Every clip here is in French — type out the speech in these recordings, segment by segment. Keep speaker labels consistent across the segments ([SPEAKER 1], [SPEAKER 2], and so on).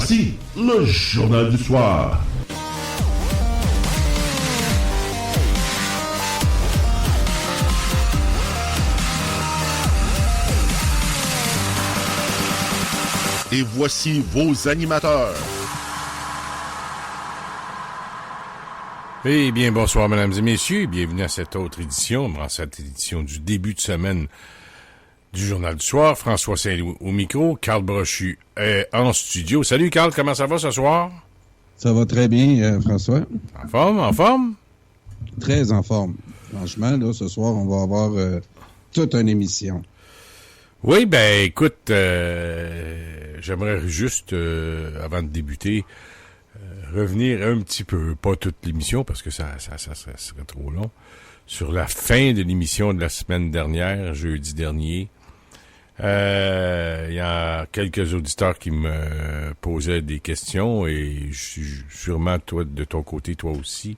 [SPEAKER 1] Voici le Journal du soir. Et voici vos animateurs.
[SPEAKER 2] Eh bien, bonsoir, mesdames et messieurs. Bienvenue à cette autre édition, cette édition du début de semaine du Journal du soir. François Saint-Loup au micro, Carl Brochu est en studio. Salut, Carl, comment ça va ce soir?
[SPEAKER 3] Ça va très bien, François.
[SPEAKER 2] En forme, en forme?
[SPEAKER 3] Très en forme. Franchement, là, ce soir, on va avoir toute une émission.
[SPEAKER 2] Oui, ben, écoute, j'aimerais juste, avant de débuter, revenir un petit peu, pas toute l'émission, parce que ça serait trop long, sur la fin de l'émission de la semaine dernière, jeudi dernier. Il y a quelques auditeurs qui me posaient des questions, et sûrement toi, de ton côté, toi aussi.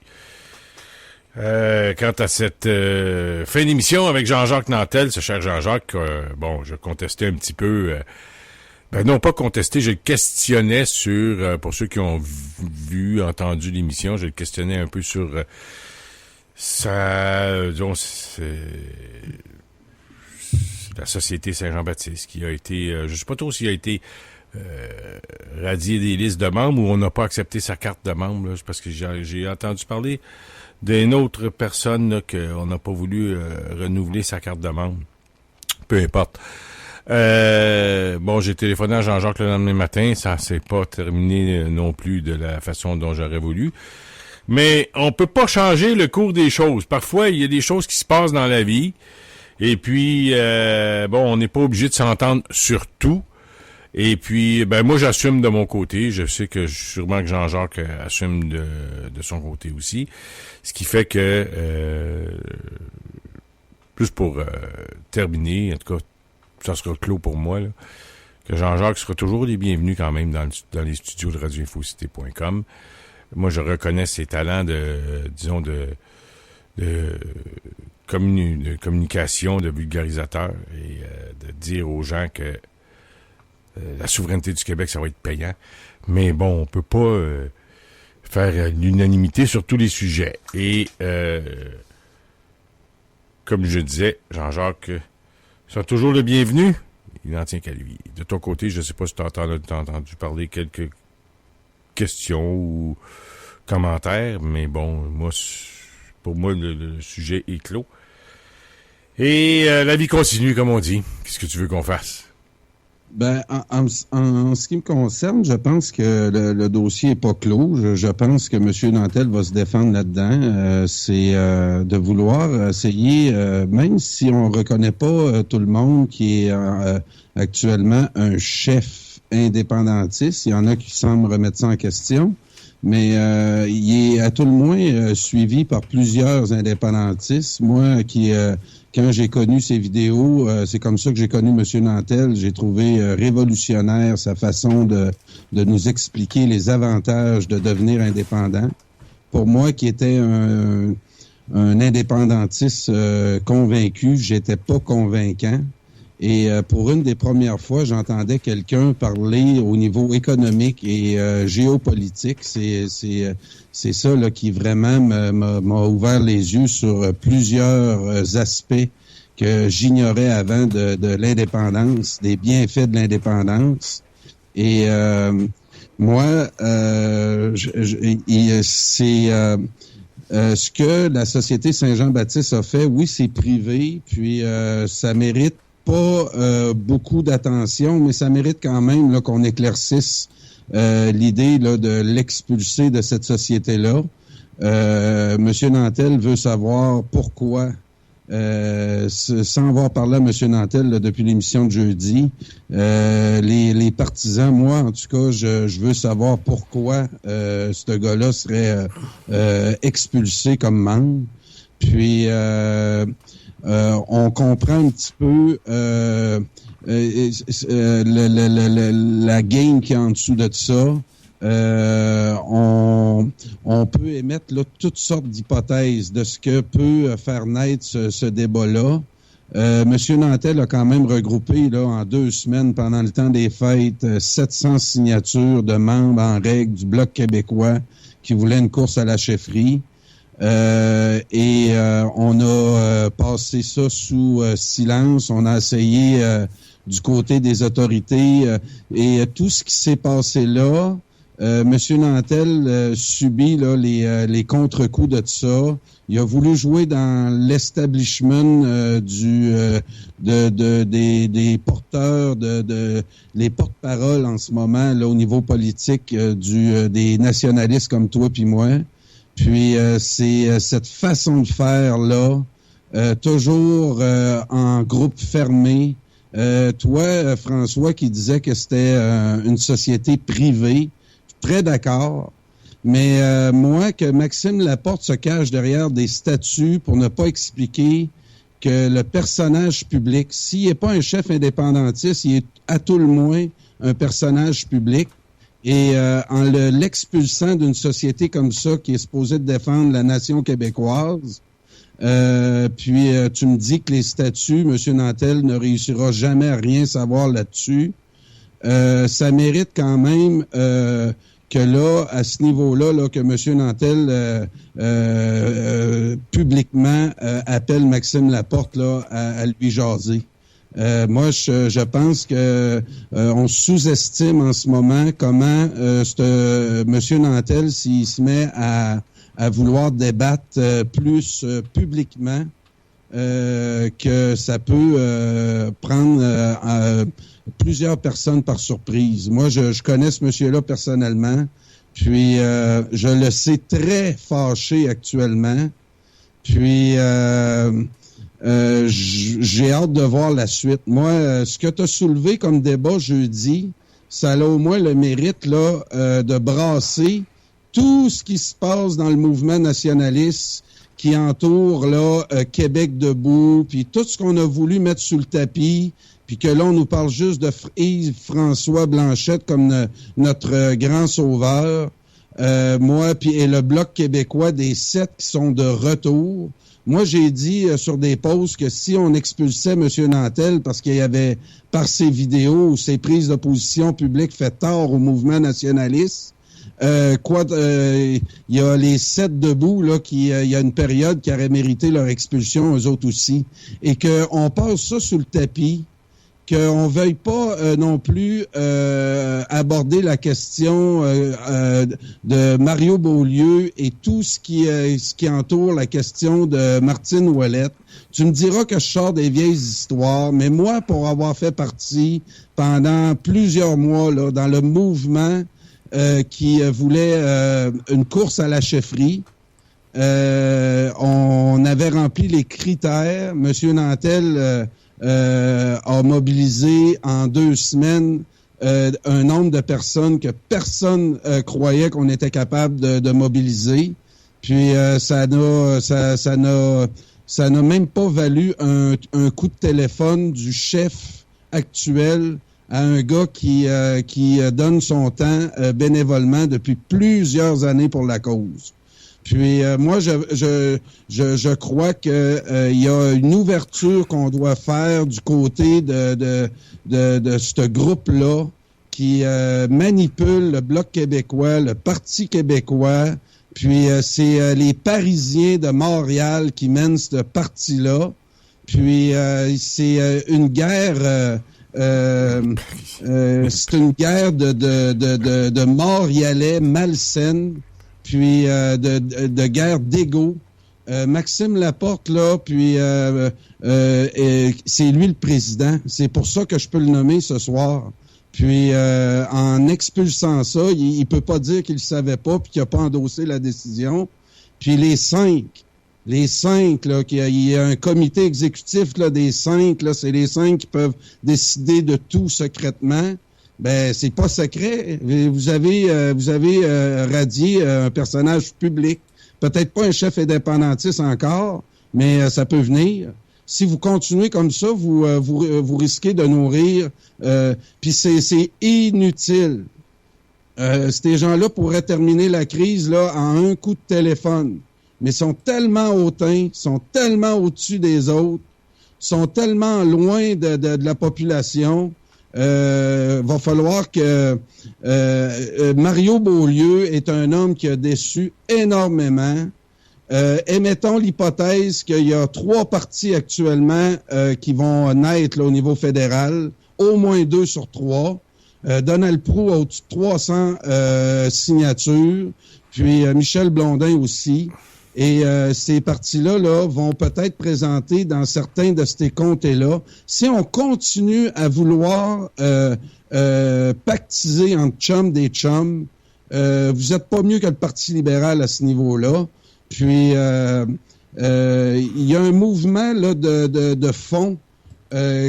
[SPEAKER 2] Quant à cette fin d'émission avec Jean-Jacques Nantel, ce cher Jean-Jacques, je contestais un petit peu... non, pas contesté, je le questionnais sur, pour ceux qui ont entendu l'émission, je le questionnais un peu sur la Société Saint-Jean-Baptiste, qui a été, je sais pas trop s'il a été radié des listes de membres ou on n'a pas accepté sa carte de membre, là, parce que j'ai entendu parler d'une autre personne là, qu'on n'a pas voulu renouveler sa carte de membre. Peu importe. J'ai téléphoné à Jean-Jacques le lendemain matin, ça s'est pas terminé non plus de la façon dont j'aurais voulu. Mais on peut pas changer le cours des choses. Parfois, il y a des choses qui se passent dans la vie. Et puis, on n'est pas obligé de s'entendre sur tout. Et puis, moi, j'assume de mon côté. Je sais que sûrement que Jean-Jacques assume de son côté aussi. Ce qui fait que, plus pour terminer, en tout cas, ça sera clos pour moi, là, que Jean-Jacques sera toujours les bienvenus quand même dans les studios de radioinfocité.com. Moi, je reconnais ses talents de communication, de vulgarisateur et de dire aux gens que la souveraineté du Québec, ça va être payant. Mais bon, on peut pas faire l'unanimité sur tous les sujets. Et comme je disais, Jean-Jacques sont toujours le bienvenu. Il n'en tient qu'à lui. De ton côté, je ne sais pas si tu as entendu parler quelques questions ou commentaires, mais bon, pour moi, le sujet est clos. Et la vie continue, comme on dit. Qu'est-ce que tu veux qu'on fasse?
[SPEAKER 3] En ce qui me concerne, je pense que le dossier est pas clos. Je pense que M. Nantel va se défendre là-dedans. C'est de vouloir essayer, même si on reconnaît pas tout le monde qui est actuellement un chef indépendantiste. Il y en a qui semblent remettre ça en question. Mais il est à tout le moins suivi par plusieurs indépendantistes. Moi, quand j'ai connu ses vidéos, c'est comme ça que j'ai connu M. Nantel. J'ai trouvé révolutionnaire sa façon de nous expliquer les avantages de devenir indépendant. Pour moi, qui était un indépendantiste convaincu, j'étais pas convaincant. Et pour une des premières fois, j'entendais quelqu'un parler au niveau économique et géopolitique. C'est ça là qui vraiment m'a ouvert les yeux sur plusieurs aspects que j'ignorais avant de l'indépendance, des bienfaits de l'indépendance. Et moi, ce que la Société Saint-Jean-Baptiste a fait, oui, c'est privé, puis ça mérite pas beaucoup d'attention, mais ça mérite quand même là, qu'on éclaircisse l'idée là, de l'expulser de cette société-là. Monsieur Nantel veut savoir pourquoi, sans avoir parlé à Monsieur Nantel là, depuis l'émission de jeudi, les partisans, moi en tout cas, je veux savoir pourquoi ce gars-là serait expulsé comme membre. Puis on comprend un petit peu la game qui est en dessous de ça. On peut émettre là, toutes sortes d'hypothèses de ce que peut faire naître ce débat-là. Monsieur Nantel a quand même regroupé là en 2 semaines, pendant le temps des fêtes, 700 signatures de membres en règle du Bloc québécois qui voulaient une course à la chefferie. On a passé ça sous silence. On a essayé du côté des autorités et tout ce qui s'est passé là, Monsieur Nantel subit là les contre-coups de ça. Il a voulu jouer dans l'establishment des porteurs les porte-paroles en ce moment là au niveau politique des nationalistes comme toi puis moi. Puis c'est cette façon de faire là, toujours en groupe fermé. Toi, François, qui disait que c'était une société privée, très d'accord. Mais moi, que Maxime Laporte se cache derrière des statuts pour ne pas expliquer que le personnage public, s'il n'est pas un chef indépendantiste, il est à tout le moins un personnage public. Et en l'expulsant d'une société comme ça qui est supposée défendre la nation québécoise, puis tu me dis que les statuts, M. Nantel ne réussira jamais à rien savoir là-dessus. Ça mérite quand même que là, à ce niveau-là, là, que M. Nantel publiquement appelle Maxime Laporte là, à lui jaser. Moi, je pense que on sous-estime en ce moment comment M. Nantel, s'il se met à vouloir débattre plus publiquement, que ça peut prendre plusieurs personnes par surprise. Moi, je connais ce monsieur-là personnellement, puis je le sais très fâché actuellement, puis j'ai hâte de voir la suite. Moi, ce que tu as soulevé comme débat jeudi, ça a au moins le mérite là de brasser tout ce qui se passe dans le mouvement nationaliste qui entoure là Québec debout, puis tout ce qu'on a voulu mettre sous le tapis, puis que là, on nous parle juste de Yves-François Blanchette comme notre grand sauveur. Moi, et le Bloc québécois des 7 qui sont de retour. Moi, j'ai dit sur des posts que si on expulsait M. Nantel parce qu'il y avait, par ses vidéos ou ses prises de position publiques, fait tort au mouvement nationaliste, il y a les 7 debout, là, il y a une période qui aurait mérité leur expulsion, eux autres aussi. Et qu'on passe ça sous le tapis, qu'on veuille pas non plus aborder la question de Mario Beaulieu et tout ce qui entoure la question de Martine Ouellette. Tu me diras que je sors des vieilles histoires, mais moi, pour avoir fait partie pendant plusieurs mois là, dans le mouvement qui voulait une course à la chefferie, on avait rempli les critères. Monsieur Nantel a mobilisé en 2 semaines un nombre de personnes que personne croyait qu'on était capable de mobiliser. Puis ça n'a même pas valu un coup de téléphone du chef actuel à un gars qui donne son temps bénévolement depuis plusieurs années pour la cause. Puis moi, je crois que il y a une ouverture qu'on doit faire du côté de ce groupe-là qui manipule le Bloc québécois, le Parti québécois. Puis c'est les Parisiens de Montréal qui mènent ce parti-là. Puis c'est une guerre. C'est une guerre de Montréalais malsaine, puis de guerre d'ego. Maxime Laporte, là, puis c'est lui le président. C'est pour ça que je peux le nommer ce soir. Puis en expulsant ça, il peut pas dire qu'il le savait pas puis qu'il a pas endossé la décision. Puis les 5, là, il y a un comité exécutif là, des 5, là, c'est les 5 qui peuvent décider de tout secrètement. Ben, c'est pas secret. Vous avez radié un personnage public. Peut-être pas un chef indépendantiste encore, mais ça peut venir. Si vous continuez comme ça, vous risquez de nourrir. Puis c'est inutile. Ces gens-là pourraient terminer la crise là en un coup de téléphone. Mais sont tellement hautains, sont tellement au-dessus des autres sont tellement loin de la population. Va falloir que Mario Beaulieu est un homme qui a déçu énormément. Émettons l'hypothèse qu'il y a 3 partis actuellement qui vont naître là, au niveau fédéral, au moins 2 sur 3. Donald Proulx a au-dessus de 300 signatures, puis Michel Blondin aussi. Et ces partis-là vont peut-être présenter dans certains de ces comtés-là. Si on continue à vouloir pactiser entre chums des chums, vous êtes pas mieux que le Parti libéral à ce niveau-là. Puis, il y a un mouvement là, de fond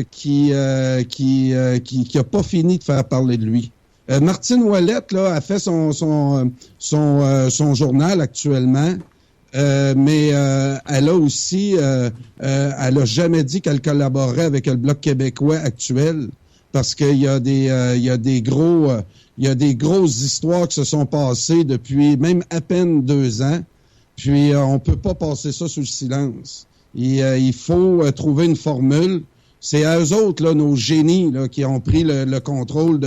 [SPEAKER 3] qui a pas fini de faire parler de lui. Martine Ouellette là, a fait son journal actuellement. Mais elle a aussi, elle a jamais dit qu'elle collaborerait avec le Bloc québécois actuel, parce qu'il y a des grosses histoires qui se sont passées depuis même à peine 2 ans. Puis on peut pas passer ça sous le silence. Il faut trouver une formule. C'est à eux autres, là, nos génies, là, qui ont pris le contrôle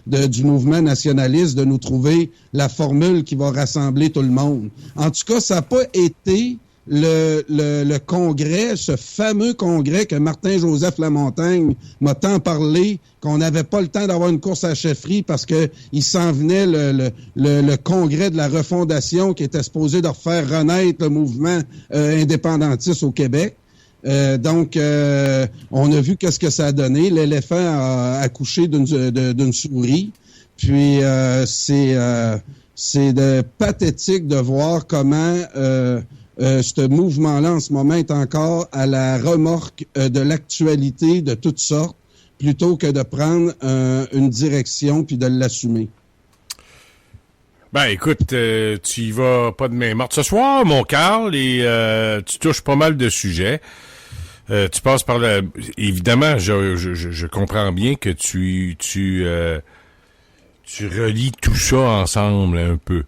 [SPEAKER 3] du mouvement nationaliste, de nous trouver la formule qui va rassembler tout le monde. En tout cas, ça n'a pas été le congrès, ce fameux congrès que Martin-Joseph Lamontagne m'a tant parlé, qu'on n'avait pas le temps d'avoir une course à la chefferie parce que il s'en venait le congrès de la refondation qui était supposé de refaire renaître le mouvement indépendantiste au Québec. Donc, on a vu qu'est-ce que ça a donné. L'éléphant a accouché d'une souris. Puis, c'est pathétique de voir comment ce mouvement-là, en ce moment, est encore à la remorque de l'actualité de toutes sortes, plutôt que de prendre une direction puis de l'assumer.
[SPEAKER 2] Ben, écoute, tu y vas pas de main morte ce soir, mon Carl, et tu touches pas mal de sujets. Tu passes par la... Évidemment, je comprends bien que tu relis tout ça ensemble un peu.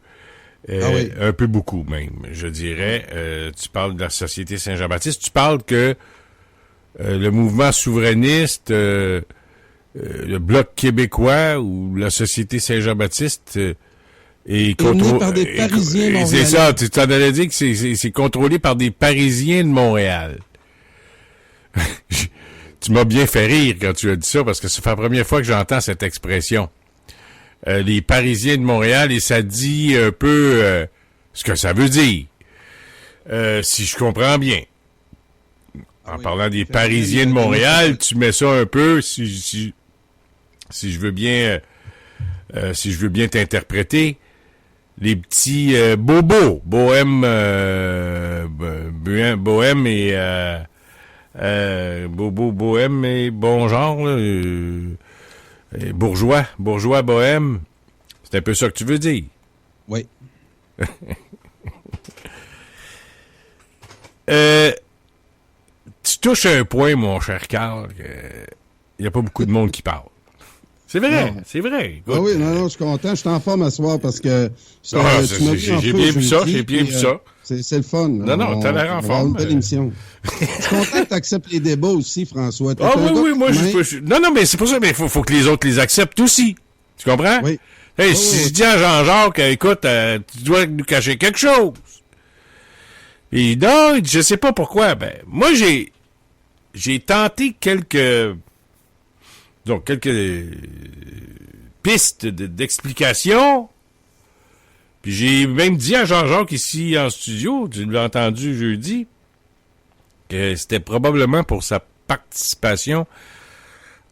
[SPEAKER 2] Oui. Un peu beaucoup même, je dirais. Tu parles de la Société Saint-Jean-Baptiste. Tu parles que le mouvement souverainiste, le Bloc québécois ou la Société Saint-Jean-Baptiste est contrôlé
[SPEAKER 3] par des Parisiens montréalais.
[SPEAKER 2] C'est ça, tu t'en allais dire que c'est contrôlé par des Parisiens de Montréal. Tu m'as bien fait rire quand tu as dit ça, parce que c'est la première fois que j'entends cette expression. Les Parisiens de Montréal, et ça dit un peu ce que ça veut dire. Si je comprends bien. En parlant des Parisiens de Montréal, tu mets ça un peu, si je veux bien t'interpréter, les petits bobos, bohème et bohème et bon genre, là, bourgeois bohème, c'est un peu ça que tu veux dire.
[SPEAKER 3] Oui.
[SPEAKER 2] Tu touches un point, mon cher Carl, il n'y a pas beaucoup de monde qui parle. C'est vrai, non. C'est vrai.
[SPEAKER 3] Écoute, oui, non, je suis content. Je suis en forme à soir parce que...
[SPEAKER 2] j'ai bien vu ça,
[SPEAKER 3] C'est le fun.
[SPEAKER 2] Non, t'as l'air en forme.
[SPEAKER 3] Une belle émission. Je suis content que tu acceptes les débats aussi, François.
[SPEAKER 2] Oui, moi, Non, mais c'est pour ça, mais il faut que les autres les acceptent aussi. Tu comprends?
[SPEAKER 3] Oui.
[SPEAKER 2] Hey, si je dis à Jean-Jacques, écoute, tu dois nous cacher quelque chose. Et non, je sais pas pourquoi. Ben, moi, j'ai tenté quelques pistes d'explication. Puis j'ai même dit à Jean-Jacques ici en studio, tu l'as entendu jeudi, que c'était probablement pour sa participation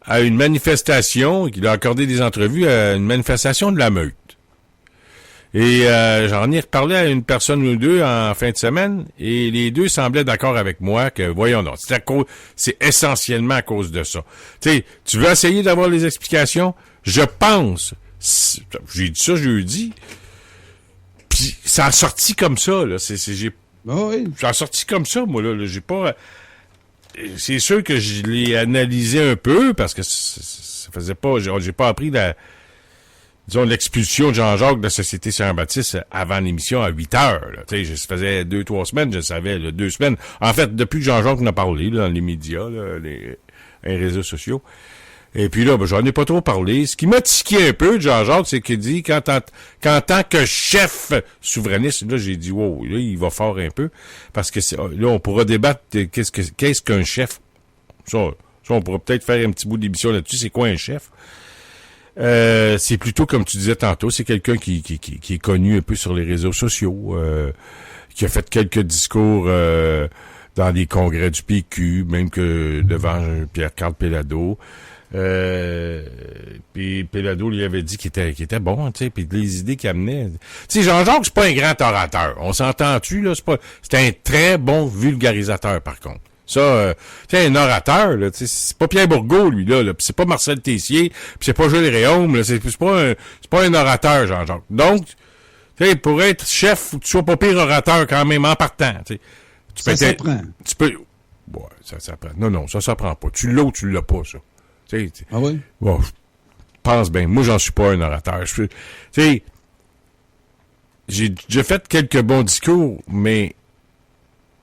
[SPEAKER 2] à une manifestation, qu'il a accordé des entrevues à une manifestation de la Meute. Et j'en ai reparlé à une personne ou deux en fin de semaine, et les deux semblaient d'accord avec moi que, voyons donc, c'est essentiellement à cause de ça. Tu sais, tu veux essayer d'avoir les explications? Je pense, j'ai dit ça jeudi, puis ça a sorti comme ça, là. Ça a sorti comme ça, moi, là. J'ai pas... C'est sûr que je l'ai analysé un peu, parce que ça faisait pas... J'ai pas appris disons, l'expulsion de Jean-Jacques de la Société Saint-Baptiste avant l'émission à 8 heures. Là. Tu sais, ça faisait 2-3 semaines, je savais, là, 2 semaines. En fait, depuis que Jean-Jacques en a parlé, là, dans les médias, là, les réseaux sociaux. Et puis là, ben, j'en ai pas trop parlé. Ce qui m'a tiqué un peu de Jean-Jacques, c'est qu'il dit qu'en tant que chef souverainiste, là, j'ai dit, wow, là, il va fort un peu. Parce que là, on pourra débattre de qu'est-ce qu'un chef. Ça, on pourra peut-être faire un petit bout d'émission là-dessus. C'est quoi un chef? C'est plutôt, comme tu disais tantôt, c'est quelqu'un qui est connu un peu sur les réseaux sociaux, qui a fait quelques discours dans les congrès du PQ, même que devant Pierre-Carl Péladeau. Puis Péladeau lui avait dit qu'il était bon, tu sais, puis les idées qu'il amenait. Tu sais, Jean-Jacques, c'est pas un grand orateur. On s'entend-tu, là? C'est un très bon vulgarisateur, par contre. Ça, tu sais, un orateur, là, c'est pas Pierre Bourgault, lui, là, puis c'est pas Marcel Tessier, puis c'est pas Jules Réaume, là, c'est pas un orateur, Jean-Jacques. Donc, tu sais, pour être chef, faut que tu sois pas pire orateur quand même en partant, tu sais.
[SPEAKER 3] Ça s'apprend.
[SPEAKER 2] Tu peux... Ouais, ça s'apprend. Non, ça s'apprend pas. Tu l'as ou tu l'as pas, ça.
[SPEAKER 3] Ah oui?
[SPEAKER 2] Bon, je pense bien. Moi, j'en suis pas un orateur. Tu sais, j'ai déjà fait quelques bons discours, mais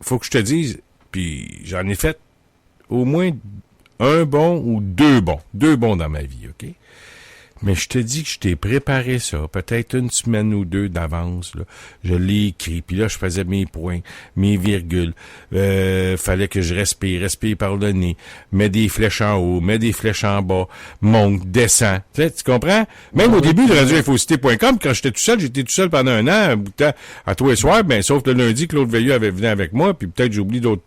[SPEAKER 2] faut que je te dise, puis j'en ai fait au moins un bon ou deux bons. 2 bons dans ma vie, OK? Mais je te dis que je t'ai préparé ça, peut-être 1 semaine ou 2 d'avance, là. Je l'ai écrit, puis là, je faisais mes points, mes virgules. Fallait que je respire par le nez, mets des flèches en haut, mets des flèches en bas, monte, descend. Tu comprends? Même au début de radioinfocité.com, quand j'étais tout seul pendant un an, un bout de temps, à tous les soirs, ben, sauf le lundi, Claude Veilleux venu avec moi, puis peut-être j'oublie d'autres.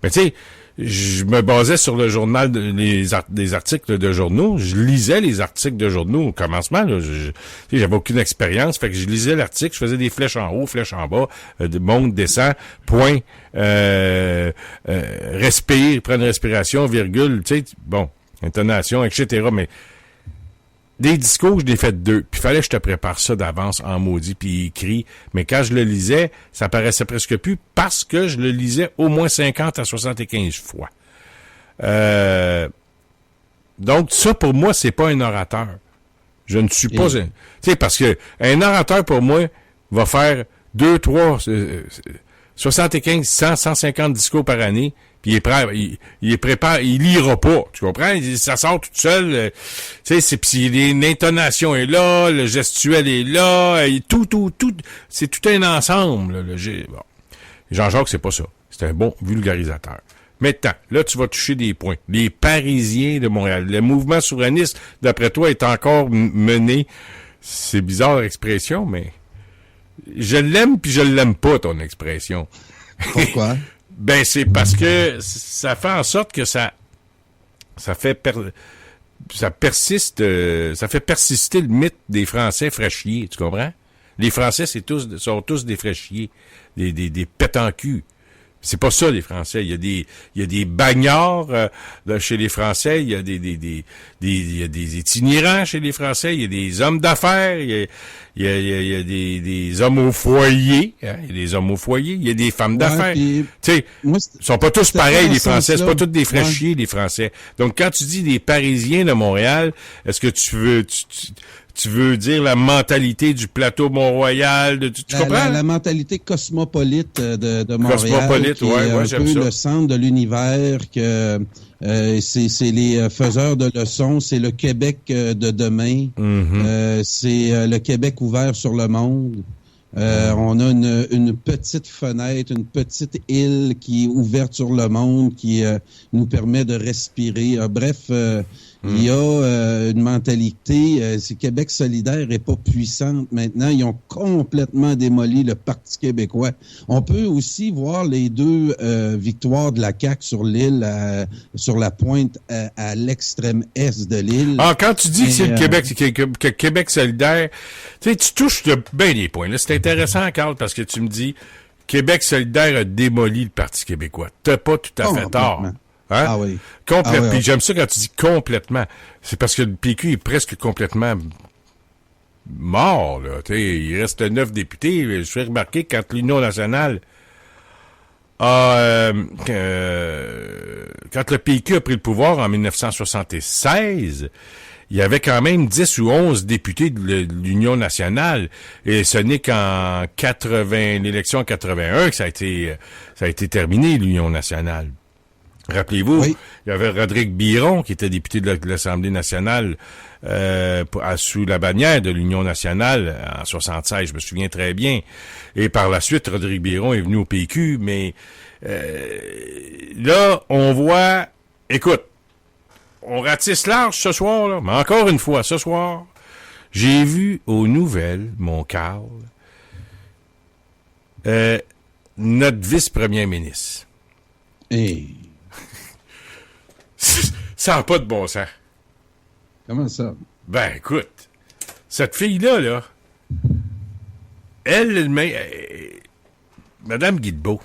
[SPEAKER 2] Mais tu sais, je me basais sur le journal, des articles de journaux. Je lisais les articles de journaux au commencement. Là, j'avais aucune expérience. Fait que je lisais l'article, je faisais des flèches en haut, flèches en bas, monte, descend, point, respire, prends une respiration, virgule, tu sais, bon, intonation, etc. Mais des discours, je l'ai fait 2. Puis fallait que je te prépare ça d'avance en maudit puis écrit. Mais quand je le lisais, ça paraissait presque plus parce que je le lisais au moins 50 à 75 fois. Donc ça, pour moi, c'est pas un orateur. Je ne suis pas... Tu sais, parce que un orateur, pour moi, va faire 2, 3, 75, 100, 150 discours par année. Puis il est prêt, il prépare, il lira pas, tu comprends? Ça sort tout seul, tu sais, puis l'intonation est là, le gestuel est là, et tout, c'est tout un ensemble. Bon. Jean-Jacques, c'est pas ça. C'est un bon vulgarisateur. Maintenant, là, tu vas toucher des points. Les Parisiens de Montréal. Le mouvement souverainiste, d'après toi, est encore mené. C'est bizarre l'expression, mais je l'aime puis je l'aime pas, ton expression.
[SPEAKER 3] Pourquoi?
[SPEAKER 2] Ben, c'est parce que ça fait en sorte que ça fait persister le mythe des Français fraîchiers, tu comprends? Les Français, sont tous des fraîchiers, des pètes en cul. C'est pas ça, les Français. Il y a des bagnards chez les Français, il y a des itinérants chez les Français, il y a des hommes d'affaires, il y a des hommes au foyer, hein, il y a des hommes au foyer, il y a des femmes d'affaires. Tu sais, ils sont pas tous pareils, les Français, c'est pas tous des fraîchiers, les Français. Donc, quand tu dis des Parisiens de Montréal, est-ce que tu veux dire la mentalité du plateau Mont-Royal, tu comprends?
[SPEAKER 3] La mentalité cosmopolite de Montréal.
[SPEAKER 2] Cosmopolite, ouais, j'aime ça.
[SPEAKER 3] Le centre de l'univers, que c'est les faiseurs de leçons, c'est le Québec de demain, c'est le Québec ouvert sur le monde. On a une petite fenêtre, une petite île qui est ouverte sur le monde, qui nous permet de respirer. Bref, il y a une mentalité, c'est Québec solidaire est pas puissante maintenant. Ils ont complètement démoli le Parti québécois. On peut aussi voir les 2 victoires de la CAQ sur l'île, sur la pointe à l'extrême est de l'île.
[SPEAKER 2] Ah, quand tu dis que c'est le Québec, c'est que Québec solidaire, tu sais, tu touches bien des points. Là, c'est intéressant, Carl, parce que tu me dis Québec solidaire a démoli le Parti québécois. T'as pas tout à fait tort. Hein?
[SPEAKER 3] Ah oui.
[SPEAKER 2] Complètement. Puis j'aime ça quand tu dis complètement. C'est parce que le PQ est presque complètement mort, là. T'sais, il reste 9 députés. Je fais remarquer quand l'Union nationale quand le PQ a pris le pouvoir en 1976, il y avait quand même 10 ou 11 députés de l'Union nationale. Et ce n'est qu'en l'élection 81 que ça a été terminé, l'Union nationale. Rappelez-vous,
[SPEAKER 3] Oui.
[SPEAKER 2] il y avait Rodrigue Biron, qui était député de l'Assemblée nationale sous la bannière de l'Union nationale en 76, je me souviens très bien. Et par la suite, Rodrigue Biron est venu au PQ, mais là, on voit... Écoute, on ratisse large ce soir, là, mais encore une fois, ce soir, j'ai vu aux nouvelles, mon Carl, notre vice-premier ministre.
[SPEAKER 3] Hey,
[SPEAKER 2] Ça n'a pas de bon sens.
[SPEAKER 3] comment ça?
[SPEAKER 2] Ben, écoute, cette fille-là, là, elle, Madame Guilbeault,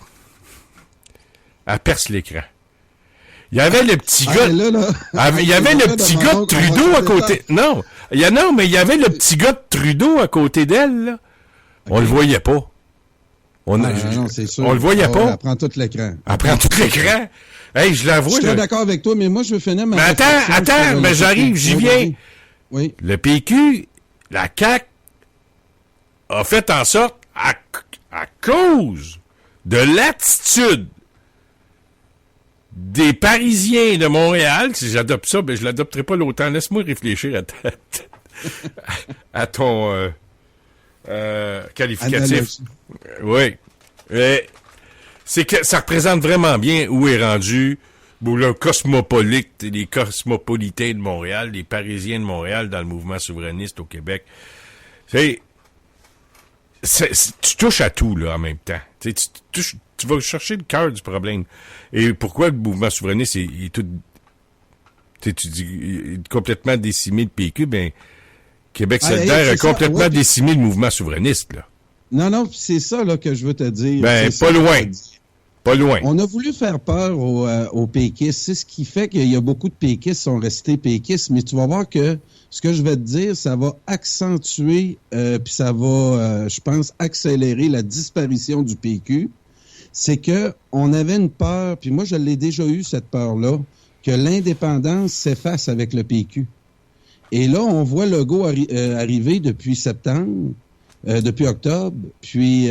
[SPEAKER 2] elle perce l'écran. Il y avait le petit gars... Il y avait le petit gars de Trudeau à côté... Non, mais il y avait le petit gars de Trudeau à côté d'elle, là. Okay. On le voyait pas.
[SPEAKER 3] Non, c'est sûr.
[SPEAKER 2] On le voyait pas.
[SPEAKER 3] Elle prend tout l'écran.
[SPEAKER 2] Elle prend tout l'écran. Hey, je la vois.
[SPEAKER 3] Je suis d'accord avec toi, mais moi, je veux finir ma...
[SPEAKER 2] Mais attends, mais j'arrive, j'y viens.
[SPEAKER 3] Oui.
[SPEAKER 2] Le PQ, la CAQ, a fait en sorte, à cause de l'attitude des Parisiens de Montréal, si j'adopte ça, ben je l'adopterai pas longtemps. Laisse-moi réfléchir à ton qualificatif. Oui. C'est que ça représente vraiment bien où est rendu le les cosmopolitains de Montréal, les Parisiens de Montréal dans le mouvement souverainiste au Québec. Tu touches à tout, là, en même temps. Tu vas chercher le cœur du problème. Et pourquoi le mouvement souverainiste est tout... Tu dis complètement décimé le PQ, ben Québec solidaire a complètement décimé le mouvement souverainiste, là.
[SPEAKER 3] Non, c'est ça là que je veux te dire.
[SPEAKER 2] Ben, pas loin. Pas loin.
[SPEAKER 3] On a voulu faire peur aux péquistes. C'est ce qui fait qu'il y a beaucoup de péquistes qui sont restés péquistes, mais tu vas voir que ce que je vais te dire, ça va accentuer, puis ça va, je pense, accélérer la disparition du PQ. C'est que on avait une peur, puis moi je l'ai déjà eu cette peur-là, que l'indépendance s'efface avec le PQ. Et là, on voit Legault arriver depuis septembre, depuis octobre, puis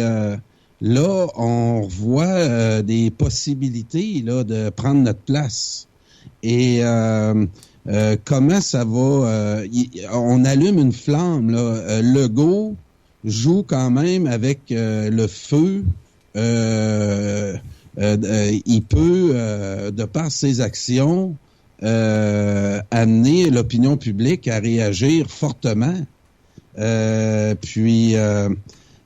[SPEAKER 3] là, on voit des possibilités là de prendre notre place. Et comment ça va... on allume une flamme, là. Legault joue quand même avec le feu. Il peut, de par ses actions, amener l'opinion publique à réagir fortement.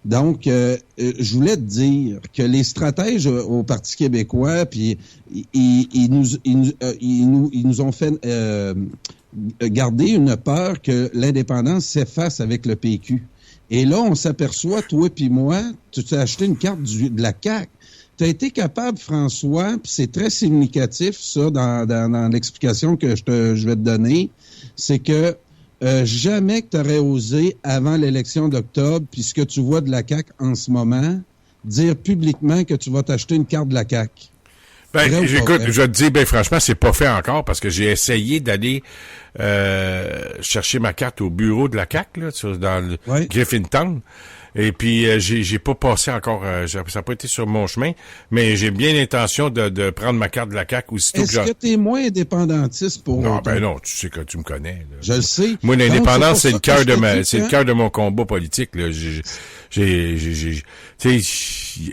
[SPEAKER 3] Donc, je voulais te dire que les stratèges au Parti québécois, puis ils nous ont fait garder une peur que l'indépendance s'efface avec le PQ. Et là, on s'aperçoit, toi puis moi, tu t'es acheté une carte de la CAQ. Tu as été capable, François, puis c'est très significatif, ça, dans l'explication que je vais te donner, c'est que jamais que tu aurais osé, avant l'élection d'octobre, puis ce que tu vois de la CAQ en ce moment, dire publiquement que tu vas t'acheter une carte de la CAQ.
[SPEAKER 2] Ben, écoute, je te dis, ben franchement, c'est pas fait encore parce que j'ai essayé d'aller chercher ma carte au bureau de la CAQ, là, dans le Griffintown. Et puis, j'ai pas passé encore, ça n'a pas été sur mon chemin, mais j'ai bien l'intention de prendre ma carte de la CAQ aussitôt
[SPEAKER 3] Est-ce que tu es moins indépendantiste pour
[SPEAKER 2] Non, ben non, tu sais que tu me connais. Là.
[SPEAKER 3] Je le sais.
[SPEAKER 2] Moi, l'indépendance, c'est le cœur de mon combat politique, là. Tu sais,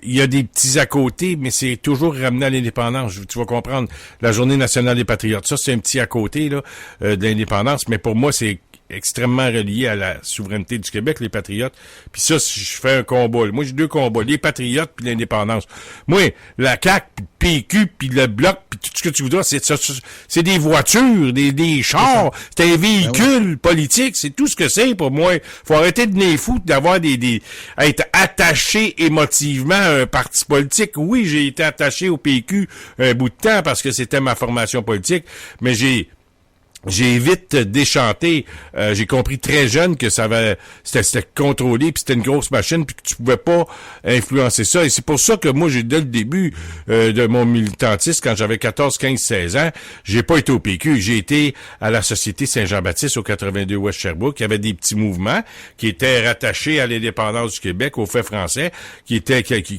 [SPEAKER 2] il y a des petits à côté, mais c'est toujours ramené à l'indépendance. Tu vas comprendre. La Journée nationale des patriotes, ça, c'est un petit à côté, là, de l'indépendance, mais pour moi, c'est extrêmement relié à la souveraineté du Québec, les patriotes. Puis ça, si je fais un combat, moi j'ai deux combats, les patriotes puis l'indépendance. Moi, la CAQ, puis le PQ, puis le Bloc, puis tout ce que tu voudras, c'est des voitures, des chars, c'est un véhicule politique, c'est tout ce que c'est pour moi. Faut arrêter de venir fou d'avoir être attaché émotivement à un parti politique. Oui, j'ai été attaché au PQ un bout de temps parce que c'était ma formation politique, mais j'ai j'ai vite déchanté. J'ai compris très jeune que c'était contrôlé, puis c'était une grosse machine, puis que tu pouvais pas influencer ça. Et c'est pour ça que moi, dès le début de mon militantisme, quand j'avais 14, 15, 16 ans, j'ai pas été au PQ. J'ai été à la Société Saint-Jean-Baptiste au 82 Ouest Sherbrooke. Il y avait des petits mouvements qui étaient rattachés à l'indépendance du Québec, au fait français, qui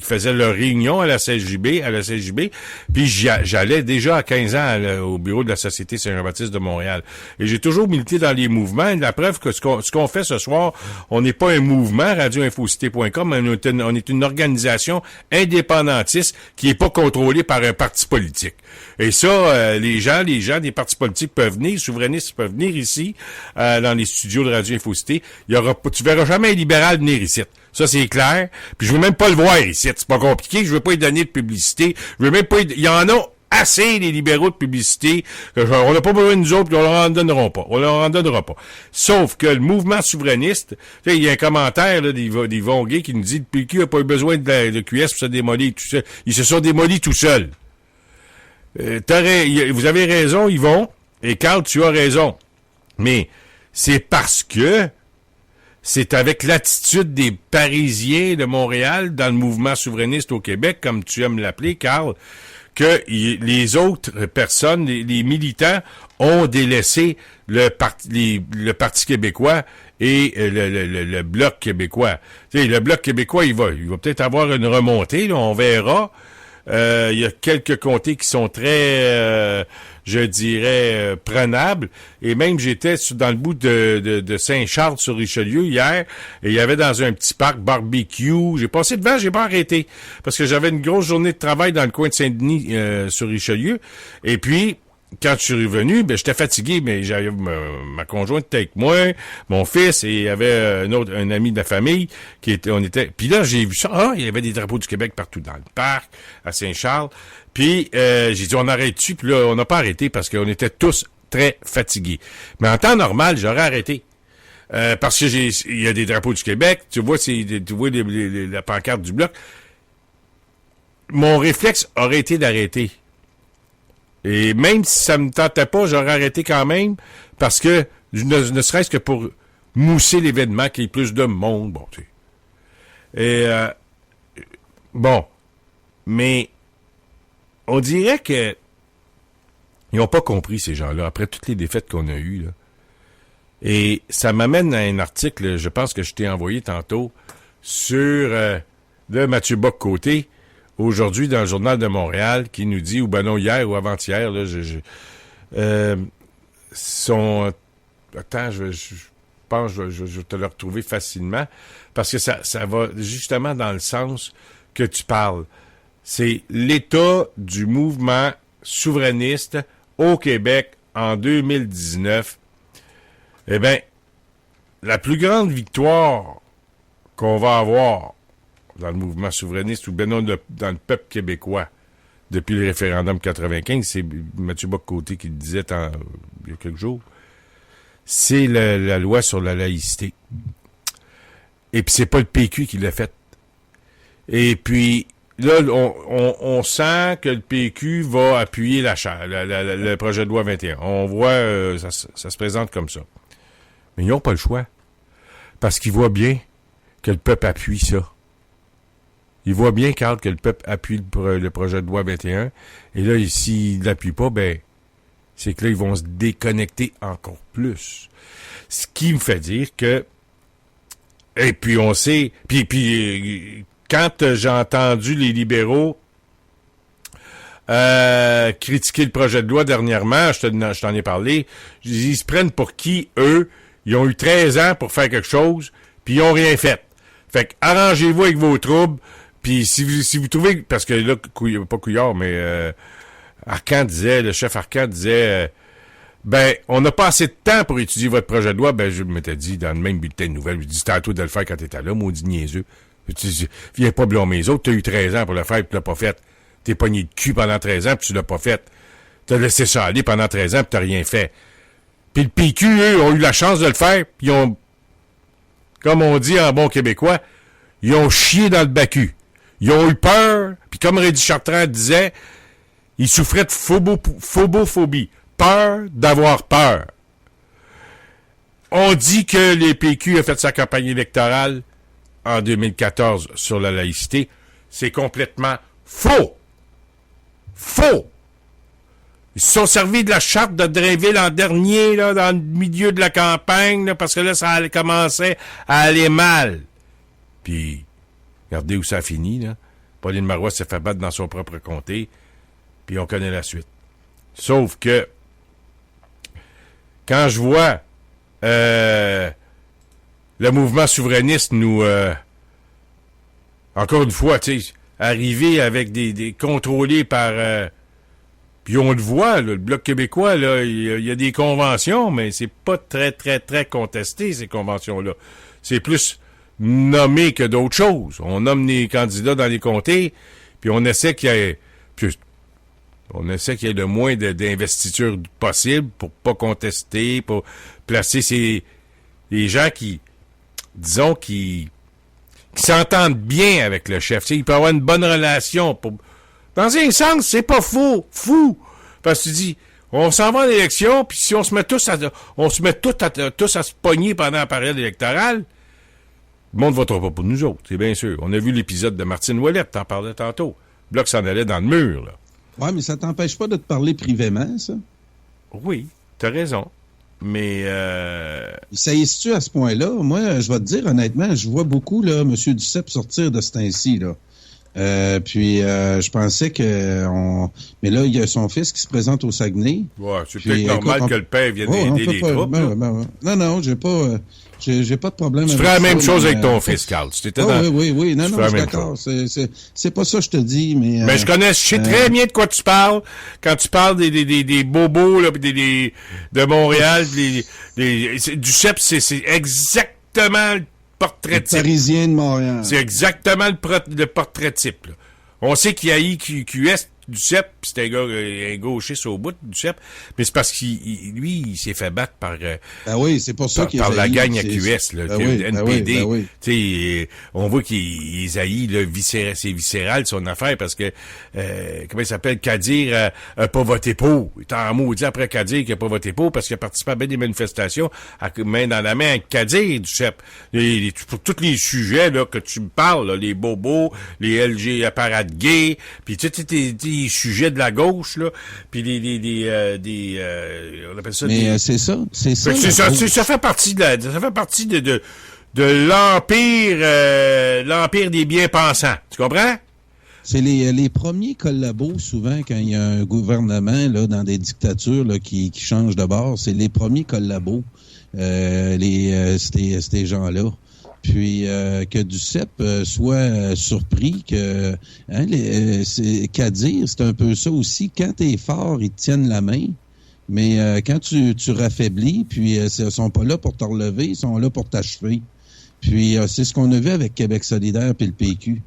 [SPEAKER 2] faisaient leur réunion à la CJB. Puis j'allais déjà à 15 ans au bureau de la Société Saint-Jean-Baptiste de Montréal. Et j'ai toujours milité dans les mouvements. Et la preuve que ce qu'on fait ce soir, on n'est pas un mouvement, radioinfocité.com, mais on est une organisation indépendantiste qui n'est pas contrôlée par un parti politique. Et ça, les gens des partis politiques peuvent venir, les souverainistes peuvent venir ici, dans les studios de Radio Infocité. Tu verras jamais un libéral venir ici. Ça, c'est clair. Puis je veux même pas le voir ici. C'est pas compliqué. Je veux pas lui donner de publicité. Je veux même pas il y en a assez, les libéraux de publicité, on n'a pas besoin de nous autres, puis on leur en donnera pas. Sauf que le mouvement souverainiste, il y a un commentaire là, des Vongués qui nous dit que le PQ n'a pas eu besoin de QS pour se démolir tout seul. Ils se sont démolis tout seuls. Vous avez raison, Yvon, et Carl, tu as raison. Mais c'est parce que c'est avec l'attitude des Parisiens de Montréal dans le mouvement souverainiste au Québec, comme tu aimes l'appeler, Carl, que les autres personnes, les militants, ont délaissé le Parti québécois et le Bloc québécois. Tu sais, le Bloc québécois, il va peut-être avoir une remontée, là, on verra. Il y a quelques comtés qui sont très, je dirais, prenables. Et même, j'étais dans le bout de Saint-Charles-sur-Richelieu hier, et il y avait dans un petit parc barbecue. J'ai passé devant, j'ai pas arrêté, parce que j'avais une grosse journée de travail dans le coin de Saint-Denis sur Richelieu. Et puis, quand je suis revenu, j'étais fatigué, mais j'avais ma conjointe était avec moi, mon fils, et il y avait un ami de la famille puis là, j'ai vu ça, il y avait des drapeaux du Québec partout dans le parc, à Saint-Charles. Puis j'ai dit, on arrête-tu? Puis là, on n'a pas arrêté parce qu'on était tous très fatigués. Mais en temps normal, j'aurais arrêté. Parce que il y a des drapeaux du Québec, tu vois la pancarte du Bloc. Mon réflexe aurait été d'arrêter. Et même si ça me tentait pas, j'aurais arrêté quand même, parce que, ne serait-ce que pour mousser l'événement, qu'il y ait plus de monde, bon, tu sais. Et, bon. Mais, on dirait que, ils ont pas compris, ces gens-là, après toutes les défaites qu'on a eues, là. Et ça m'amène à un article, je pense que je t'ai envoyé tantôt, sur, de Mathieu Bock-Côté, aujourd'hui dans le Journal de Montréal, qui nous dit, ou ben non, hier ou avant-hier, là, attends, je pense que je vais te le retrouver facilement, parce que ça va justement dans le sens que tu parles. C'est l'état du mouvement souverainiste au Québec en 2019. Eh bien, la plus grande victoire qu'on va avoir dans le mouvement souverainiste ou bien non dans le peuple québécois depuis le référendum 95, c'est Mathieu Bock-Côté qui le disait il y a quelques jours, c'est la loi sur la laïcité. Et puis c'est pas le PQ qui l'a fait. Et puis là, on sent que le PQ va appuyer le projet de loi 21. On voit, ça se présente comme ça. Mais ils n'ont pas le choix. Parce qu'ils voient bien que le peuple appuie ça. Ils voient bien, Carl, que le peuple appuie le projet de loi 21. Et là, s'ils ne l'appuient pas, c'est que là, ils vont se déconnecter encore plus. Ce qui me fait dire que... Et puis, on sait... Puis quand j'ai entendu les libéraux critiquer le projet de loi dernièrement, je t'en ai parlé, ils se prennent pour qui, eux? Ils ont eu 13 ans pour faire quelque chose, puis ils ont rien fait. Fait que arrangez-vous avec vos troubles, puis si vous trouvez... Parce que là, pas Couillard, mais le chef Arcan disait... on n'a pas assez de temps pour étudier votre projet de loi. Je m'étais dit dans le même bulletin de nouvelles, je dis, c'était à toi de le faire quand t'étais là, maudit niaiseux. Viens pas blâmer les autres, t'as eu 13 ans pour le faire, puis tu l'as pas fait. T'es pogné de cul pendant 13 ans, puis tu l'as pas fait. T'as laissé ça aller pendant 13 ans, puis t'as rien fait. Puis le PQ, eux, ont eu la chance de le faire, puis ils ont, comme on dit en bon québécois, ils ont chié dans le bacu. Ils ont eu peur, puis comme Rédy Chartrand disait, ils souffraient de phobophobie. peur d'avoir peur. On dit que les PQ a fait sa campagne électorale en 2014 sur la laïcité. C'est complètement faux. Faux. Ils se sont servis de la charte de Drainville en dernier, là, dans le milieu de la campagne, là, parce que là, ça commençait à aller mal. Puis, regardez où ça a fini, là. Pauline Marois s'est fait battre dans son propre comté, puis on connaît la suite. Sauf que, quand je vois le mouvement souverainiste nous, encore une fois, tu sais, arriver avec des contrôlés par... puis on le voit, là, le Bloc québécois, là, il y a des conventions, mais c'est pas très, très, très contesté, ces conventions-là. C'est plus nommé que d'autres choses. On nomme les candidats dans les comtés, puis on essaie qu'il y ait... le moins d'investiture possible pour pas contester, pour placer les gens qui, disons, qui s'entendent bien avec le chef. Tu sais, il peut avoir une bonne relation. Dans un sens, c'est pas fou. Parce que tu dis, on s'en va à l'élection, puis si on se met tous à se pogner pendant la période électorale, le monde ne votera pas pour nous autres, c'est bien sûr. On a vu l'épisode de Martine Ouellette, t'en parlais tantôt. Le Bloc s'en allait dans le mur, là.
[SPEAKER 3] Ouais, mais ça t'empêche pas de te parler privément, ça?
[SPEAKER 2] Oui, t'as raison. Mais
[SPEAKER 3] ça y est-tu à ce point-là? Moi, je vais te dire honnêtement, je vois beaucoup là, M. Duceppe sortir de ce temps-ci, là. Je pensais que mais là, il y a son fils qui se présente au Saguenay.
[SPEAKER 2] Ouais, c'est peut-être normal que le père vienne aider les troupes.
[SPEAKER 3] Non, j'ai pas de problème
[SPEAKER 2] tu
[SPEAKER 3] avec
[SPEAKER 2] ferais la même chose
[SPEAKER 3] mais,
[SPEAKER 2] avec ton fils, Carl.
[SPEAKER 3] Oui. Non, je suis d'accord. C'est pas ça que je te dis, mais...
[SPEAKER 2] Mais je sais très bien de quoi tu parles quand tu parles des bobos, là, de Montréal, Duceppe, c'est exactement le portrait type.
[SPEAKER 3] Parisien de Montréal.
[SPEAKER 2] C'est exactement le portrait type, là. On sait qu'il y a IQS, Duceppe, pis c'est un gauchiste au bout, Duceppe, mais c'est parce il s'est fait battre par
[SPEAKER 3] c'est pour ça
[SPEAKER 2] par la gang AQS, là, NPD.
[SPEAKER 3] Oui.
[SPEAKER 2] Tu sais, on voit qu'il haït, c'est viscéral son affaire parce que comment il s'appelle, Kadir a pas voté pour. Il est en maudit après Kadir qui a pas voté pour parce qu'il a participé à bien des manifestations main dans la main avec Kadir, Duceppe. Pour tous les sujets là que tu me parles, là, les bobos, les LG parades gays, puis tous les sujets de la gauche, là, puis on appelle ça
[SPEAKER 3] c'est ça.
[SPEAKER 2] Ça fait partie de l'empire des bien-pensants. Tu comprends?
[SPEAKER 3] C'est les premiers collabos, souvent, quand il y a un gouvernement, là, dans des dictatures, là, qui changent de bord, c'est les premiers collabos, ces gens-là. Puis que Duceppe soit surpris que Kadir, c'est un peu ça aussi. Quand t'es fort, ils te tiennent la main. Mais quand tu raffaiblis, puis ils sont pas là pour te relever, ils sont là pour t'achever. Puis c'est ce qu'on a vu avec Québec solidaire puis le PQ.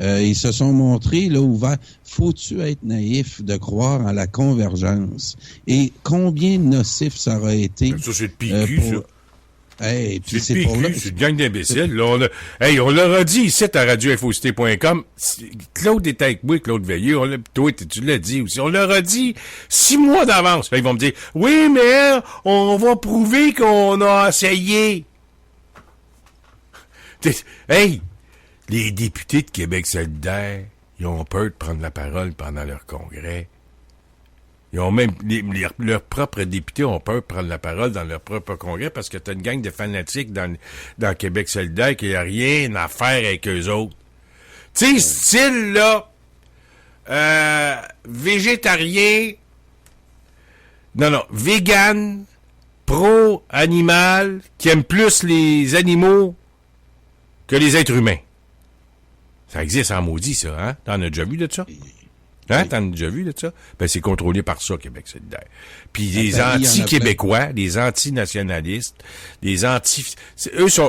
[SPEAKER 3] Ils se sont montrés là ouverts. Faut-tu être naïf de croire en la convergence? Et combien nocif ça aurait été?
[SPEAKER 2] Ça, c'est le PQ, ça.
[SPEAKER 3] Hey, puis
[SPEAKER 2] c'est une gang d'imbéciles. Là, on leur a dit ici à radioinfocité.com. Claude était avec moi, Claude Veilleux. Toi, tu l'as dit aussi. On leur a dit 6 mois d'avance. Là, ils vont me dire, oui, mais on va prouver qu'on a essayé. Hey, les députés de Québec solidaire, ils ont peur de prendre la parole pendant leur congrès. Ils ont même leurs propres députés ont peur de prendre la parole dans leur propre congrès parce que t'as une gang de fanatiques dans Québec solidaire qui n'a rien à faire avec eux autres. Tu sais, style là, végétarien, vegan, pro-animal, qui aime plus les animaux que les êtres humains. Ça existe en maudit, ça, hein? T'en as déjà vu de ça? Hein? T'en as déjà vu de ça? Ben, c'est contrôlé par ça, Québec solidaire. Puis les anti-québécois, les anti-nationalistes, les anti... Eux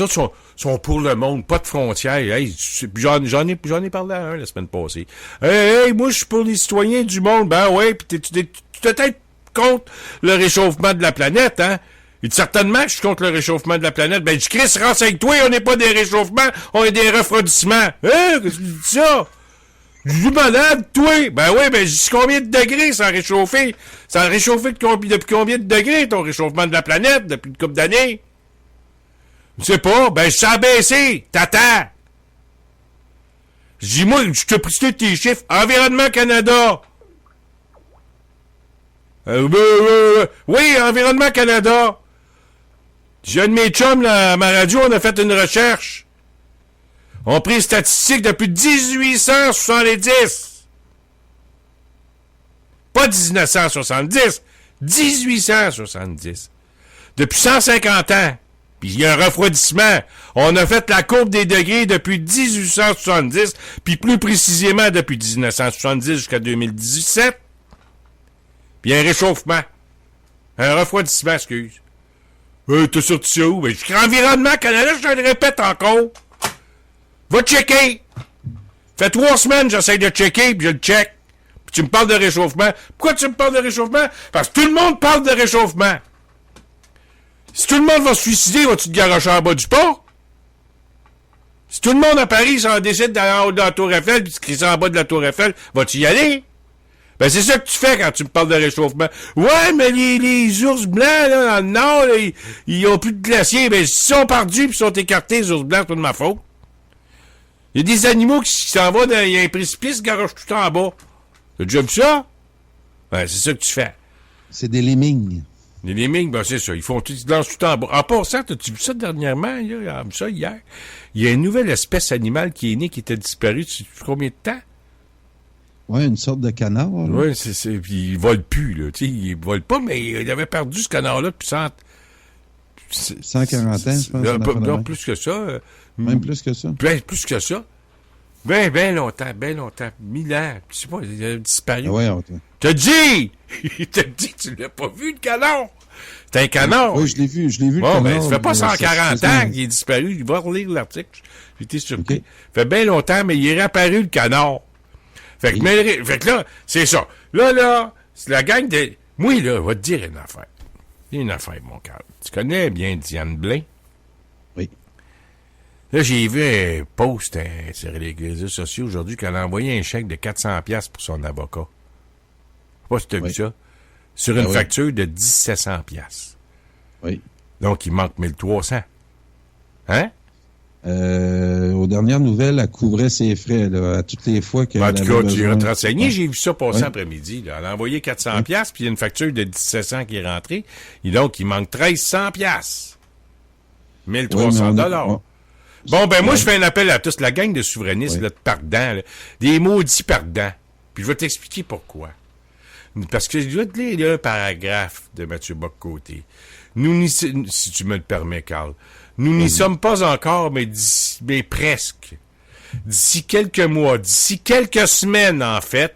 [SPEAKER 2] autres sont pour le monde, pas de frontières. Hey, j'en ai parlé à un la semaine passée. Hey, moi, je suis pour les citoyens du monde. Ben ouais, pis tu peut-être contre le réchauffement de la planète, hein? Il dit certainement que je suis contre le réchauffement de la planète. Ben, je Chris, renseigne-toi, on n'est pas des réchauffements, on est des refroidissements. Hein? Qu'est-ce que tu dis ça? Je dis, malade, toi? Ben oui, ben, je dis, combien de degrés ça a réchauffé? Ça a réchauffé depuis combien de degrés, ton réchauffement de la planète, depuis une couple d'années? Je sais pas. Ben, ça a baissé. T'attends. Je dis, moi, je te prie tes chiffres. Environnement Canada. Oui, Environnement Canada. J'ai un de mes chums, là, à ma radio, on a fait une recherche. On a pris les statistiques depuis 1870. Pas 1970. 1870. Depuis 150 ans. Puis il y a un refroidissement. On a fait la courbe des degrés depuis 1870, puis plus précisément depuis 1970 jusqu'à 2017. Puis un réchauffement. Un refroidissement, excuse. T'as sorti ça où? Ben, je suis Environnement Canada, je te le répète encore. Va checker. Fait 3 semaines, j'essaie de checker, puis je le check. Puis tu me parles de réchauffement. Pourquoi tu me parles de réchauffement? Parce que tout le monde parle de réchauffement. Si tout le monde va se suicider, vas-tu te garocher en bas du pont? Si tout le monde à Paris s'en décide d'aller en haut de la Tour Eiffel puis de se crisser en bas de la Tour Eiffel, vas-tu y aller? Ben, c'est ça que tu fais quand tu me parles de réchauffement. Ouais, mais les ours blancs, là, dans le nord, là, ils ont plus de glaciers. Ben, s'ils sont perdus pis sont écartés, les ours blancs, c'est pas de ma faute. Il y a des animaux qui s'en vont il y a un précipice, garochent tout en bas. T'as déjà vu ça? Ben, c'est ça que tu fais.
[SPEAKER 3] C'est des lemmings.
[SPEAKER 2] Les lemmings, ben c'est ça. Ils lancent tout en bas. En passant, t'as-tu vu ça dernièrement? Là? J'ai vu ça hier. Il y a une nouvelle espèce animale qui est née, qui était disparue depuis combien de temps?
[SPEAKER 3] Ouais, une sorte de canard.
[SPEAKER 2] Oui, c'est. Puis il vole plus, là. Tu sais, il vole pas, mais il avait perdu ce canard-là depuis
[SPEAKER 3] 140 ans, je pense.
[SPEAKER 2] Non, plus que ça.
[SPEAKER 3] Même plus que ça.
[SPEAKER 2] Ben, plus que ça. Ben longtemps. 1000 ans. Je sais pas, il a disparu.
[SPEAKER 3] Ah ouais,
[SPEAKER 2] T'as dit! Il t'a dit, tu l'as pas vu, le canard! C'est un canard!
[SPEAKER 3] Oui, je l'ai vu, le
[SPEAKER 2] bon,
[SPEAKER 3] canard.
[SPEAKER 2] Ben, ça fait pas 140 ans qu'il est disparu. Il va relire l'article. J'étais surpris. Okay. Ça fait bien longtemps, mais il est réapparu, le canard. Fait que, fait que là, c'est ça. Là, c'est la gang de... Moi, là, je vais te dire une affaire. Une affaire, mon cœur. Tu connais bien Diane Blain?
[SPEAKER 3] Oui.
[SPEAKER 2] Là, j'ai vu un post sur les réseaux sociaux aujourd'hui qu'elle a envoyé un chèque de 400$ pour son avocat. Je sais pas si tu as vu ça. Sur une facture de 1700$.
[SPEAKER 3] Oui.
[SPEAKER 2] Donc, il manque 1300. Hein?
[SPEAKER 3] Aux dernières nouvelles, elle couvrait ses frais, là, à toutes les fois qu'elle
[SPEAKER 2] en tout cas, tu iras te renseigner.
[SPEAKER 3] Ouais.
[SPEAKER 2] J'ai vu ça passer après-midi, là. Elle a envoyé 400$, puis il y a une facture de 1700 qui est rentrée. Et donc, il manque 1300$. 1300$. Bon, ben, moi, je fais un appel à tous, la gang de souverainistes, là, de perdants, là, des maudits perdants. Puis je vais t'expliquer pourquoi. Parce que je dois te lire un paragraphe de Mathieu Bock-Côté. Si tu me le permets, Carl, nous n'y sommes pas encore, mais presque. D'ici quelques mois, d'ici quelques semaines, en fait,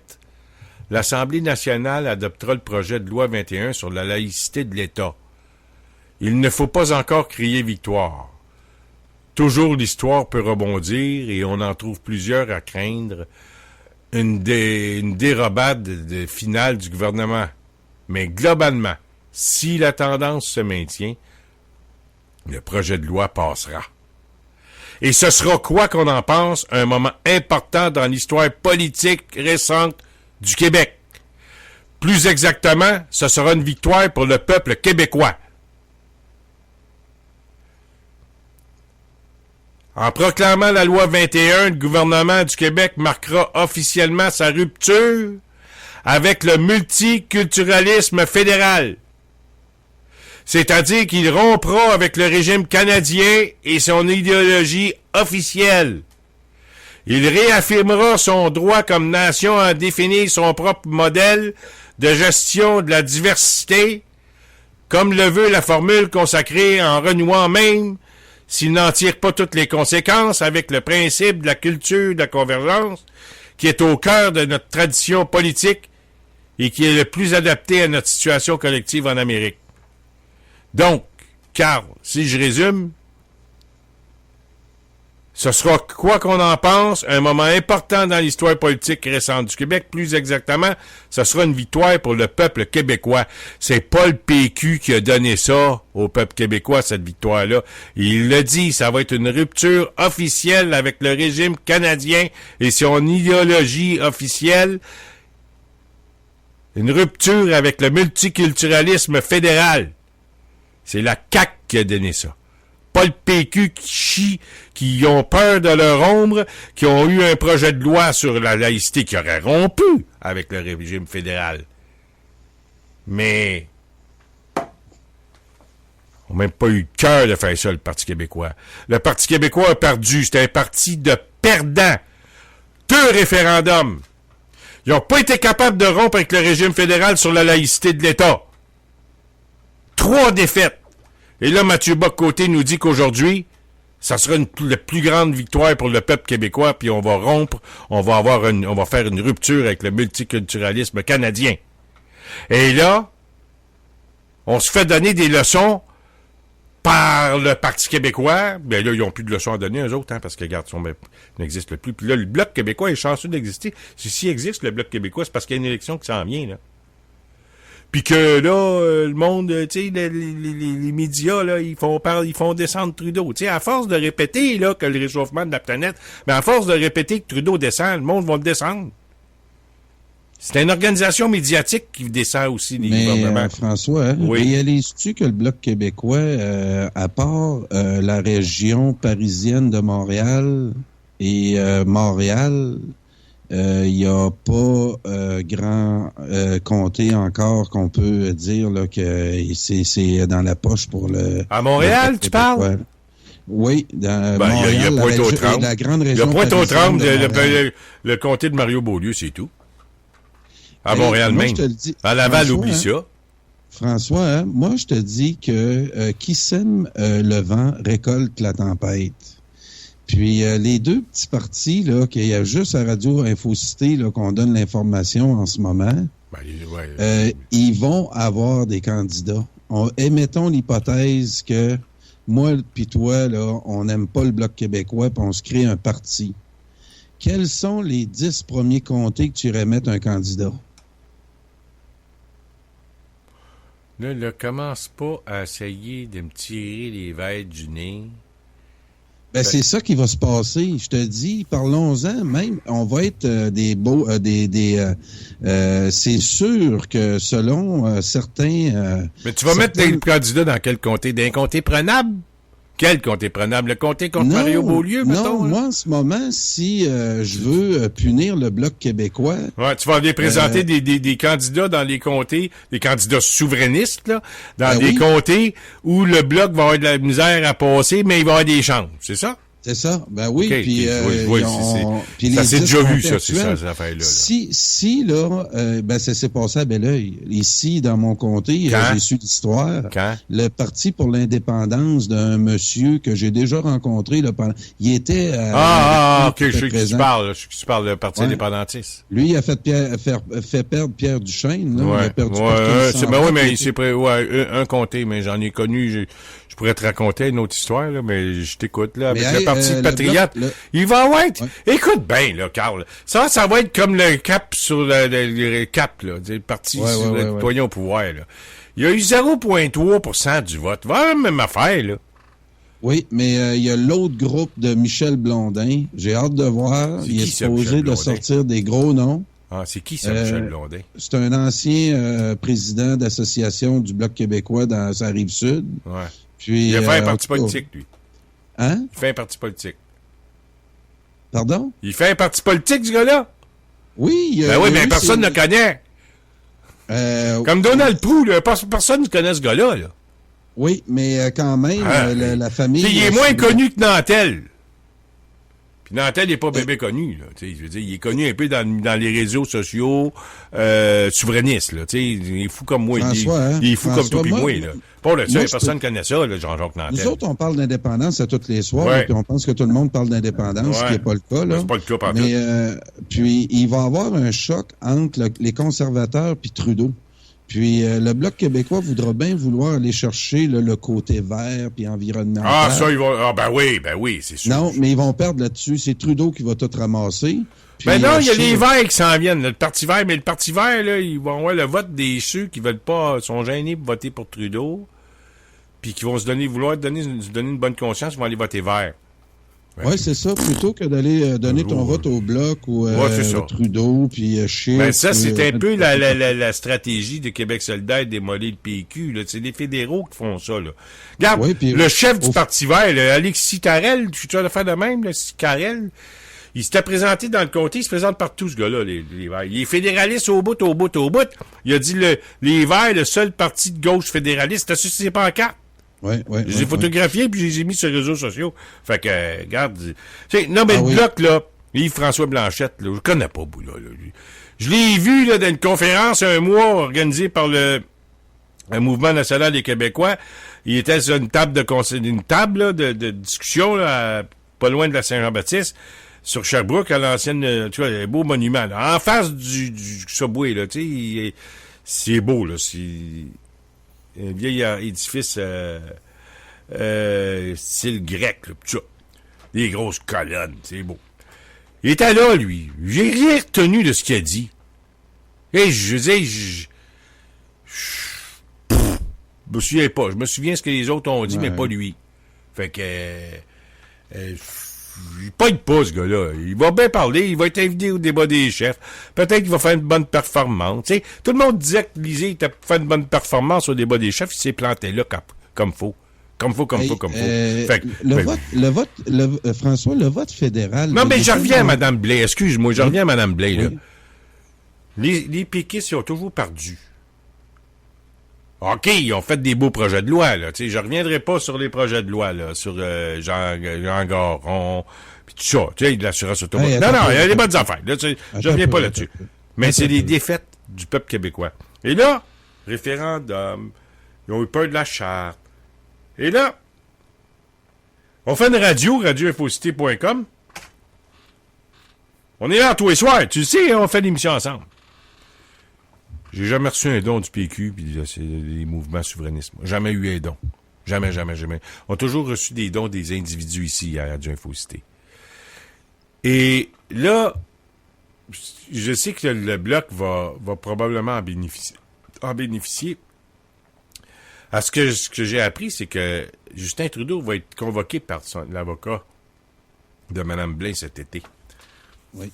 [SPEAKER 2] l'Assemblée nationale adoptera le projet de loi 21 sur la laïcité de l'État. Il ne faut pas encore crier victoire. Toujours l'histoire peut rebondir et on en trouve plusieurs à craindre. Une dérobade finale du gouvernement. Mais globalement, si la tendance se maintient, le projet de loi passera. Et ce sera, quoi qu'on en pense, un moment important dans l'histoire politique récente du Québec. Plus exactement, ce sera une victoire pour le peuple québécois. En proclamant la loi 21, le gouvernement du Québec marquera officiellement sa rupture avec le multiculturalisme fédéral. C'est-à-dire qu'il rompra avec le régime canadien et son idéologie officielle. Il réaffirmera son droit comme nation à définir son propre modèle de gestion de la diversité, comme le veut la formule consacrée en renouant même, s'il n'en tire pas toutes les conséquences, avec le principe de la culture de la convergence, qui est au cœur de notre tradition politique et qui est le plus adapté à notre situation collective en Amérique. Donc, Carl, si je résume, Ce sera, quoi qu'on en pense, un moment important dans l'histoire politique récente du Québec. Plus exactement, ce sera une victoire pour le peuple québécois. C'est pas le PQ qui a donné ça au peuple québécois, cette victoire-là. Il l'a dit, ça va être une rupture officielle avec le régime canadien et son idéologie officielle. Une rupture avec le multiculturalisme fédéral. C'est la CAQ qui a donné ça. Pas le PQ qui chie, qui ont peur de leur ombre, qui ont eu un projet de loi sur la laïcité qui aurait rompu avec le régime fédéral. Mais ils n'ont même pas eu le cœur de faire ça, le Parti québécois. Le Parti québécois a perdu. C'était un parti de perdants. 2 référendums. Ils n'ont pas été capables de rompre avec le régime fédéral sur la laïcité de l'État. 3 défaites. Et là, Mathieu Bock-Côté nous dit qu'aujourd'hui, ça sera la plus grande victoire pour le peuple québécois, puis on va rompre, on va faire une rupture avec le multiculturalisme canadien. Et là, on se fait donner des leçons par le Parti québécois. Ben là, ils n'ont plus de leçons à donner, eux autres, parce que, regarde, ils n'existent plus. Puis là, le Bloc québécois est chanceux d'exister. S'il existe, le Bloc québécois, c'est parce qu'il y a une élection qui s'en vient, là. Puis que là, le monde, tu sais, les médias, là, ils font descendre Trudeau. Tu sais, à force de répéter là que le réchauffement de la planète, mais à force de répéter que Trudeau descend, le monde va le descendre. C'est une organisation médiatique qui descend aussi les gouvernements.
[SPEAKER 3] François,
[SPEAKER 2] oui.
[SPEAKER 3] Réalises-tu que le Bloc québécois, à part la région parisienne de Montréal et Montréal, il n'y a pas grand comté encore qu'on peut dire là, que c'est dans la poche pour le...
[SPEAKER 2] À Montréal, tu parles?
[SPEAKER 3] Oui, dans Montréal,
[SPEAKER 2] il y a Pointe-aux-Trembles.
[SPEAKER 3] La grande région.
[SPEAKER 2] Il y a Pointe-aux-Trembles, le comté de Mario-Beaulieu, c'est tout. À Montréal même. À Laval, oublie ça.
[SPEAKER 3] François, hein, moi, je te dis que qui sème le vent récolte la tempête. Puis les 2 petits partis, là, qu'il y a juste à Radio Infocité là, qu'on donne l'information en ce moment, ils vont avoir des candidats. Émettons l'hypothèse que moi puis toi, là, on n'aime pas le Bloc québécois puis on se crée un parti. Quels sont les 10 premiers comtés que tu irais mettre un candidat?
[SPEAKER 2] Là, commence pas à essayer de me tirer les verres du nez.
[SPEAKER 3] Ben, c'est ça qui va se passer. Je te dis, parlons-en. Même, on va être c'est sûr que selon certains...
[SPEAKER 2] Mais tu vas mettre des candidats dans quel comté? D'un comté prenable? Quel comté prenable? Le comté contre Mario-Beaulieu, mettons?
[SPEAKER 3] Non, moi, en ce moment, si je veux punir le Bloc québécois...
[SPEAKER 2] Ouais, tu vas aller présenter des candidats dans les comtés, des candidats souverainistes, là, dans des comtés où le Bloc va avoir de la misère à passer, mais il va avoir des chances, c'est ça?
[SPEAKER 3] C'est ça, ben oui.
[SPEAKER 2] Okay,
[SPEAKER 3] puis,
[SPEAKER 2] ça s'est déjà vu, ça, c'est ça, cette affaire-là. Là.
[SPEAKER 3] Si là, ça s'est passé à Belleuil. Ici, dans mon comté, j'ai su l'histoire.
[SPEAKER 2] Quand?
[SPEAKER 3] Le Parti pour l'indépendance d'un monsieur que j'ai déjà rencontré, là, il était...
[SPEAKER 2] OK, je sais qui tu parles, le Parti indépendantiste.
[SPEAKER 3] Lui, il a fait perdre Pierre Duchesne, là. Il a perdu
[SPEAKER 2] mais c'est un comté, mais j'en ai connu, je pourrais te raconter une autre histoire, là, mais je t'écoute, là, avec le Parti patriote. Il va être... Ouais. Écoute bien, là, Carl. Ça va être comme le cap sur le cap, là. Le Parti citoyen au pouvoir, là. Il y a eu 0,3% du vote. Va même affaire, là.
[SPEAKER 3] Oui, mais il y a l'autre groupe de Michel Blondin. J'ai hâte de voir. Il est supposé de sortir des gros noms.
[SPEAKER 2] Ah, c'est qui ça, Michel Blondin?
[SPEAKER 3] C'est un ancien président d'association du Bloc québécois dans sa Rive-Sud.
[SPEAKER 2] Ouais.
[SPEAKER 3] Puis,
[SPEAKER 2] il a fait un parti politique, lui.
[SPEAKER 3] Hein?
[SPEAKER 2] Il fait un parti politique.
[SPEAKER 3] Pardon?
[SPEAKER 2] Il fait un parti politique, ce gars-là?
[SPEAKER 3] Oui.
[SPEAKER 2] Mais personne ne le connaît. Comme Donald Proulx, là, personne ne connaît ce gars-là. Là.
[SPEAKER 3] Oui, mais quand même, la famille...
[SPEAKER 2] Il est moins connu que Nantel. Puis Nantel n'est pas bébé connu. Là, je veux dire, il est connu un peu dans les réseaux sociaux souverainistes. Là, il est fou comme moi.
[SPEAKER 3] François,
[SPEAKER 2] il est fou comme toi et moi. Là. Pour le ça, personne ne connaît ça, là, Jean-Jacques Nantel.
[SPEAKER 3] Nous autres, on parle d'indépendance à tous les soirs, puis on pense que tout le monde parle d'indépendance, ce qui n'est pas le cas. Là.
[SPEAKER 2] C'est pas le cas, par
[SPEAKER 3] mais puis, il va y avoir un choc entre les conservateurs puis Trudeau. Puis le Bloc québécois voudra bien vouloir aller chercher le côté vert puis environnemental.
[SPEAKER 2] Ah, ça, ils vont... Ah, ben oui, c'est sûr.
[SPEAKER 3] Non, mais ils vont perdre là-dessus. C'est Trudeau qui va tout ramasser. Puis,
[SPEAKER 2] Ben non, il y a les Verts qui s'en viennent, là, le Parti vert, mais le Parti vert, là, ils vont avoir le vote des ceux qui veulent pas, sont gênés pour voter pour Trudeau, puis qui vont se donner une bonne conscience, ils vont aller voter vert.
[SPEAKER 3] Oui, c'est ça. Plutôt que d'aller donner ton vote au Bloc ou Trudeau, puis Scheer.
[SPEAKER 2] Ben ça, c'est un peu la stratégie de Québec solidaire de démolir le PQ. Là. C'est les fédéraux qui font ça. Là. Regarde,
[SPEAKER 3] oui, puis,
[SPEAKER 2] le chef du Parti vert, là, Alexis Carrel, tu vas le faire de même, là, Carel, il s'était présenté dans le comté, il se présente partout, ce gars-là, les Verts. Il est fédéraliste au bout. Il a dit les Verts, le seul parti de gauche fédéraliste, t'as su ses pancartes.
[SPEAKER 3] Ouais,
[SPEAKER 2] je les ai photographiés puis je les ai mis sur les réseaux sociaux. Fait que, regarde. Non, mais le Bloc, là, Yves-François Blanchette, là, je connais pas, là, lui. Je l'ai vu, là, dans une conférence un mois organisée par le Mouvement national des Québécois. Il était sur une table de discussion, là, pas loin de la Saint-Jean-Baptiste, sur Sherbrooke, à l'ancienne, tu vois, un beau monument, là, en face du Subway, là, tu sais, c'est beau, là, c'est un vieil édifice style grec, là, tout ça. Des grosses colonnes, c'est beau. Il était là, lui. J'ai rien retenu de ce qu'il a dit. Et je me souviens pas. Je me souviens ce que les autres ont dit, mais pas lui. Fait que il pogne pas, ce gars-là. Il va bien parler, il va être invité au débat des chefs. Peut-être qu'il va faire une bonne performance. T'sais, tout le monde disait que Lisée était pour faire une bonne performance au débat des chefs. Il s'est planté là comme faux. Comme faux. Fait que,
[SPEAKER 3] François, le vote fédéral...
[SPEAKER 2] Non, mais je reviens à Mme Blais. Excuse-moi, je reviens à Mme Blais, là. Les péquistes, ils ont toujours perdu. OK, ils ont fait des beaux projets de loi, là. Tu sais, je reviendrai pas sur les projets de loi, là, sur Jean Garon, puis tout ça. Tu sais, de l'assurance automobile. Non, il y a des bonnes affaires. Là, je reviens pas là-dessus. Mais c'est les défaites du peuple québécois. Et là, référendum, ils ont eu peur de la charte. Et là, on fait une radioinfocité.com. On est là tous les soirs. Tu le sais, on fait l'émission ensemble. J'ai jamais reçu un don du PQ puis c'est les mouvements souverainistes. Jamais eu un don. Jamais. On a toujours reçu des dons des individus ici à Radio Infocité. Et là, je sais que le Bloc va probablement en bénéficier. Ce que j'ai appris, c'est que Justin Trudeau va être convoqué par l'avocat de Mme Blais cet été.
[SPEAKER 3] Oui.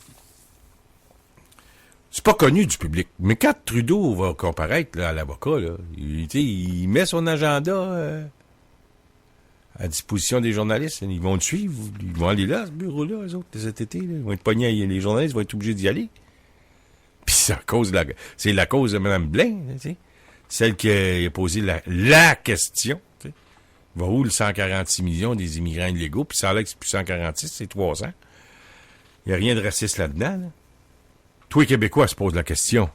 [SPEAKER 2] C'est pas connu du public. Mais quand Trudeau va comparaître là, à l'avocat, là, il met son agenda à disposition des journalistes. Ils vont le suivre. Ils vont aller là, ce bureau-là, eux autres, cet été. Là. Ils vont être pognés. Les journalistes vont être obligés d'y aller. Puis c'est la cause de Mme Blais, tu sais. Celle qui a posé la question. Tu sais. Va où le 146 millions des immigrants illégaux? Puis ça a l'air que c'est plus 146, c'est 300. Il n'y a rien de raciste là-dedans, là. Tous les Québécois se posent la question.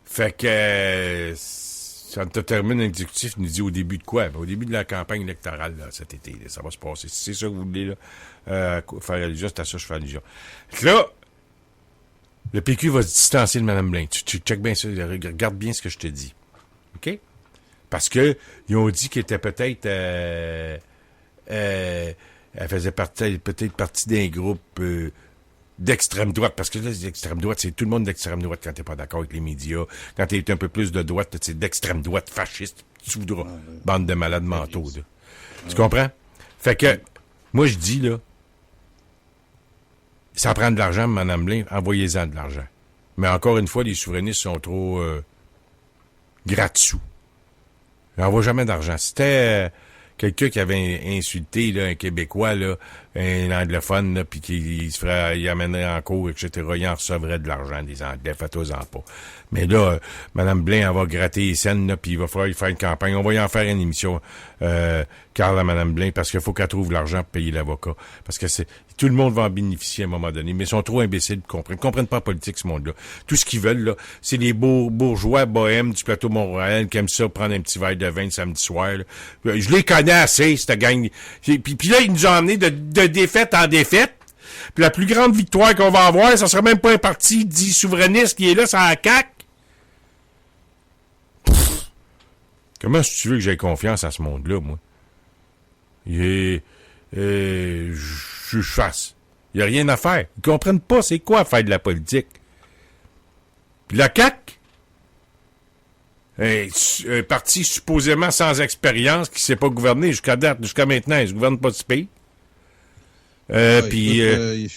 [SPEAKER 2] Fait que ça te termine l'exécutif nous dit au début de quoi? Ben, au début de la campagne électorale là, cet été. Là, ça va se passer. Si c'est ça que vous voulez là, faire allusion, c'est à ça que je fais allusion. Là, le PQ va se distancer de Mme Blais. Tu check bien ça, regarde bien ce que je te dis. OK? Parce que ils ont dit qu'elle était peut-être elle faisait peut-être partie d'un groupe d'extrême droite, parce que là, l'extrême droite, c'est tout le monde d'extrême droite quand t'es pas d'accord avec les médias. Quand t'es un peu plus de droite, c'est d'extrême droite fasciste. Tu voudras. Bande de malades mentaux, là. Tu comprends? Fait que, moi, je dis, là, ça prend de l'argent, Mme Blais, envoyez-en de l'argent. Mais encore une fois, les souverainistes sont trop gratte-sous. Ils n'envoient jamais d'argent. C'était quelqu'un qui avait insulté là, un Québécois, là, un anglophone, là, puis il amènerait en cours, etc., il en recevrait de l'argent des Anglais, faites-en pas. Mais là, Mme Blais, elle va gratter les scènes, là, puis il va falloir y faire une campagne. On va y en faire une émission, Carl à Mme Blais, parce qu'il faut qu'elle trouve l'argent pour payer l'avocat. Parce que tout le monde va en bénéficier à un moment donné, mais ils sont trop imbéciles pour comprendre. Ils comprennent pas la politique, ce monde-là. Tout ce qu'ils veulent, là, c'est les bourgeois bohèmes du plateau Mont-Royal qui aiment ça, prendre un petit verre de vin le samedi soir, là. Je les connais assez, cette gang. Puis là, ils nous ont emmenés de défaite en défaite. Puis la plus grande victoire qu'on va avoir, ça sera même pas un parti dit souverainiste qui est là, c'est la CAQ. Comment est-ce que tu veux que j'aie confiance à ce monde-là, moi? Je fasse. Il n'y a rien à faire. Ils comprennent pas c'est quoi faire de la politique. Puis la CAQ, un parti supposément sans expérience qui ne sait pas gouverner jusqu'à maintenant, ils ne gouvernent pas ce pays.
[SPEAKER 3] Ils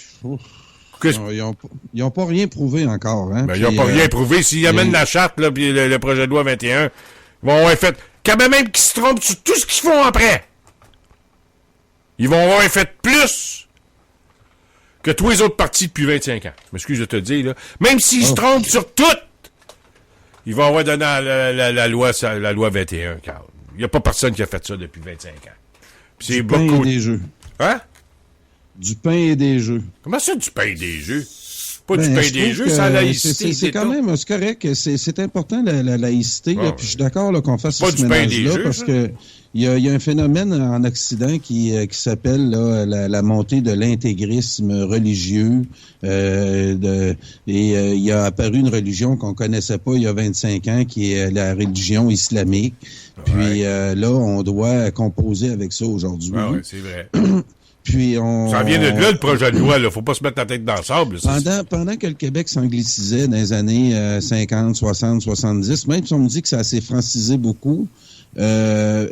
[SPEAKER 3] n'ont pas rien prouvé encore. Hein?
[SPEAKER 2] Ben, ils n'ont pas rien prouvé. S'ils amènent la charte, là, puis le projet de loi 21, ils vont avoir fait... Quand même qu'ils se trompent sur tout ce qu'ils font après. Ils vont avoir fait plus que tous les autres partis depuis 25 ans. Je m'excuse de te dire, là. Même s'ils se trompent sur tout, ils vont avoir donné la loi 21, Carl. Il n'y a pas personne qui a fait ça depuis 25 ans. Puis c'est
[SPEAKER 3] beaucoup... pain et des jeux.
[SPEAKER 2] Hein?
[SPEAKER 3] Du pain et des jeux.
[SPEAKER 2] Comment ça, du pain et des jeux? Pas du pain et des jeux, sans laïcité.
[SPEAKER 3] C'est quand même, c'est correct, c'est important la laïcité, là, puis je suis d'accord là, qu'on fasse ce ménage-là, parce que il y a un phénomène en Occident qui s'appelle là, la montée de l'intégrisme religieux, et il y a apparu une religion qu'on connaissait pas il y a 25 ans, qui est la religion islamique. Puis là, on doit composer avec ça aujourd'hui.
[SPEAKER 2] Oui, c'est vrai.
[SPEAKER 3] Puis
[SPEAKER 2] ça vient de là, le projet de loi, là. Faut pas se mettre la tête dans le sable.
[SPEAKER 3] Pendant que le Québec s'anglicisait dans les années 50, 60, 70, même si on me dit que ça s'est francisé beaucoup, là,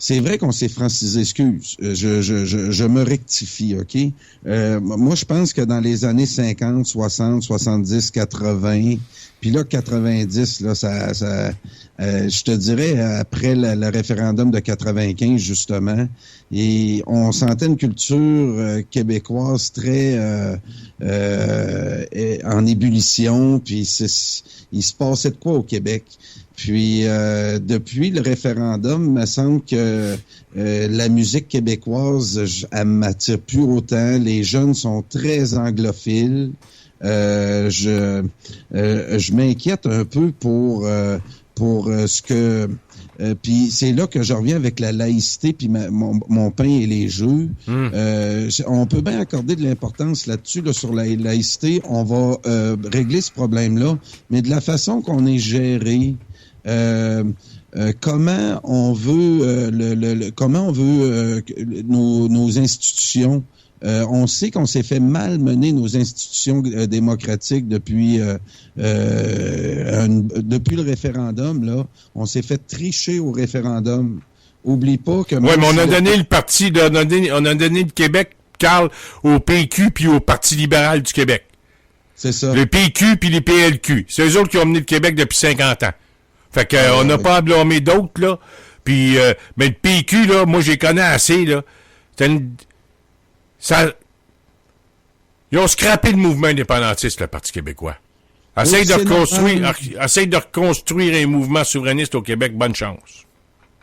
[SPEAKER 3] c'est vrai qu'on s'est francisé, excuse. Je me rectifie, OK? Moi, je pense que dans les années 50, 60, 70, 80, puis là, 90, là, je te dirais, après le référendum de 95, justement, et on sentait une culture québécoise très en ébullition, puis il se passait de quoi au Québec? Puis, depuis le référendum, il me semble que la musique québécoise, elle m'attire plus autant. Les jeunes sont très anglophiles. Je m'inquiète un peu pour ce que... puis c'est là que je reviens avec la laïcité puis mon pain et les jeux. On peut bien accorder de l'importance là-dessus, là, sur la laïcité. On va régler ce problème-là, mais de la façon qu'on est géré, comment on veut nos institutions. On sait qu'on s'est fait malmener nos institutions démocratiques depuis le référendum. Là, on s'est fait tricher au référendum. Oublie pas que...
[SPEAKER 2] Oui, mais on a donné le parti, on a donné le Québec, Carl, au PQ puis au Parti libéral du Québec.
[SPEAKER 3] C'est ça.
[SPEAKER 2] Le PQ puis les PLQ. C'est eux autres qui ont mené le Québec depuis 50 ans. Fait que on n'a pas à blâmer d'autres, là. Puis, mais le PQ, là, moi, j'y connais assez, là. Ils ont scrappé le mouvement indépendantiste, le Parti québécois. Essaye de reconstruire un mouvement souverainiste au Québec, bonne chance.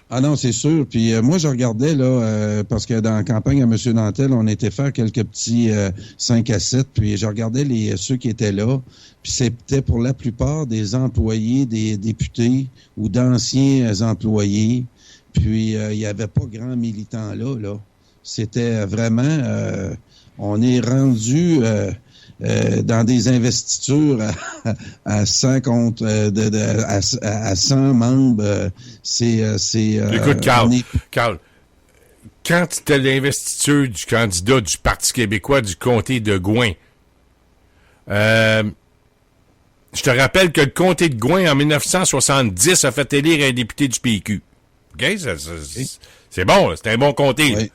[SPEAKER 3] Ah non, c'est sûr. Puis moi, je regardais, là, parce que dans la campagne à M. Nantel, on était faire quelques petits 5 à 7, puis je regardais ceux qui étaient là, puis c'était pour la plupart des employés, des députés ou d'anciens employés, puis il n'y avait pas grand militant là. C'était vraiment... on est rendu dans des investitures à 100 comptes, à 100 membres.
[SPEAKER 2] Écoute, Carl, quand c'était l'investiture du candidat du Parti québécois du comté de Gouin, je te rappelle que le comté de Gouin, en 1970, a fait élire un député du PQ. OK? C'est bon, c'est un bon comté. Oui.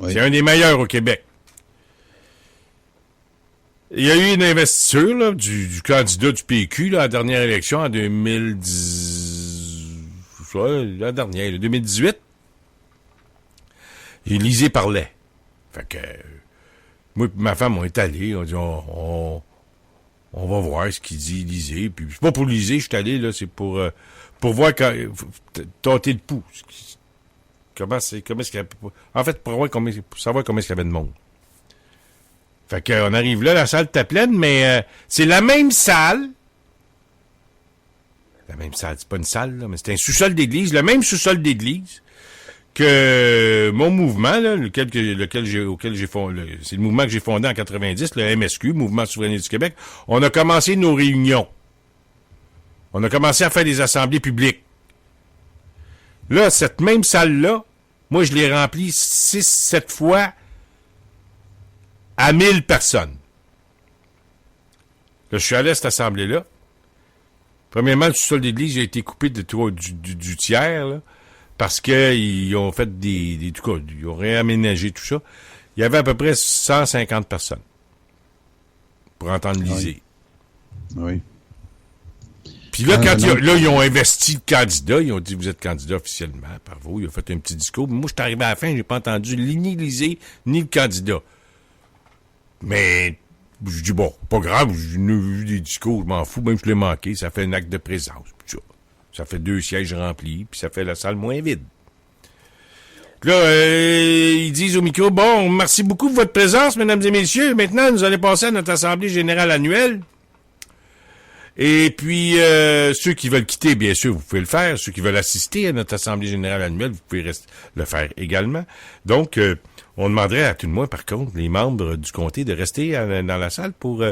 [SPEAKER 2] Oui. C'est un des meilleurs au Québec. Il y a eu une investiture là, du candidat du PQ là, à la dernière élection en 2010. La dernière, 2018. Élisée parlait. Fait que moi et ma femme, on est allés. On dit on va voir ce qu'il dit, Élisée. Puis c'est pas pour Élisée, je suis allé, là, c'est pour voir tâter le pouls. Comment est-ce qu'il y a... En fait, pour savoir comment est-ce qu'il y avait de monde. Fait qu'on arrive là, la salle était pleine, mais c'est la même salle. La même salle, c'est pas une salle, là, mais c'est un sous-sol d'église, le même sous-sol d'église que mon mouvement, là, auquel j'ai fondé, c'est le mouvement que j'ai fondé en 90, le MSQ, Mouvement souverainiste du Québec. On a commencé nos réunions. On a commencé à faire des assemblées publiques. Là, cette même salle-là, moi, je l'ai remplie 6-7 fois à 1000 personnes. Là, je suis allé à cette assemblée-là. Premièrement, le sous-sol d'église a été coupé du tiers, là, parce qu'ils ont fait des tout cas, ils ont réaménagé tout ça. Il y avait à peu près 150 personnes pour entendre liser.
[SPEAKER 3] Oui.
[SPEAKER 2] Puis là, là, ils ont investi le candidat, ils ont dit, vous êtes candidat officiellement, par vous, ils ont fait un petit discours. Moi, je suis arrivé à la fin, j'ai pas entendu ni liser, ni le candidat. Mais, je dis, bon, pas grave, j'ai vu des discours, je m'en fous, même je l'ai manqué, ça fait un acte de présence. Puis ça fait 2 sièges remplis, puis ça fait la salle moins vide. Là, ils disent au micro, bon, merci beaucoup de votre présence, mesdames et messieurs. Maintenant, nous allons passer à notre assemblée générale annuelle. Et puis, ceux qui veulent quitter, bien sûr, vous pouvez le faire. Ceux qui veulent assister à notre assemblée générale annuelle, vous pouvez le faire également. Donc, on demanderait à tout le moins, par contre, les membres du comté de rester dans la salle pour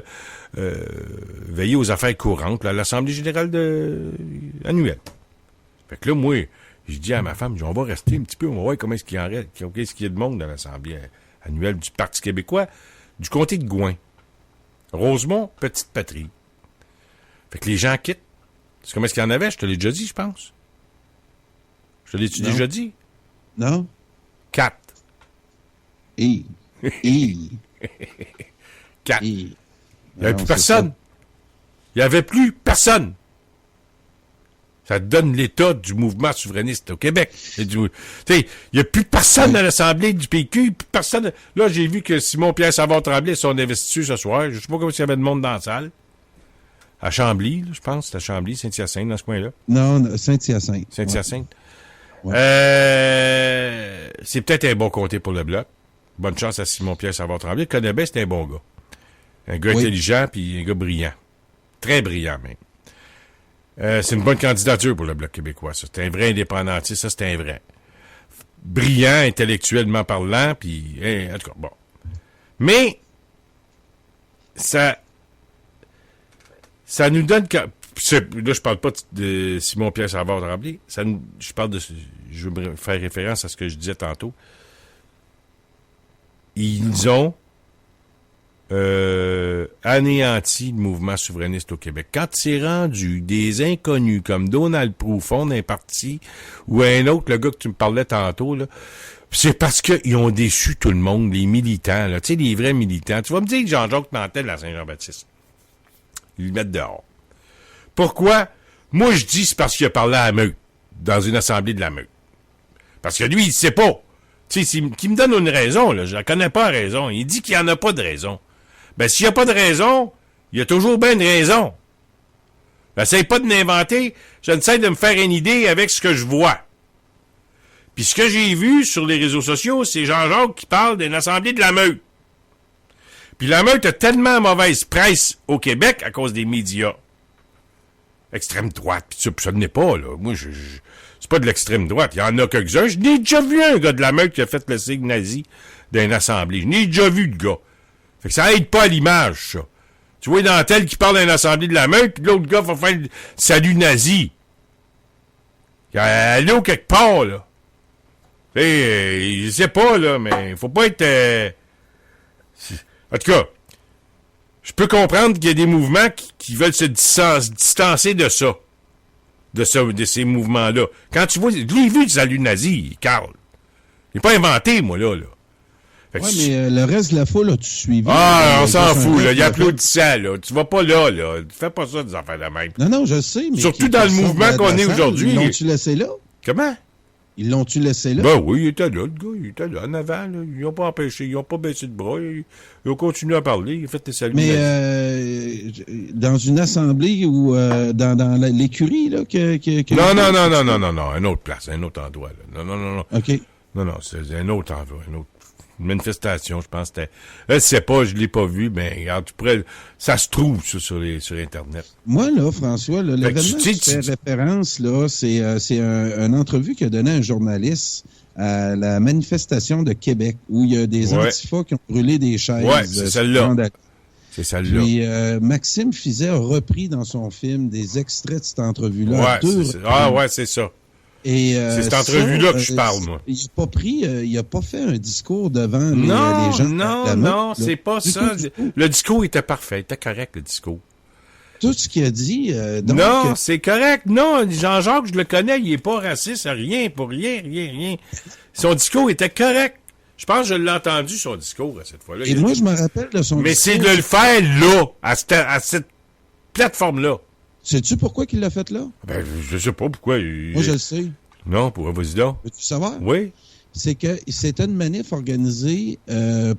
[SPEAKER 2] veiller aux affaires courantes, là, à l'assemblée générale annuelle. Fait que là, moi, je dis à ma femme, on va rester un petit peu, on va voir comment est-ce qu'il en reste, qu'est-ce qu'il y a de monde dans l'assemblée annuelle du Parti québécois, du comté de Gouin. Rosemont, Petite Patrie. Fait que les gens quittent. C'est comment est-ce qu'il y en avait? Je te l'ai déjà dit, je pense. Je te l'ai-tu déjà dit?
[SPEAKER 3] Non.
[SPEAKER 2] 4.
[SPEAKER 3] 4.
[SPEAKER 2] Il n'y avait plus personne. Il n'y avait plus personne. Ça donne l'état du mouvement souverainiste au Québec. Il n'y a plus personne à l'Assemblée du PQ. Plus personne. Là, j'ai vu que Simon-Pierre Savard-Tremblay son investiture ce soir. Je ne sais pas comment il y avait de monde dans la salle. À Chambly, là, je pense. C'est à Chambly, Saint-Hyacinthe, dans ce coin-là.
[SPEAKER 3] Non, Saint-Hyacinthe.
[SPEAKER 2] Saint-Hyacinthe.
[SPEAKER 3] Ouais.
[SPEAKER 2] C'est peut-être un bon comté pour le Bloc. Bonne chance à Simon-Pierre Savard-Tremblay. Connebet, c'est un bon gars. Un gars intelligent puis un gars brillant. Très brillant, même. C'est une bonne candidature pour le Bloc québécois, ça. C'est un vrai indépendantiste, ça, c'est un vrai. Brillant, intellectuellement parlant, puis... en tout cas, bon. Mais, ça nous donne... Là, je parle pas de Simon-Pierre Savard-Tremblay. Je parle de... Je veux me faire référence à ce que je disais tantôt. Ils ont anéanti le mouvement souverainiste au Québec. Quand c'est rendu des inconnus comme Donald Proulx fondent un parti ou un autre, le gars que tu me parlais tantôt, là, c'est parce qu'ils ont déçu tout le monde, les militants, là, tu sais, les vrais militants. Tu vas me dire que Jean-Jacques Nantel à Saint-Jean-Baptiste. Ils le mettent dehors. Pourquoi? Moi, je dis c'est parce qu'il a parlé à la Meute, dans une assemblée de la Meute. Parce que lui, il sait pas. Tu sais, qu'il me donne une raison, là, je la connais pas la raison. Il dit qu'il n'y en a pas de raison. Ben, s'il n'y a pas de raison, il y a toujours bien une raison. J'essaie pas de l'inventer, j'essaie de me faire une idée avec ce que je vois. Puis ce que j'ai vu sur les réseaux sociaux, c'est Jean-Jacques qui parle d'une assemblée de la Meute. Puis la Meute a tellement mauvaise presse au Québec à cause des médias. Extrême droite, pis ça n'est pas, là. Moi, c'est pas de l'extrême droite. Il y en a quelques-uns. Je n'ai déjà vu un gars de la Meute qui a fait le signe nazi d'une assemblée. Je n'ai déjà vu le gars. Fait que ça aide pas à l'image, ça. Tu vois Nantel qui parle d'une assemblée de la Meute, puis l'autre gars va faire le salut nazi. Allô quelque part, là. Je sais pas, là, mais faut pas être... En tout cas, je peux comprendre qu'il y a des mouvements qui veulent se distancer de ça. De ces mouvements-là. Quand tu vois... Je l'ai vu, le salut nazi, Carl. Je l'ai pas inventé, moi, là.
[SPEAKER 3] Oui, mais le reste de la foule, as-tu suivi?
[SPEAKER 2] Ah, on s'en fout, là. Il applaudissait, là. Tu vas pas là, là. Fais pas ça, des affaires de même.
[SPEAKER 3] Non, je sais, mais...
[SPEAKER 2] Surtout dans le mouvement qu'on est aujourd'hui.
[SPEAKER 3] Ils l'ont-tu laissé là?
[SPEAKER 2] Comment?
[SPEAKER 3] Ils l'ont-tu laissé là?
[SPEAKER 2] Ben oui, il était là, le gars. Il était là, en avant, là. Ils n'ont pas empêché. Ils n'ont pas baissé de bras. Ils ont continué à parler. Ils ont fait des saluts.
[SPEAKER 3] Mais dans une assemblée ou dans l'écurie, là,
[SPEAKER 2] Non. Une autre place, un autre endroit, là. Non.
[SPEAKER 3] OK.
[SPEAKER 2] Non, c'est un autre endroit, une manifestation, je pense. Je sais pas, je l'ai pas vu, mais regarde, ça se trouve sur Internet.
[SPEAKER 3] Moi, là, François, là, l'événement que tu fais référence, là, c'est une entrevue qu'a donné un journaliste à la manifestation de Québec, où il y a des antifas qui ont brûlé des chaises.
[SPEAKER 2] Ouais, c'est celle-là. C'est celle-là.
[SPEAKER 3] Puis Maxime Fizet a repris dans son film des extraits de cette entrevue-là.
[SPEAKER 2] Ouais, c'est ça.
[SPEAKER 3] Et,
[SPEAKER 2] c'est cette entrevue-là que je parle, moi.
[SPEAKER 3] Il a pas fait un discours devant les gens.
[SPEAKER 2] Non, c'est pas ça. Le discours était parfait, il était correct, le discours.
[SPEAKER 3] Tout ce qu'il a dit...
[SPEAKER 2] non, c'est correct. Non, Jean-Jacques, je le connais, il est pas raciste, rien. Son discours était correct. Je pense que je l'ai entendu, son discours, à cette fois-là.
[SPEAKER 3] Et moi, je me rappelle de son discours.
[SPEAKER 2] Mais c'est de le faire là, à cette plateforme-là.
[SPEAKER 3] Sais-tu pourquoi il l'a fait là?
[SPEAKER 2] Ben, je sais pas pourquoi.
[SPEAKER 3] Moi, je le sais.
[SPEAKER 2] Non, vas-y donc.
[SPEAKER 3] Veux-tu savoir?
[SPEAKER 2] Oui.
[SPEAKER 3] C'est que c'était une manif organisée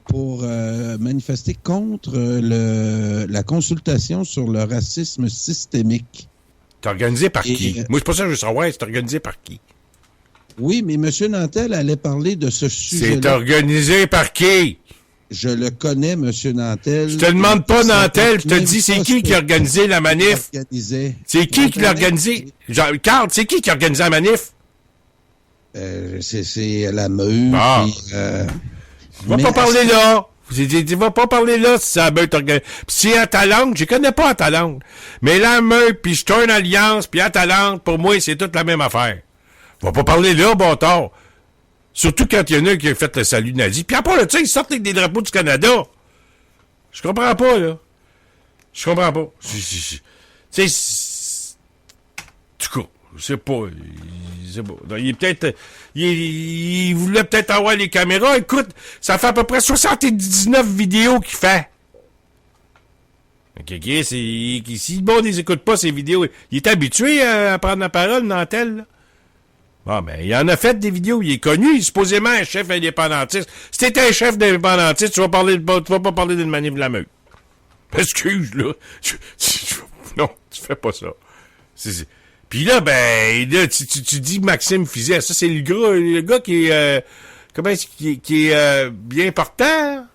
[SPEAKER 3] pour manifester contre la consultation sur le racisme systémique.
[SPEAKER 2] C'est organisé par qui? Moi, c'est pas ça que je veux savoir. C'est organisé par qui?
[SPEAKER 3] Oui, mais M. Nantel allait parler de ce sujet-là.
[SPEAKER 2] C'est organisé par qui?
[SPEAKER 3] Je le connais, M. Nantel.
[SPEAKER 2] Je te demande pas Nantel, je te dis c'est qui a organisé la manif? C'est qui l'a organisé? Carl, c'est qui a organisé la manif?
[SPEAKER 3] C'est la meute.
[SPEAKER 2] Ah. Tu vas pas parler là. Tu vas pas parler là si c'est la meute organisée. Puis si Atalante, je connais pas Atalante. Mais la meute, puis je tourne alliance, puis Atalante, pour moi, c'est toute la même affaire. Tu vas pas parler là, bon tard. Surtout quand il y en a un qui a fait le salut nazi. Puis après, là, tu sais, ils sortent avec des drapeaux du Canada. Je comprends pas, là. Je comprends pas. Tu sais, du coup, je sais pas. Il est peut-être... Il voulait peut-être avoir les caméras. Écoute, ça fait à peu près 79 vidéos qu'il fait. OK, si bon, il les écoute pas, ces vidéos, il est habitué à prendre la parole, Nantel, là. Bon, ben, il en a fait des vidéos. Il est connu. Il est supposément un chef indépendantiste. Si t'es un chef indépendantiste, tu vas pas parler d'une manif de la meute. Excuse, là. Non, tu fais pas ça. Puis là, ben, là, tu dis Maxime Fizet. Ça, c'est le gars qui est, qui est bien portant.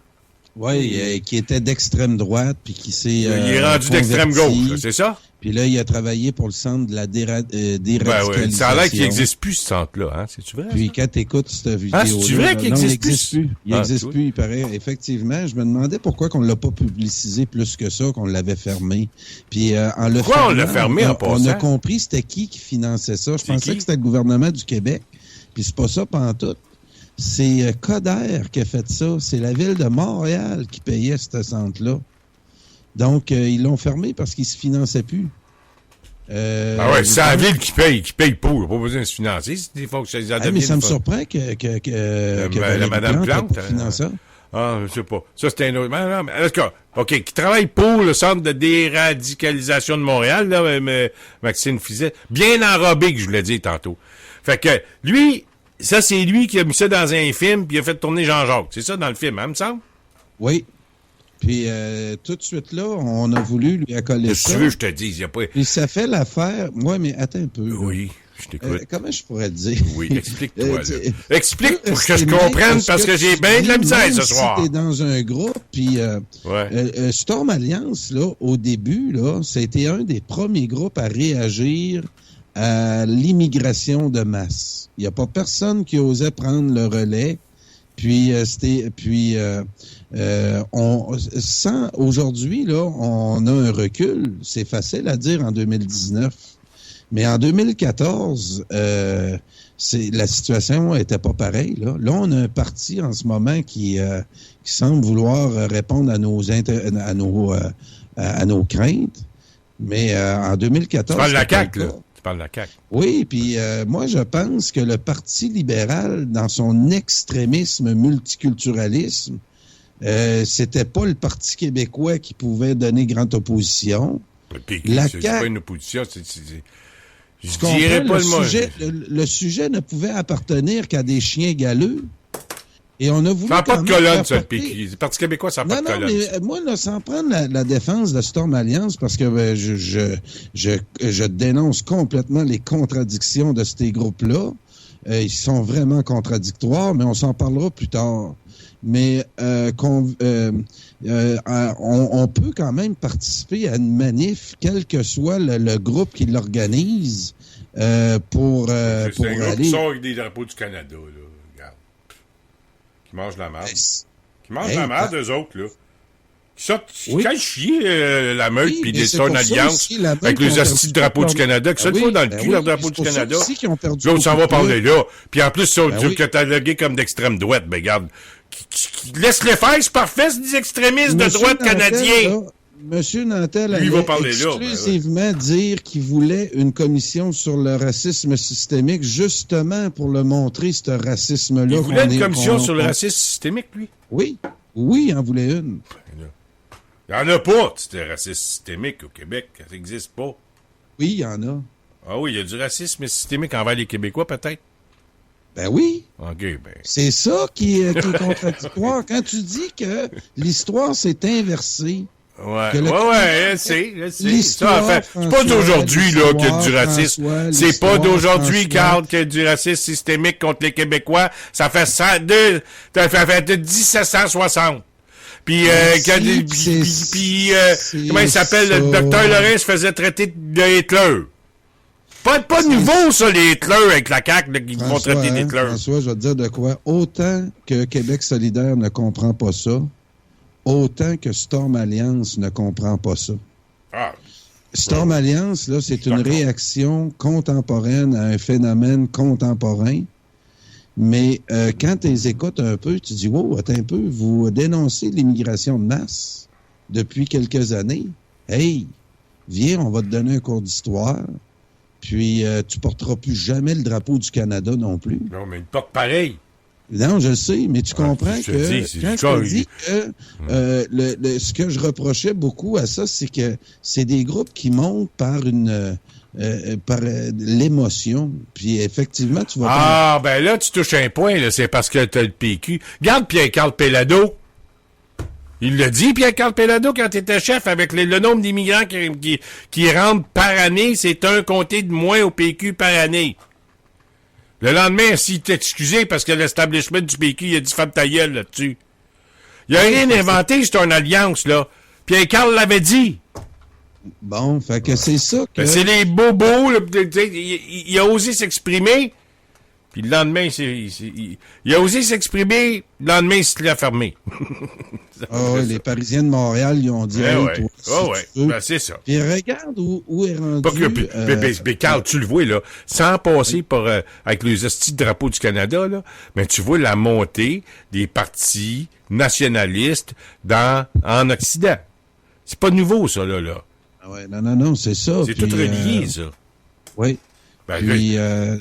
[SPEAKER 3] Oui, qui était d'extrême droite, puis qui s'est
[SPEAKER 2] il est rendu d'extrême gauche, c'est ça?
[SPEAKER 3] Puis là, il a travaillé pour le centre de la déradicalisation.
[SPEAKER 2] Ben ouais, ça a l'air qu'il n'existe plus, ce centre-là, hein? C'est-tu vrai?
[SPEAKER 3] Puis quand tu écoutes cette vidéo-là...
[SPEAKER 2] Ah, c'est vrai qu'il n'existe plus?
[SPEAKER 3] Il n'existe plus, il paraît. Effectivement, je me demandais pourquoi qu'on ne l'a pas publicisé plus que ça, qu'on l'avait fermé. Puis
[SPEAKER 2] pourquoi on l'a fermé en passant?
[SPEAKER 3] On a compris c'était qui finançait ça. Je pensais que c'était le gouvernement du Québec. Puis c'est pas ça pantoute. C'est Coder qui a fait ça. C'est la ville de Montréal qui payait ce centre-là. Donc, ils l'ont fermé parce qu'ils se finançaient plus.
[SPEAKER 2] C'est la ville qui paye pas. Il n'y a pas besoin de se financer. C'est des fonctionnaires.
[SPEAKER 3] Mais ça me surprend que
[SPEAKER 2] la Madame Plante
[SPEAKER 3] finance ça.
[SPEAKER 2] Ah, je sais pas. Ça, c'était un autre. Non, mais, en tout cas, OK, qui travaille pour le Centre de déradicalisation de Montréal, là, Maxime Fizet. Bien enrobé, que je voulais dire tantôt. Fait que, lui, ça, c'est lui qui a mis ça dans un film, puis il a fait tourner Jean-Jacques. C'est ça, dans le film, hein, me semble?
[SPEAKER 3] Oui. Puis, tout de suite là, on a voulu lui accoler ça.
[SPEAKER 2] Si tu veux, je te dis, il n'y a pas...
[SPEAKER 3] Puis, ça fait l'affaire... Ouais, mais attends un peu. Là.
[SPEAKER 2] Oui, je t'écoute.
[SPEAKER 3] Comment je pourrais te dire?
[SPEAKER 2] Oui, explique-toi, là. Explique pour que je comprenne, parce que j'ai bien de la misère ce soir.
[SPEAKER 3] Si t'es dans un groupe, puis Storm Alliance, là, au début, là, c'était un des premiers groupes à réagir à l'immigration de masse. Il n'y a pas personne qui osait prendre le relais. Puis aujourd'hui là, on a un recul. C'est facile à dire en 2019, mais en 2014, la situation était pas pareille. Là, on a un parti en ce moment qui semble vouloir répondre à nos craintes, mais en 2014,
[SPEAKER 2] tu parles de la CAQ, là. Tu parles de la CAQ.
[SPEAKER 3] Oui, puis moi, je pense que le Parti libéral, dans son extrémisme multiculturalisme, c'était pas le Parti québécois qui pouvait donner grande opposition.
[SPEAKER 2] C'est pas une opposition,
[SPEAKER 3] je dirais pas le sujet ne pouvait appartenir qu'à des chiens galeux. Et on a voulu.
[SPEAKER 2] Ça n'a pas de colonne, ça, le Parti québécois, ça n'a pas de colonne. Non,
[SPEAKER 3] mais moi, là, sans prendre la défense de Storm Alliance, parce que je dénonce complètement les contradictions de ces groupes-là. Ils sont vraiment contradictoires, mais on s'en parlera plus tard. Mais on peut quand même participer à une manif, quel que soit le groupe qui l'organise, pour aller...
[SPEAKER 2] C'est un groupe qui sort avec des drapeaux du Canada, là. Regarde. Qui mangent la merde. Qui mangent la merde, eux autres, là. Qui cachent chier la meute, puis
[SPEAKER 3] mais
[SPEAKER 2] son alliance avec les hosties de drapeau du Canada, que ça le faut dans le cul, leur drapeau du Canada. L'autre s'en va parler là. Puis en plus, ils sont catalogués comme d'extrême droite. Ben, regarde, laisse-les faire, c'est parfait, c'est des extrémistes de droite canadiens.
[SPEAKER 3] Monsieur Nantel allait exclusivement dire qu'il voulait une commission sur le racisme systémique, justement pour le montrer, ce racisme-là.
[SPEAKER 2] Il voulait une commission sur le racisme systémique, lui?
[SPEAKER 3] Oui, il en voulait une.
[SPEAKER 2] Il n'y en a pas, de racisme systémique au Québec. Ça n'existe pas.
[SPEAKER 3] Oui, il y en a.
[SPEAKER 2] Ah oui, il y a du racisme systémique envers les Québécois, peut-être?
[SPEAKER 3] Ben oui.
[SPEAKER 2] OK, ben.
[SPEAKER 3] C'est ça qui est contradictoire. Quand tu dis que l'histoire s'est inversée.
[SPEAKER 2] Ouais, c'est. Ça, en fait, c'est pas d'aujourd'hui, là, qu'il y a du racisme. C'est pas d'aujourd'hui, Carl, qu'il y a du racisme systémique contre les Québécois. Ça fait de 1760. Puis, comment il s'appelle? Le docteur Lorrain se faisait traiter de Hitler. Pas nouveau, ça, les Hitler avec la CAQ, là, qui vont traiter d'Hitler.
[SPEAKER 3] François, je vais te dire de quoi. Autant que Québec solidaire ne comprend pas ça, autant que Storm Alliance ne comprend pas ça. Storm Alliance, là, c'est une réaction contemporaine à un phénomène contemporain. Mais quand tu les écoutes un peu, tu dis, wow, attends un peu, vous dénoncez l'immigration de masse depuis quelques années. Hey, viens, on va te donner un cours d'histoire. Puis, tu porteras plus jamais le drapeau du Canada non plus.
[SPEAKER 2] Non, mais il porte pareil.
[SPEAKER 3] Non, je le sais, mais tu comprends que quand je te dis que ce que je reprochais beaucoup à ça, c'est que c'est des groupes qui montent par l'émotion. Puis effectivement, tu vas...
[SPEAKER 2] ben là, tu touches un point, là, c'est parce que t'as le PQ. Regarde Pierre-Carl Pellado. Il l'a dit, Pierre-Carl Pellado, quand il était chef, avec le nombre d'immigrants qui rentrent par année, c'est un comté de moins au PQ par année. Le lendemain, s'il t'est excusé parce que l'establishment du PQ, il a dit « Femme ta gueule » là-dessus. Il a rien inventé, c'est une alliance, là. Pierre-Carl l'avait dit.
[SPEAKER 3] Bon, fait que c'est ça que...
[SPEAKER 2] C'est les bobos, là, il a osé s'exprimer, puis le lendemain, il a osé s'exprimer, le lendemain, il se l'a fermé.
[SPEAKER 3] Les Parisiens de Montréal, ils ont dit...
[SPEAKER 2] C'est ça.
[SPEAKER 3] Puis regarde où est rendu...
[SPEAKER 2] Mais Carl, tu le vois, là, sans passer par avec les hosties de drapeau du Canada, là, mais tu vois la montée des partis nationalistes en Occident. C'est pas nouveau, ça, là.
[SPEAKER 3] Non, c'est ça.
[SPEAKER 2] C'est tout relié, ça.
[SPEAKER 3] Oui.
[SPEAKER 2] Ben,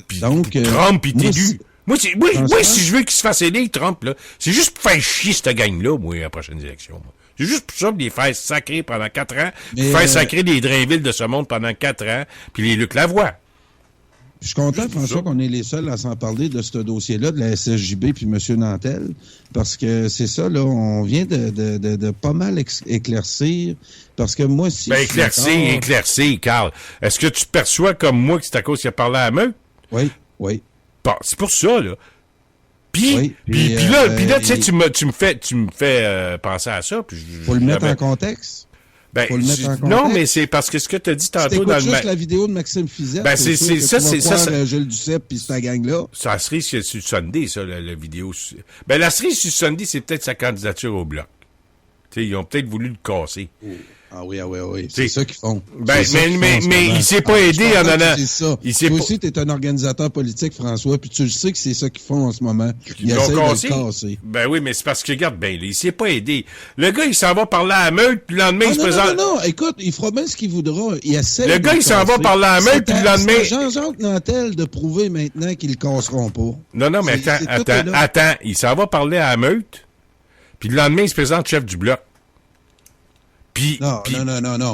[SPEAKER 3] puis donc...
[SPEAKER 2] Trump, il t'élu. Moi, si je veux qu'il se fasse aider, Trump, là, c'est juste pour faire chier cette gang-là, moi, à la prochaine élection. C'est juste pour ça, de les faire sacrer pendant 4 ans, puis faire sacrer les Drainville de ce monde pendant 4 ans, puis les Luc Lavoie.
[SPEAKER 3] Je suis content, François, qu'on est les seuls à s'en parler de ce dossier-là, de la SSJB puis M. Nantel, parce que c'est ça, là, on vient de pas mal éclaircir, parce que moi, si...
[SPEAKER 2] Ben, éclaircir, Carl. Est-ce que tu te perçois comme moi que c'est à cause qu'il a parlé à la meute?
[SPEAKER 3] Oui.
[SPEAKER 2] Bon, c'est pour ça, là. Puis là, tu sais, tu me fais penser à ça.
[SPEAKER 3] Faut le mettre en contexte.
[SPEAKER 2] Non, mais c'est parce que ce que tu as dit tantôt dans
[SPEAKER 3] juste la vidéo de Maxime Fizette.
[SPEAKER 2] C'est ça.
[SPEAKER 3] Gilles Duceppe puis cette gang-là.
[SPEAKER 2] Ça serait sur Sunday, ça, la vidéo. Ben, la cerise sur Sunday, c'est peut-être sa candidature au Bloc. Tu sais, ils ont peut-être voulu le casser.
[SPEAKER 3] Ah oui. C'est ça qu'ils font.
[SPEAKER 2] Ben, mais il s'est pas aidé en allant.
[SPEAKER 3] C'est ça. Toi aussi, t'es un organisateur politique, François, puis tu le sais que c'est ça qu'ils font en ce moment. Ils essaient de le casser.
[SPEAKER 2] Ben oui, mais c'est parce que, regarde, il s'est pas aidé. Le gars, il s'en va parler à la meute, puis le lendemain, il se présente...
[SPEAKER 3] Non, écoute, il fera bien ce qu'il voudra. Il essaie
[SPEAKER 2] le gars, il s'en va parler à la meute, puis le lendemain...
[SPEAKER 3] C'est Jean-Jacques Nantel de prouver maintenant qu'ils le casseront pas.
[SPEAKER 2] Non, mais attends. Il s'en va parler à la meute, puis le lendemain, il se présente chef du Bloc.
[SPEAKER 3] Non.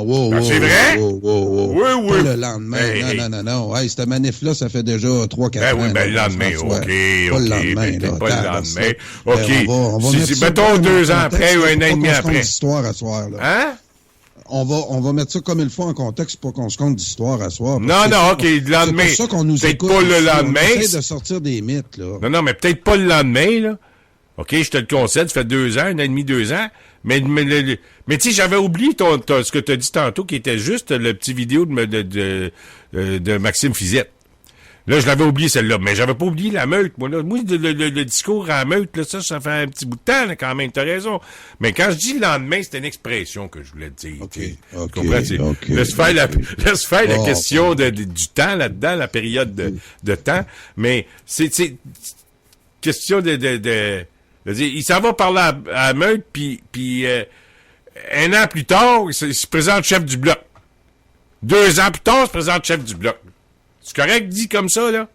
[SPEAKER 3] Wow,
[SPEAKER 2] c'est vrai?
[SPEAKER 3] Wow.
[SPEAKER 2] Oui.
[SPEAKER 3] Pas le lendemain. Non. Hey, cette manif-là, ça fait déjà 3-4 ans.
[SPEAKER 2] Oui, le lendemain, OK.
[SPEAKER 3] Pas le lendemain,
[SPEAKER 2] pas le lendemain. OK.
[SPEAKER 3] On va
[SPEAKER 2] mettons 2 ans après ou 1 an et demi après.
[SPEAKER 3] D'histoire à soir, là.
[SPEAKER 2] Hein?
[SPEAKER 3] On va mettre ça comme il faut en contexte pour qu'on se compte d'histoire à soir.
[SPEAKER 2] Non, OK, le lendemain.
[SPEAKER 3] C'est pour ça qu'on nous écoute.
[SPEAKER 2] Peut-être pas le lendemain.
[SPEAKER 3] On essaie de sortir des mythes, là.
[SPEAKER 2] Non, mais peut-être pas le lendemain, là. OK, je te le concède, ça fait 2 ans, 1 an et demi, 2 ans. Mais tu sais, j'avais oublié ce que tu as dit tantôt, qui était juste le petit vidéo de Maxime Fizette. Là, je l'avais oublié celle-là, mais j'avais pas oublié la meute. Moi, le discours à la meute, là, ça fait un petit bout de temps, là, quand même, t'as raison. Mais quand je dis le lendemain, c'était une expression que je voulais te dire. Tu comprends? Laisse faire la question du temps là-dedans, la période de temps. Mais c'est question de dire, il s'en va parler à la meute, puis un an plus tard, il se présente chef du bloc. 2 ans plus tard, il se présente chef du bloc. C'est correct dit comme ça, là?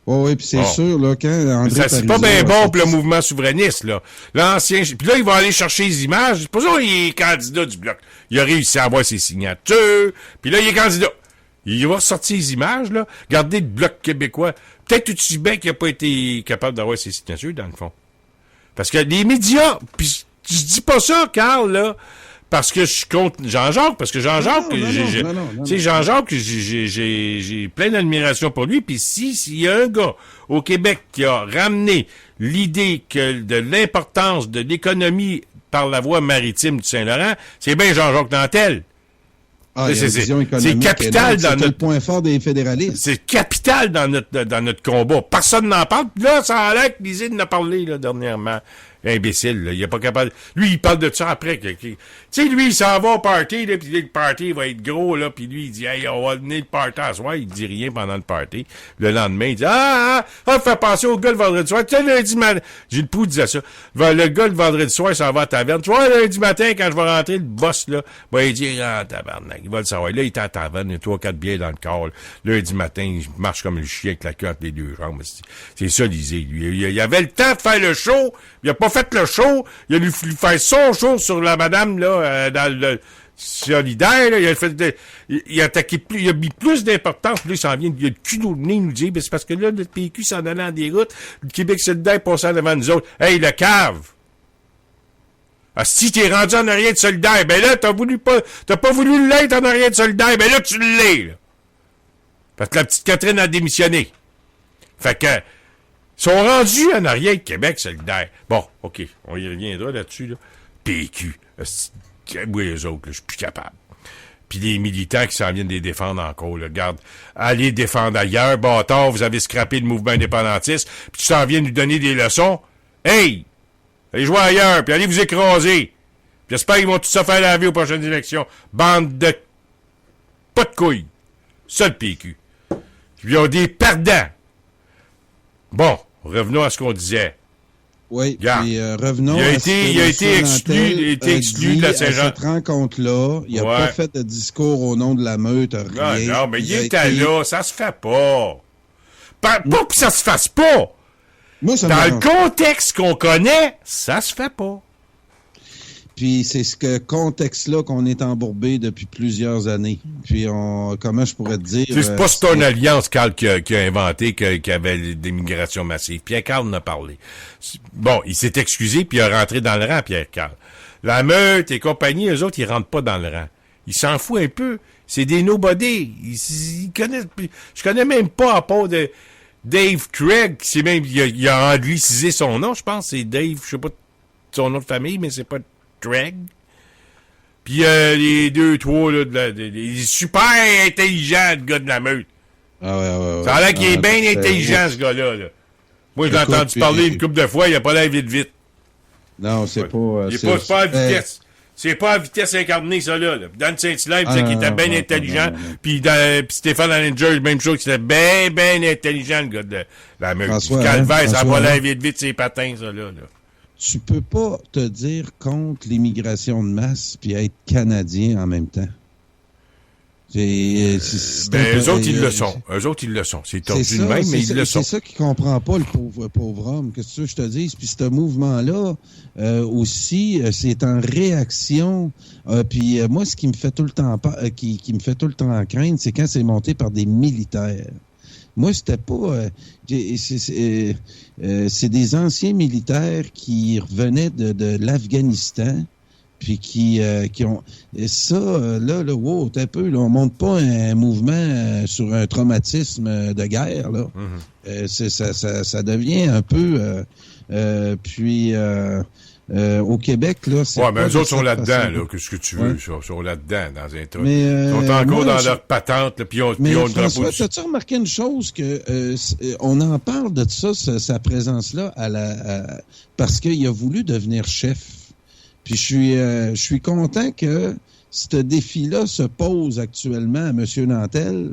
[SPEAKER 3] Oui, puis c'est sûr, là, quand André
[SPEAKER 2] ça, c'est pas bien bon pour le mouvement souverainiste, là. L'ancien... Puis là, il va aller chercher les images. C'est pas ça qu'il est candidat du bloc. Il a réussi à avoir ses signatures. Puis là, il est candidat. Il va sortir les images, là. Regardez le bloc québécois. Peut-être aussi bien qu'il n'a pas été capable d'avoir ses signatures, dans le fond. Parce que les médias... Puis je dis pas ça, Carl, là... Parce que je suis contre Jean-Jacques, parce que Jean-Jacques, tu sais, Jean-Jacques, j'ai plein d'admiration pour lui, puis s'il y a un gars au Québec qui a ramené l'idée de l'importance de l'économie par la voie maritime du Saint-Laurent, c'est bien Jean-Jacques Nantel. C'est capital dans notre...
[SPEAKER 3] C'est le point fort des fédéralistes.
[SPEAKER 2] C'est capital dans notre combat. Personne n'en parle. Là, ça a l'air que Lisée en a parlé, là, dernièrement. Imbécile, là. Il est pas capable. Lui, il parle de ça après. Tu sais, lui, il s'en va au party, là, puis le party va être gros, là, puis lui, il dit, hey, on va venir le party à soir. Il dit rien pendant le party. Le lendemain, il dit, fait penser au gars le vendredi soir. Tu sais, lundi matin, Gilles Proulx disait ça. Le gars le vendredi soir, il s'en va à la taverne. Tu vois, lundi matin, quand je vais rentrer, le boss, là, il dit, tabarnak, il va le savoir. Là, il est en taverne, il a 3-4 bières dans le corps. Lundi matin, il marche comme le chien avec la queue entre les 2 jambes. C'est ça, Lisée, lui. Il avait le temps de faire le show. Il a pas fait le show. Il a lui faire son show sur la madame, là, dans le solidaire, là. Il a attaqué plus, il a mis plus d'importance. Là, il s'en vient, il a le cul au nez, il nous dit, c'est parce que là, le PQ s'en allait dans des routes, le Québec solidaire passait devant nous autres. Hey, le cave! Ah, si t'es rendu en arrière de solidaire, ben là, t'as pas voulu l'être en arrière de solidaire, ben là, tu l'es, là. Parce que la petite Catherine a démissionné. Fait que, ils sont rendus en arrière de Québec solidaire. Bon, OK, on y reviendra là-dessus, là. PQ. Oui, eux autres, là, je suis plus capable. Puis les militants qui s'en viennent les défendre encore, là. Regarde, allez défendre ailleurs, bâtard, vous avez scrappé le mouvement indépendantiste, puis tu s'en viens nous donner des leçons. Hey! Allez jouer ailleurs, puis allez vous écraser. Puis j'espère qu'ils vont tous se faire laver aux prochaines élections. Bande de... pas de couilles. Ça, le PQ. Puis ils ont des perdants. Bon, revenons à ce qu'on disait.
[SPEAKER 3] Oui, puis revenons
[SPEAKER 2] il a été exclu de la Saint-Jean.
[SPEAKER 3] Cette rencontre-là, il n'a pas fait de discours au nom de la meute, rien.
[SPEAKER 2] Non, mais il était là, ça se fait pas. Pas que ça se fasse pas.
[SPEAKER 3] Moi, ça
[SPEAKER 2] dans le contexte qu'on connaît, ça se fait pas.
[SPEAKER 3] Puis c'est ce contexte-là qu'on est embourbé depuis plusieurs années. Puis comment je pourrais te dire...
[SPEAKER 2] C'est pas Stone Alliance, Carl, qui a inventé qu'il y avait des migrations massives. Pierre-Carl en a parlé. Bon, il s'est excusé, puis il a rentré dans le rang, Pierre-Carl. La meute et compagnie, eux autres, ils rentrent pas dans le rang. Ils s'en foutent un peu. C'est des nobody. Ils connaissent... Je connais même pas à part de Dave Craig, c'est même... Il a anglicisé son nom, je pense. C'est Dave, je sais pas son nom de famille, mais c'est pas... Craig. Puis les 2-3, là, il est super intelligent, le gars de la meute.
[SPEAKER 3] Ah ouais.
[SPEAKER 2] Ça a l'air qu'il est bien intelligent, ce gars-là. Là. Moi, je l'ai entendu parler une couple de fois, il a pas l'air vite.
[SPEAKER 3] Non, c'est pas...
[SPEAKER 2] C'est pas à vitesse. C'est pas à vitesse incarnée, ça, là. Dan Saint-Hilaire, il disait qu'il était bien intelligent. Puis Stéphane Allinger, même chose, qu'il était bien intelligent, le gars de la meute.
[SPEAKER 3] François,
[SPEAKER 2] Calvaire, ça a pas l'air vite, ses patins, ça, là.
[SPEAKER 3] Tu peux pas te dire contre l'immigration de masse puis être Canadien en même temps.
[SPEAKER 2] Eux autres, ils le sont. Eux autres, ils le sont. C'est tordu de même, mais ils le sont.
[SPEAKER 3] C'est ça qu'il comprend pas, le pauvre homme. Qu'est-ce que tu veux que je te dise? Puis ce mouvement-là, aussi, c'est en réaction. Puis moi, ce qui me fait tout le temps qui me fait tout le temps craindre, c'est quand c'est monté par des militaires. Moi, c'était pas... c'est des anciens militaires qui revenaient de l'Afghanistan, puis qui ont... Et ça, là, wow, t'es un peu... Là, on monte pas un mouvement sur un traumatisme de guerre, là. Mm-hmm. Ça devient un peu... au Québec, là, c'est
[SPEAKER 2] Ouais, mais
[SPEAKER 3] pas
[SPEAKER 2] eux
[SPEAKER 3] de
[SPEAKER 2] autres sont
[SPEAKER 3] cette
[SPEAKER 2] là-dedans,
[SPEAKER 3] façon-là.
[SPEAKER 2] là. Qu'est-ce que tu veux, ça? Ils sont là-dedans, dans un tas.
[SPEAKER 3] Mais,
[SPEAKER 2] Ils sont encore
[SPEAKER 3] moi,
[SPEAKER 2] dans leur patente, là, puis ils ont
[SPEAKER 3] Mais
[SPEAKER 2] le drapeau
[SPEAKER 3] François,
[SPEAKER 2] du...
[SPEAKER 3] t'as-tu remarqué une chose que on en parle de ça, sa présence-là, parce qu'il a voulu devenir chef. Puis je suis content que ce défi-là se pose actuellement à M. Nantel,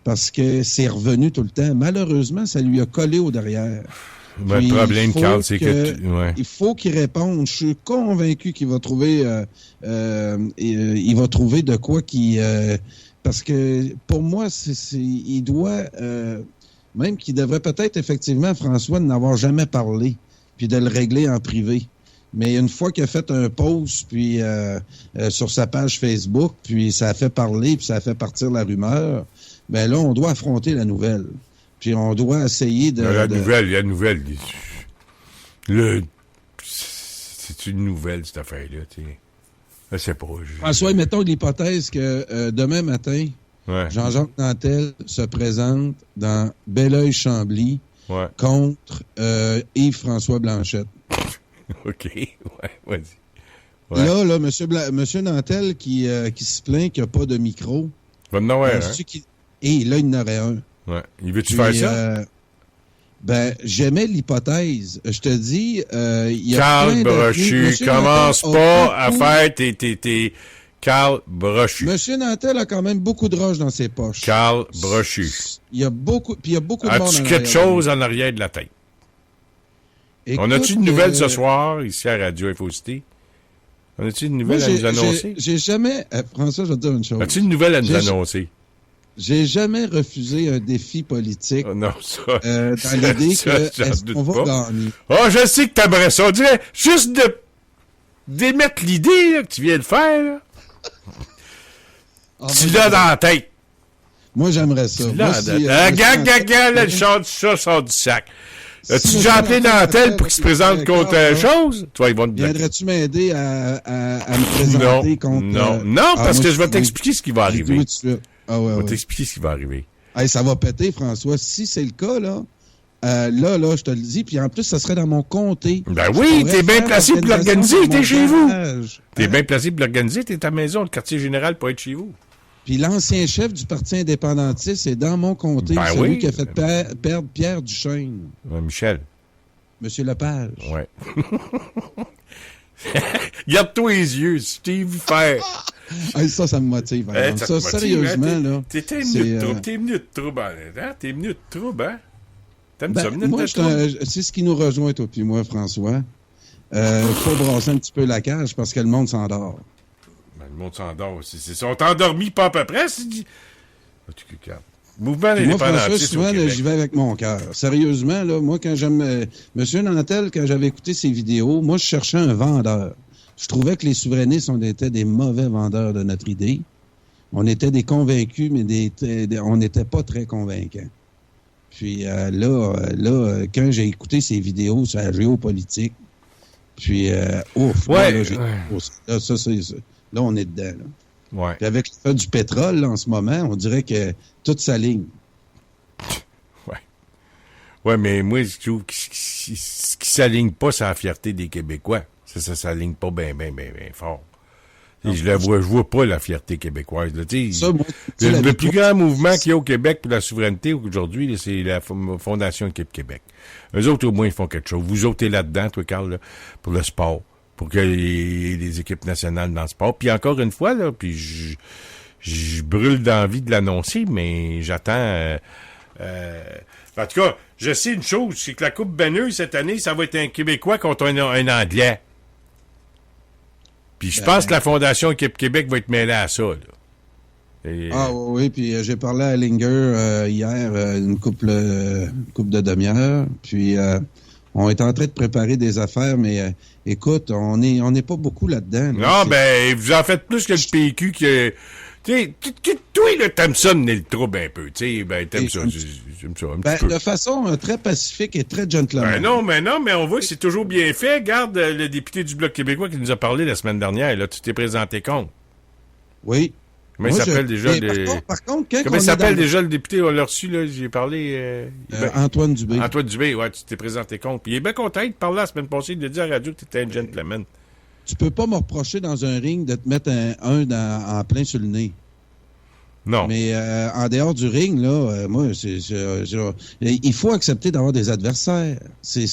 [SPEAKER 3] parce que c'est revenu tout le temps. Malheureusement, ça lui a collé au derrière.
[SPEAKER 2] Ben,
[SPEAKER 3] Puis,
[SPEAKER 2] le problème,
[SPEAKER 3] il faut
[SPEAKER 2] Carl, c'est que... Ouais.
[SPEAKER 3] il faut qu'il réponde. Je suis convaincu qu'il va trouver il va trouver de quoi qui parce que pour moi, il doit même qu'il devrait peut-être effectivement, François, n'avoir jamais parlé, puis de le régler en privé. Mais une fois qu'il a fait un post puis sur sa page Facebook, puis ça a fait parler, puis ça a fait partir la rumeur, ben là, on doit affronter la nouvelle. Puis on doit essayer de...
[SPEAKER 2] La nouvelle. C'est une nouvelle, cette affaire-là, tu sais. Je sais pas.
[SPEAKER 3] François, mettons l'hypothèse que demain matin,
[SPEAKER 2] Ouais.
[SPEAKER 3] Jean-Jacques Nantel se présente dans Belleuil-Chambly
[SPEAKER 2] Ouais.
[SPEAKER 3] contre Yves-François Blanchette.
[SPEAKER 2] OK. Ouais, vas-y. Ouais.
[SPEAKER 3] Là, Monsieur Nantel qui se plaint qu'il n'y a pas de micro.
[SPEAKER 2] Va en avoir, hein?
[SPEAKER 3] Et là, il en aurait un.
[SPEAKER 2] Ouais. Il veut-tu
[SPEAKER 3] Puis,
[SPEAKER 2] faire ça?
[SPEAKER 3] J'aimais l'hypothèse. Je te dis, il y a
[SPEAKER 2] Carl
[SPEAKER 3] plein de...
[SPEAKER 2] Brochu,
[SPEAKER 3] Monsieur
[SPEAKER 2] commence
[SPEAKER 3] Nantel
[SPEAKER 2] pas
[SPEAKER 3] a
[SPEAKER 2] à
[SPEAKER 3] beaucoup-
[SPEAKER 2] faire tes Carl Brochu.
[SPEAKER 3] Monsieur Nantel a quand même beaucoup de roches dans ses poches.
[SPEAKER 2] Carl Brochu.
[SPEAKER 3] Il y a beaucoup de monde
[SPEAKER 2] As-tu
[SPEAKER 3] en
[SPEAKER 2] quelque
[SPEAKER 3] arrière de
[SPEAKER 2] chose en arrière de la tête?
[SPEAKER 3] lui.
[SPEAKER 2] On a-tu une
[SPEAKER 3] Écoute,
[SPEAKER 2] nouvelle ce soir, ici à Radio Infocité? On a-tu une nouvelle
[SPEAKER 3] moi,
[SPEAKER 2] à nous annoncer?
[SPEAKER 3] j'ai jamais... François, je vais te dire une chose.
[SPEAKER 2] As-tu une nouvelle à nous
[SPEAKER 3] J'ai-
[SPEAKER 2] annoncer?
[SPEAKER 3] J'ai jamais refusé un défi politique
[SPEAKER 2] Oh non, ça...
[SPEAKER 3] dans l'idée
[SPEAKER 2] ça,
[SPEAKER 3] que
[SPEAKER 2] j'en
[SPEAKER 3] est-ce
[SPEAKER 2] doute
[SPEAKER 3] qu'on va
[SPEAKER 2] pas.
[SPEAKER 3] gagner.
[SPEAKER 2] Oh, je sais que t'aimerais ça. On dirait juste de d'émettre l'idée là, que tu viens de faire. Là. Tu l'as dans la tête.
[SPEAKER 3] Moi, j'aimerais ça.
[SPEAKER 2] Tu
[SPEAKER 3] Moi,
[SPEAKER 2] l'as
[SPEAKER 3] si,
[SPEAKER 2] dans la tête. Gag, là, le chant du chat sort du sac. As-tu
[SPEAKER 3] Si
[SPEAKER 2] déjà
[SPEAKER 3] monsieur
[SPEAKER 2] appelé
[SPEAKER 3] Nantel
[SPEAKER 2] Nantel pour qu'il se présente contre
[SPEAKER 3] Carl,
[SPEAKER 2] chose? Toi, ils vont te bloquer.
[SPEAKER 3] Viendrais-tu m'aider à me présenter contre...
[SPEAKER 2] Non, parce
[SPEAKER 3] moi,
[SPEAKER 2] que je vais
[SPEAKER 3] oui.
[SPEAKER 2] t'expliquer ce qui va
[SPEAKER 3] J'ai dit
[SPEAKER 2] arriver.
[SPEAKER 3] oui tout de suite. Ah ouais,
[SPEAKER 2] Je vais
[SPEAKER 3] ouais.
[SPEAKER 2] t'expliquer ce qui va arriver.
[SPEAKER 3] Hey, ça va péter, François. Si c'est le cas, là, je te le dis. Puis en plus, ça serait dans mon comté.
[SPEAKER 2] Ben
[SPEAKER 3] Je
[SPEAKER 2] oui,
[SPEAKER 3] pourrais
[SPEAKER 2] t'es bien
[SPEAKER 3] faire
[SPEAKER 2] placé pour
[SPEAKER 3] l'organisation
[SPEAKER 2] l'organiser,
[SPEAKER 3] de mon
[SPEAKER 2] t'es chez vous.
[SPEAKER 3] garage.
[SPEAKER 2] T'es bien placé pour l'organiser, t'es à ta maison, le quartier général pour être chez vous.
[SPEAKER 3] Puis l'ancien chef du Parti indépendantiste est dans mon comté.
[SPEAKER 2] Ben
[SPEAKER 3] celui
[SPEAKER 2] oui.
[SPEAKER 3] qui a fait perdre Pierre Duchesne.
[SPEAKER 2] Ouais, Michel.
[SPEAKER 3] Monsieur Lepage.
[SPEAKER 2] Ouais. Garde-toi les yeux, si t'es vu faire.
[SPEAKER 3] Hey, ça me motive. par exemple.
[SPEAKER 2] te
[SPEAKER 3] Ça,
[SPEAKER 2] motive,
[SPEAKER 3] sérieusement,
[SPEAKER 2] hein,
[SPEAKER 3] là.
[SPEAKER 2] T'es une
[SPEAKER 3] c'est,
[SPEAKER 2] minute de trouble, t'es une minute de trouble, hein? T'es une minute de trouble, hein? T'aimes ça, minute
[SPEAKER 3] moi,
[SPEAKER 2] de trouble?
[SPEAKER 3] c'est ce qui nous rejoint, toi puis moi, François. Faut brasser un petit peu la cage parce que le monde s'endort.
[SPEAKER 2] Ben, le monde s'endort aussi. Ils sont endormis pas à peu près, c'est dit. Ah, tu regardes. Mouvement
[SPEAKER 3] Puis moi, François,
[SPEAKER 2] indépendantiste au
[SPEAKER 3] souvent, là,
[SPEAKER 2] Québec.
[SPEAKER 3] j'y vais avec mon cœur. Sérieusement, là, moi, quand j'aime... Monsieur Nantel, quand j'avais écouté ses vidéos, moi, je cherchais un vendeur. Je trouvais que les souverainistes, on était des mauvais vendeurs de notre idée. On était des convaincus, mais on n'était pas très convaincants. Puis quand j'ai écouté ses vidéos sur la géopolitique, puis ouf,
[SPEAKER 2] Ouais,
[SPEAKER 3] là,
[SPEAKER 2] ouais.
[SPEAKER 3] là, on est dedans. Là.
[SPEAKER 2] Ouais.
[SPEAKER 3] Puis avec le fait du pétrole, là, en ce moment, on dirait que tout s'aligne.
[SPEAKER 2] Ouais, mais moi, je trouve que ce qui s'aligne pas, c'est la fierté des Québécois. Ça s'aligne pas bien fort. Et je vois pas la fierté québécoise. Là.
[SPEAKER 3] Ça, moi,
[SPEAKER 2] Le plus grand mouvement qu'il y a au Québec pour la souveraineté aujourd'hui, là, c'est la Fondation Équipe Québec. Eux autres, au moins, ils font quelque chose. Vous autres, t'es là-dedans, toi, Carl, là, pour le sport. Pour qu'il y ait des équipes nationales dans le sport. Puis encore une fois, là, puis je brûle d'envie de l'annoncer, mais j'attends... en tout cas, je sais une chose, c'est que la Coupe Banneux, cette année, ça va être un Québécois contre un Anglais. Puis je pense que la Fondation Équipe Québec va être mêlée à ça, là. Et,
[SPEAKER 3] oui, puis j'ai parlé à Linger hier, une couple de demi-heure, puis on est en train de préparer des affaires, mais écoute, on n'est pas beaucoup là-dedans. Là.
[SPEAKER 2] non, vous en faites plus que le PQ qui... Toi, là, t'aimes ça mener le trouble un peu, tu sais, t'aimes ça, j'aime ça un petit peu.
[SPEAKER 3] De façon très pacifique et très gentleman.
[SPEAKER 2] Mais on voit que c'est toujours bien fait. Regarde le député du Bloc québécois qui nous a parlé la semaine dernière, là, tu t'es présenté contre.
[SPEAKER 3] Oui.
[SPEAKER 2] Comment il s'appelle déjà
[SPEAKER 3] Par contre, quand
[SPEAKER 2] comment il s'appelle déjà le député? On l'a reçu, là, j'ai parlé...
[SPEAKER 3] Antoine Dubé.
[SPEAKER 2] Antoine Dubé, ouais, tu t'es présenté compte. Puis il est bien content de parler la semaine passée, de dire à la radio que tu étais un gentleman.
[SPEAKER 3] Tu peux pas me reprocher dans un ring de te mettre en plein sur le nez.
[SPEAKER 2] Non.
[SPEAKER 3] Mais en dehors du ring, là, moi, il faut accepter d'avoir des adversaires. C'est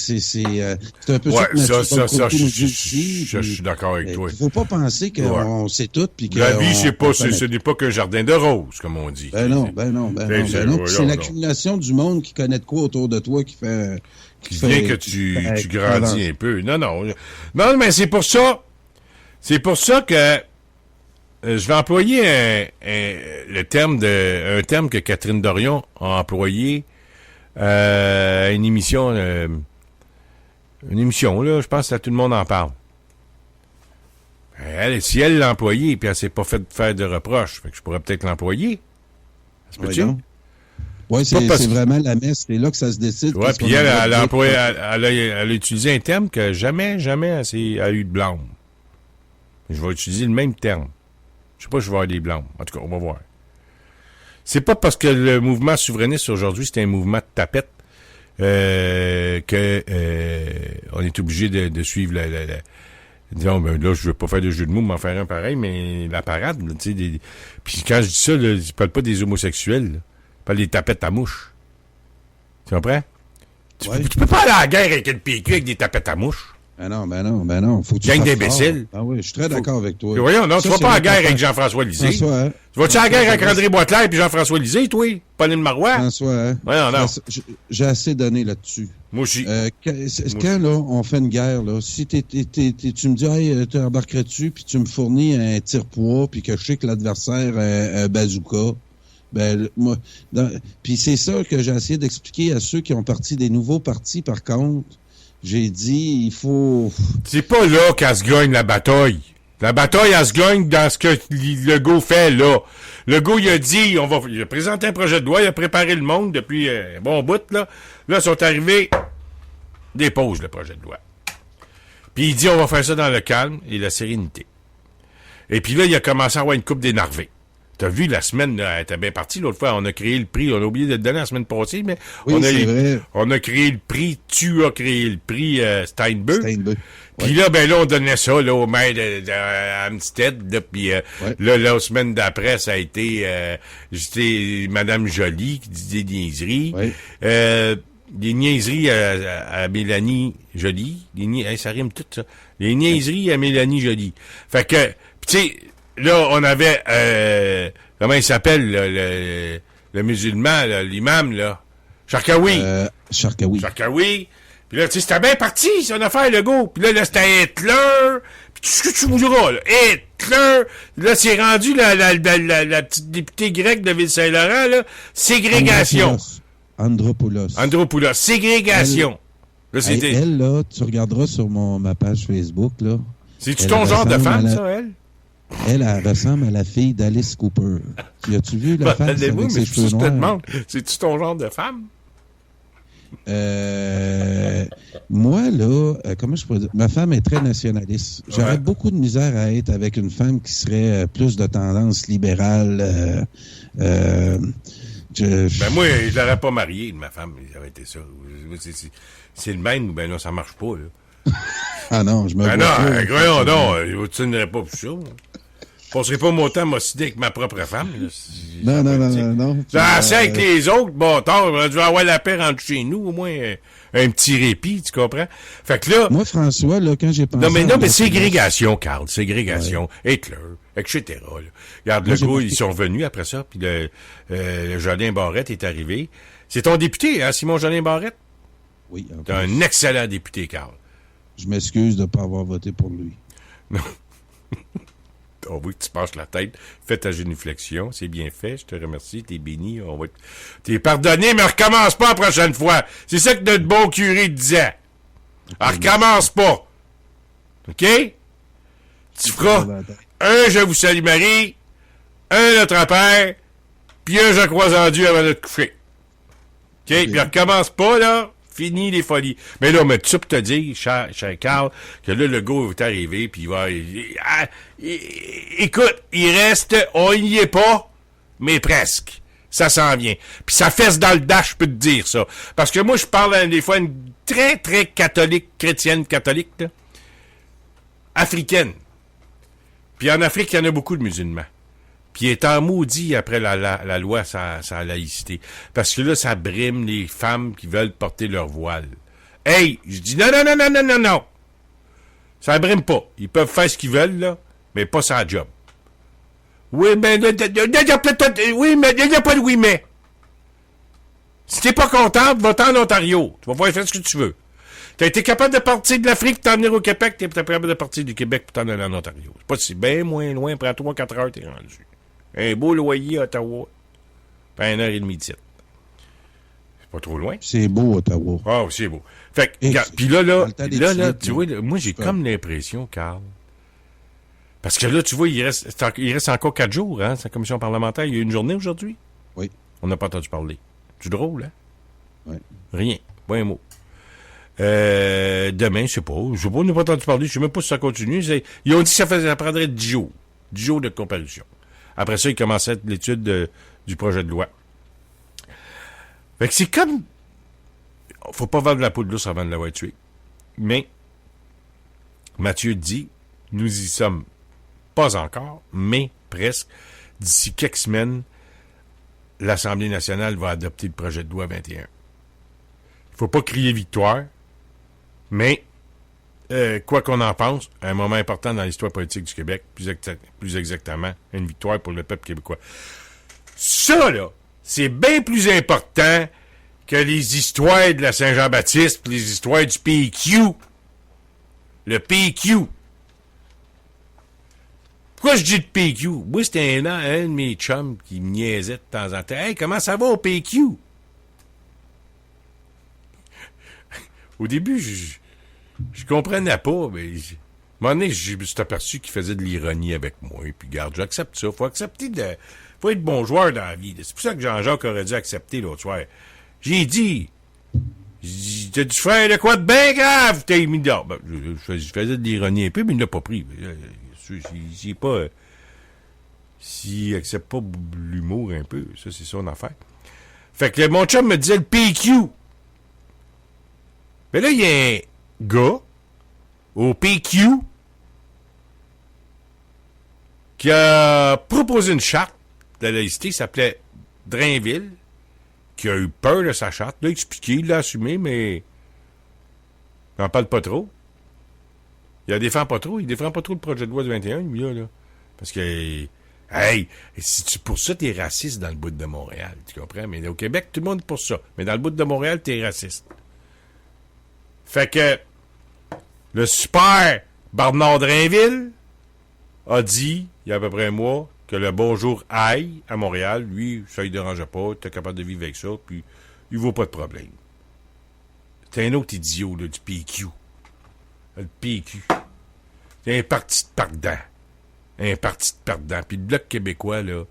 [SPEAKER 3] un peu
[SPEAKER 2] ouais,
[SPEAKER 3] ça que
[SPEAKER 2] je suis d'accord avec toi.
[SPEAKER 3] Il faut pas penser qu'on sait tout. Puis que
[SPEAKER 2] la vie, ce n'est pas qu'un jardin de roses, comme on dit.
[SPEAKER 3] Ben non. C'est l'accumulation du monde qui connaît de quoi autour de toi qui fait...
[SPEAKER 2] Qui fait que tu grandis un peu. Non, mais c'est pour ça. C'est pour ça que je vais employer un terme que Catherine Dorion a employé à une émission là, je pense que tout le monde en parle. Si elle l'a employé, puis elle s'est pas fait faire de reproches, fait que je pourrais peut-être l'employer. Ça se peut-tu?
[SPEAKER 3] Oui, c'est vraiment la messe. C'est là que ça se décide.
[SPEAKER 2] Oui, puis elle a utilisé un terme que jamais elle a eu de blâme. Je vais utiliser le même terme. Je sais pas si je vais avoir des blâmes. En tout cas, on va voir. C'est pas parce que le mouvement souverainiste aujourd'hui, c'est un mouvement de tapette que on est obligé de suivre disons, ben là, je veux pas faire de jeu de mots, m'en faire un pareil, mais la parade, tu sais, puis quand je dis ça, là, je parle pas des homosexuels, là. Je parle des tapettes à mouches. Tu comprends? Tu peux pas aller à la guerre avec une PQ avec des tapettes à mouches.
[SPEAKER 3] Ben non. Faut que tu
[SPEAKER 2] gang d'imbéciles.
[SPEAKER 3] Ah oui, je suis très d'accord avec toi.
[SPEAKER 2] Voyons, non, tu vas pas à la guerre avec Jean-François Lisée.
[SPEAKER 3] François, hein?
[SPEAKER 2] Tu vas-tu à la guerre avec André Boisclair et Jean-François Lisée, toi? Pauline Marois?
[SPEAKER 3] François, hein?
[SPEAKER 2] Voyons, non.
[SPEAKER 3] J'ai assez donné là-dessus.
[SPEAKER 2] Moi aussi.
[SPEAKER 3] Quand là, on fait une guerre, là, si tu me dis, hey, tu embarquerais dessus, puis tu me fournis un tire-poids, puis que je sais que l'adversaire est un bazooka, ben, moi, puis c'est ça que j'ai essayé d'expliquer à ceux qui ont parti des nouveaux partis, par contre. J'ai dit, il faut...
[SPEAKER 2] C'est pas là qu'elle se gagne la bataille. La bataille, elle se gagne dans ce que Legault fait, là. Legault, il a dit, il a présenté un projet de loi, il a préparé le monde depuis un bon bout, là. Là, ils sont arrivés, dépose le projet de loi. Puis il dit, on va faire ça dans le calme et la sérénité. Et puis là, il a commencé à avoir une coupe d'énervés. T'as vu, la semaine, là, elle était bien partie. L'autre fois, on a créé le prix. On a oublié de le donner la semaine passée, mais
[SPEAKER 3] oui,
[SPEAKER 2] on a créé le prix. Tu as créé le prix Steinberg. Puis
[SPEAKER 3] ouais.
[SPEAKER 2] là, on donnait ça là, au maire de Amstead. Là, puis là, la semaine d'après, ça a été c'était Madame Joly qui disait des niaiseries.
[SPEAKER 3] Ouais.
[SPEAKER 2] Des niaiseries à Mélanie Joly. Ça rime tout ça. Des niaiseries à Mélanie Joly. Fait que, tu sais... Là, on avait, comment il s'appelle, là, le musulman, là, l'imam, là? Charkaoui. Charkaoui. Puis là, tu sais, c'était bien parti, son affaire, le go. Puis là, c'était Hitler. Puis tout ce que tu voudras, là. Hitler. Là, c'est rendu la petite députée grecque de Ville-Saint-Laurent, là. Ségrégation.
[SPEAKER 3] Andropoulos.
[SPEAKER 2] Ségrégation. Là, c'était...
[SPEAKER 3] Elle, là, tu regarderas sur ma page Facebook, là.
[SPEAKER 2] C'est-tu ton genre de femme, ça, elle?
[SPEAKER 3] Elle ressemble à la fille d'Alice Cooper. As-tu vu la femme avec ses cheveux noirs?
[SPEAKER 2] C'est-tu ton genre de femme?
[SPEAKER 3] Moi, là, comment je pourrais dire? Ma femme est très nationaliste. J'aurais beaucoup de misère à être avec une femme qui serait plus de tendance libérale.
[SPEAKER 2] Ben moi, je l'aurais pas mariée, ma femme. J'aurais été ça. C'est le même, ben là, ça marche pas, là.
[SPEAKER 3] Ah non, je me
[SPEAKER 2] vois pas. Croyons donc, je tiendrais pas pour ça. Je passerai pas mon temps à m'ossider avec ma propre femme. Là.
[SPEAKER 3] Non.
[SPEAKER 2] J'ai assez avec les autres, bâtards. On va avoir la paix entre chez nous, au moins un petit répit, tu comprends? Fait que là...
[SPEAKER 3] Moi, François, là, quand j'ai pensé...
[SPEAKER 2] Non, mais ségrégation, Carl, ségrégation, Hitler, etc. Là. Regarde, le gars, ils sont revenus après ça, puis le Jolin Barrette est arrivé. C'est ton député, hein, Simon Jolin Barrette?
[SPEAKER 3] Oui.
[SPEAKER 2] T'es un excellent député, Carl.
[SPEAKER 3] Je m'excuse de ne pas avoir voté pour lui.
[SPEAKER 2] Non. On voit que tu passes la tête. Fais ta génuflexion. C'est bien fait. Je te remercie. T'es béni. T'es pardonné, mais recommence pas la prochaine fois. C'est ça que notre bon curé disait. Alors, recommence pas. OK? Tu feras un Je vous salue Marie, un Notre Père, puis un Je crois en Dieu avant de te coucher. OK? Puis recommence pas, là. Fini les folies. Mais là, mais tu peux te dire, cher Carl, que là, le gars est arrivé, puis il va... écoute, il reste... On n'y est pas, mais presque. Ça s'en vient. Puis ça fesse dans le dash, je peux te dire ça. Parce que moi, je parle des fois une très, très catholique, chrétienne catholique, là, africaine. Puis en Afrique, il y en a beaucoup de musulmans. Puis il est en maudit après la loi sur la laïcité. Parce que là, ça brime les femmes qui veulent porter leur voile. Hey, je dis non. Ça brime pas. Ils peuvent faire ce qu'ils veulent, là, mais pas sans job. Oui, mais oui, mais il n'y a pas de oui, mais. Si t'es pas content, va-t'en en Ontario. Tu vas pouvoir faire ce que tu veux. T'as été capable de partir de l'Afrique pour t'en venir au Québec, t'es capable de partir du Québec pour t'en aller en Ontario. C'est pas si bien moins loin, après 3-4 heures, t'es rendu. Un beau loyer à Ottawa. Pas 1h30 de site. C'est pas trop loin.
[SPEAKER 3] C'est beau, Ottawa.
[SPEAKER 2] Ah, c'est beau. Fait que, puis là, tu vois, moi, j'ai comme l'impression, Carl. Parce que là, tu vois, il reste encore 4 jours, hein, sa commission parlementaire. Il y a une journée aujourd'hui.
[SPEAKER 3] Oui.
[SPEAKER 2] On n'a pas entendu parler. C'est drôle, hein?
[SPEAKER 3] Oui.
[SPEAKER 2] Rien. Pas un mot. Demain, je sais pas, on n'a pas entendu parler, je sais même pas si ça continue. Ils ont dit que ça prendrait 10 jours. 10 jours de comparution. Après ça, ils commençaient l'étude du projet de loi. Fait que c'est comme... Faut pas vendre la peau de l'ours avant de l'avoir tué. Mais, Mathieu dit, nous y sommes pas encore, mais presque. D'ici quelques semaines, l'Assemblée nationale va adopter le projet de loi 21. Il faut pas crier victoire, mais quoi qu'on en pense, un moment important dans l'histoire politique du Québec, plus exactement, une victoire pour le peuple québécois. Ça, là, c'est bien plus important que les histoires de la Saint-Jean-Baptiste, les histoires du PQ. Le PQ. Pourquoi je dis le PQ? Moi, c'était un de mes chums qui me niaisait de temps en temps. Hey, comment ça va au PQ? Au début, je comprenais pas, mais à un moment donné, je me suis aperçu qu'il faisait de l'ironie avec moi. Et puis, garde, j'accepte ça. Faut être bon joueur dans la vie. C'est pour ça que Jean-Jacques aurait dû accepter l'autre soir. J'ai dit, t'as dû faire de quoi de bien grave, t'es mis dehors. Ben, je faisais de l'ironie un peu, mais il l'a pas pris. S'il accepte pas l'humour un peu, ça, c'est son affaire. Fait que mon chum me disait le PQ. Mais là, il y a un gars au PQ qui a proposé une charte de la laïcité qui s'appelait Drainville, qui a eu peur de sa charte. Il l'a expliqué, il l'a assumé, mais il n'en parle pas trop. Il la défend pas trop. Il défend pas trop le projet de loi du 21, lui, là. Parce que, hey, si pour ça, t'es raciste dans le bout de Montréal, tu comprends? Mais au Québec, tout le monde est pour ça. Mais dans le bout de Montréal, t'es raciste. Fait que le super Bernard Drainville a dit, il y a à peu près un mois, que le bonjour aille à Montréal, lui, ça ne dérangeait pas, il était capable de vivre avec ça, puis il vaut pas de problème. C'est un autre idiot, là, du PQ. Le PQ. C'est un parti de perdants. Un parti de perdants. Puis le Bloc québécois, là,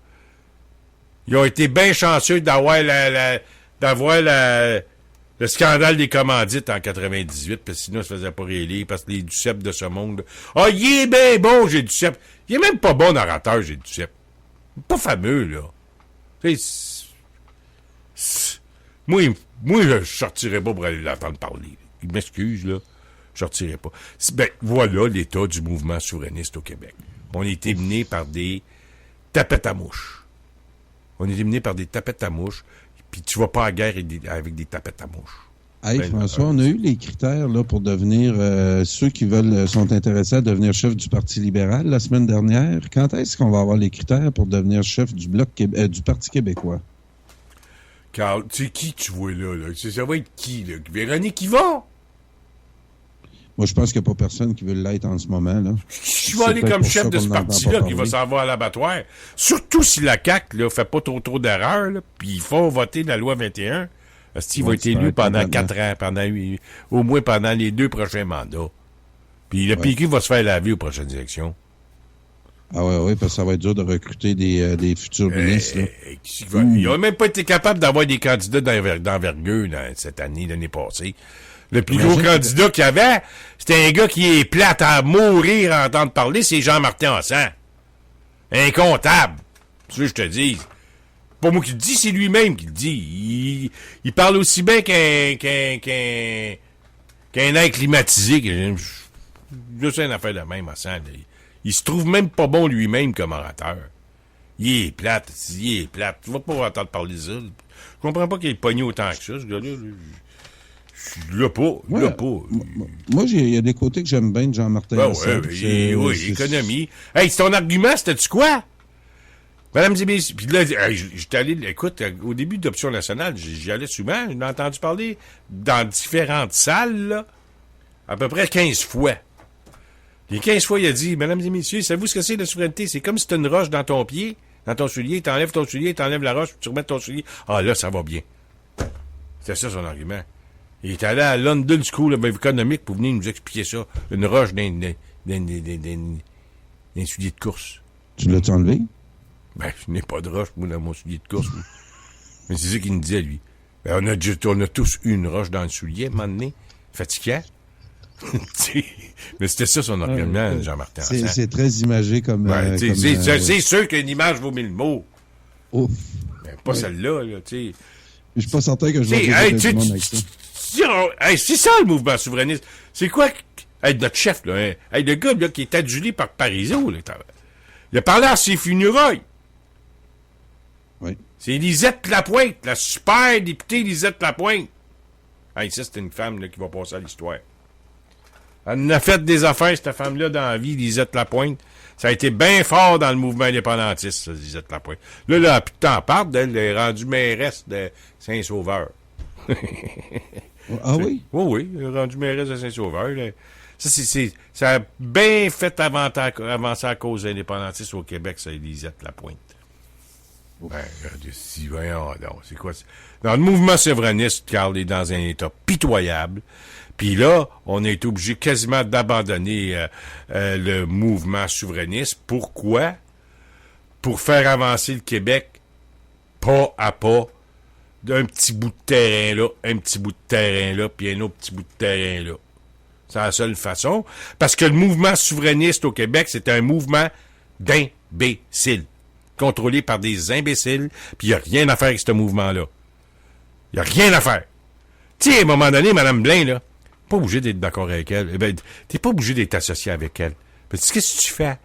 [SPEAKER 2] ils ont été bien chanceux d'avoir le scandale des commandites en 98, parce que sinon, ça se faisait pas réélire, parce que les Duceppe de ce monde... Ah, il est bien bon, j'ai Duceppe. Il est même pas bon narrateur, j'ai Duceppe. Pas fameux, là. Moi, je sortirais pas pour aller l'entendre parler. Il m'excuse, là. Je sortirais pas. Ben, voilà l'état du mouvement souverainiste au Québec. On a été mené par des tapettes à mouches. Puis tu vas pas à guerre avec des tapettes à mouches.
[SPEAKER 3] Hey, François, on a eu les critères là pour devenir ceux qui sont intéressés à devenir chef du Parti libéral la semaine dernière. Quand est-ce qu'on va avoir les critères pour devenir chef du du Parti québécois?
[SPEAKER 2] Carl, tu sais qui tu vois là? Ça va être qui, là? Véronique Yvon?
[SPEAKER 3] Moi, je pense qu'il n'y a pas personne qui veut l'être en ce moment, là.
[SPEAKER 2] Qui va aller comme chef de ce parti-là, qui va s'en aller à l'abattoir. Surtout si la CAQ, là, fait pas trop d'erreurs, là, puis ils font voter la loi 21. Parce qu'il va être élu pendant 4 ans, au moins pendant les 2 prochains mandats. Puis le PQ va se faire laver aux prochaines élections.
[SPEAKER 3] Ah oui, parce que ça va être dur de recruter des futurs ministres. Là.
[SPEAKER 2] Il n'a même pas été capable d'avoir des candidats d'envergure cette année, l'année passée. Le plus gros candidat qu'il y avait, c'était un gars qui est plate à mourir à entendre parler, c'est Jean-Martin Hassan. Un comptable. Tu veux que je te dise. Pas moi qui le dis, c'est lui-même qui le dit. Il parle aussi bien qu'un air climatisé. Juste une affaire de même, Hassan. Il se trouve même pas bon lui-même comme orateur. Il est plate. Tu vas pas entendre parler de ça. Je comprends pas qu'il ait pogné autant que ça, ce gars-là. Je l'ai pas.
[SPEAKER 3] Moi, il y a des côtés que j'aime bien de Jean-Martin Hassan.
[SPEAKER 2] Oui, économie. Hey, c'est ton argument, c'était-tu quoi? Mesdames et messieurs, puis là, j'étais allé, écoute, au début d'Option nationale, j'y allais souvent, j'ai entendu parler dans différentes salles, là, à peu près 15 fois. Les 15 fois, il a dit, mesdames et messieurs, savez-vous ce que c'est la souveraineté? C'est comme si tu as une roche dans ton pied, dans ton soulier, t'enlèves ton soulier, t'enlèves la roche, puis tu remets ton soulier. Ah, là, ça va bien. C'était ça son argument. Il est allé à London School of Economics pour venir nous expliquer ça. Une roche d'un soulier de course.
[SPEAKER 3] Tu l'as-tu enlevé?
[SPEAKER 2] Ben, je n'ai pas de roche, moi, dans mon soulier de course. Mais c'est ça qu'il nous disait, lui. Ben, on a tous eu une roche dans le soulier, à un moment donné. Fatigant. Mais c'était ça son argument, Jean-Martin Hassan.
[SPEAKER 3] C'est très imagé comme...
[SPEAKER 2] c'est sûr qu'une image vaut 1000 mots.
[SPEAKER 3] Ouf.
[SPEAKER 2] Mais pas celle-là, là, tu sais.
[SPEAKER 3] Je suis pas certain que je vais avec ça.
[SPEAKER 2] C'est ça, le mouvement souverainiste. C'est quoi? Notre chef, là, hein? Le gars, là, qui est adulé par Parizeau, là, il a parlé à ses funérailles.
[SPEAKER 3] Oui.
[SPEAKER 2] C'est Lisette Lapointe, la super députée Lisette Lapointe. Ça, c'est une femme là, qui va passer à l'histoire. Elle en a fait des affaires, cette femme-là, dans la vie, Lisette Lapointe. Ça a été bien fort dans le mouvement indépendantiste, ça, Lisette Lapointe. Là, plus de temps part, elle est rendue mairesse de Saint-Sauveur.
[SPEAKER 3] Ah oui?
[SPEAKER 2] Oui, elle est rendue mairesse de Saint-Sauveur. Là. Ça a bien fait avancer la cause indépendantiste au Québec, ça, Lisette Lapointe. Ben, voyons donc, c'est quoi ça? Dans le mouvement souverainiste, Carl est dans un état pitoyable. Puis là, on a été obligé quasiment d'abandonner le mouvement souverainiste. Pourquoi? Pour faire avancer le Québec pas à pas, d'un petit bout de terrain là, un petit bout de terrain là, puis un autre petit bout de terrain là. C'est la seule façon. Parce que le mouvement souverainiste au Québec, c'est un mouvement d'imbéciles. Contrôlé par des imbéciles, puis il n'y a rien à faire avec ce mouvement-là. Il n'y a rien à faire. Tu sais, à un moment donné, Mme Blain, là, pas obligé d'être d'accord avec elle. Eh ben, t'es pas obligé d'être associé avec elle. Parce que qu'est-ce que tu fais?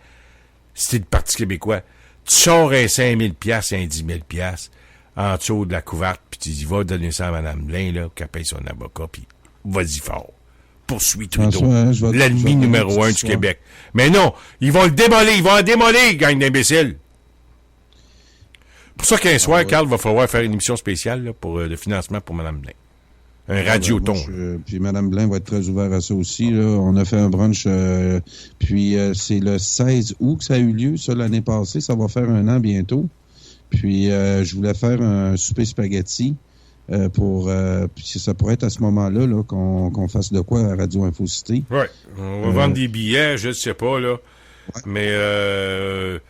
[SPEAKER 2] Si t'es le Parti québécois, tu sors un 5 000 $, un 10 000 $ en dessous de la couverte, puis tu dis, va donner ça à Mme Blain, là, qu'elle paye son avocat, puis vas-y fort. Poursuis Trudeau, l'ennemi numéro 1 du Québec. Mais non, ils vont le démolir, ils vont en démolir, gang d'imbéciles. Pour ça qu'un soir, Carl, va falloir faire une émission spéciale là, pour le financement pour Mme Blain. Un radioton.
[SPEAKER 3] Puis Mme Blain va être très ouverte à ça aussi. Là. On a fait un brunch, puis c'est le 16 août que ça a eu lieu, ça, l'année passée. Ça va faire 1 an bientôt. Puis je voulais faire un souper spaghetti puis ça pourrait être à ce moment-là là, qu'on fasse de quoi à Radio Infocité.
[SPEAKER 2] Oui, on va vendre des billets, je ne sais pas, là. Ouais. Mais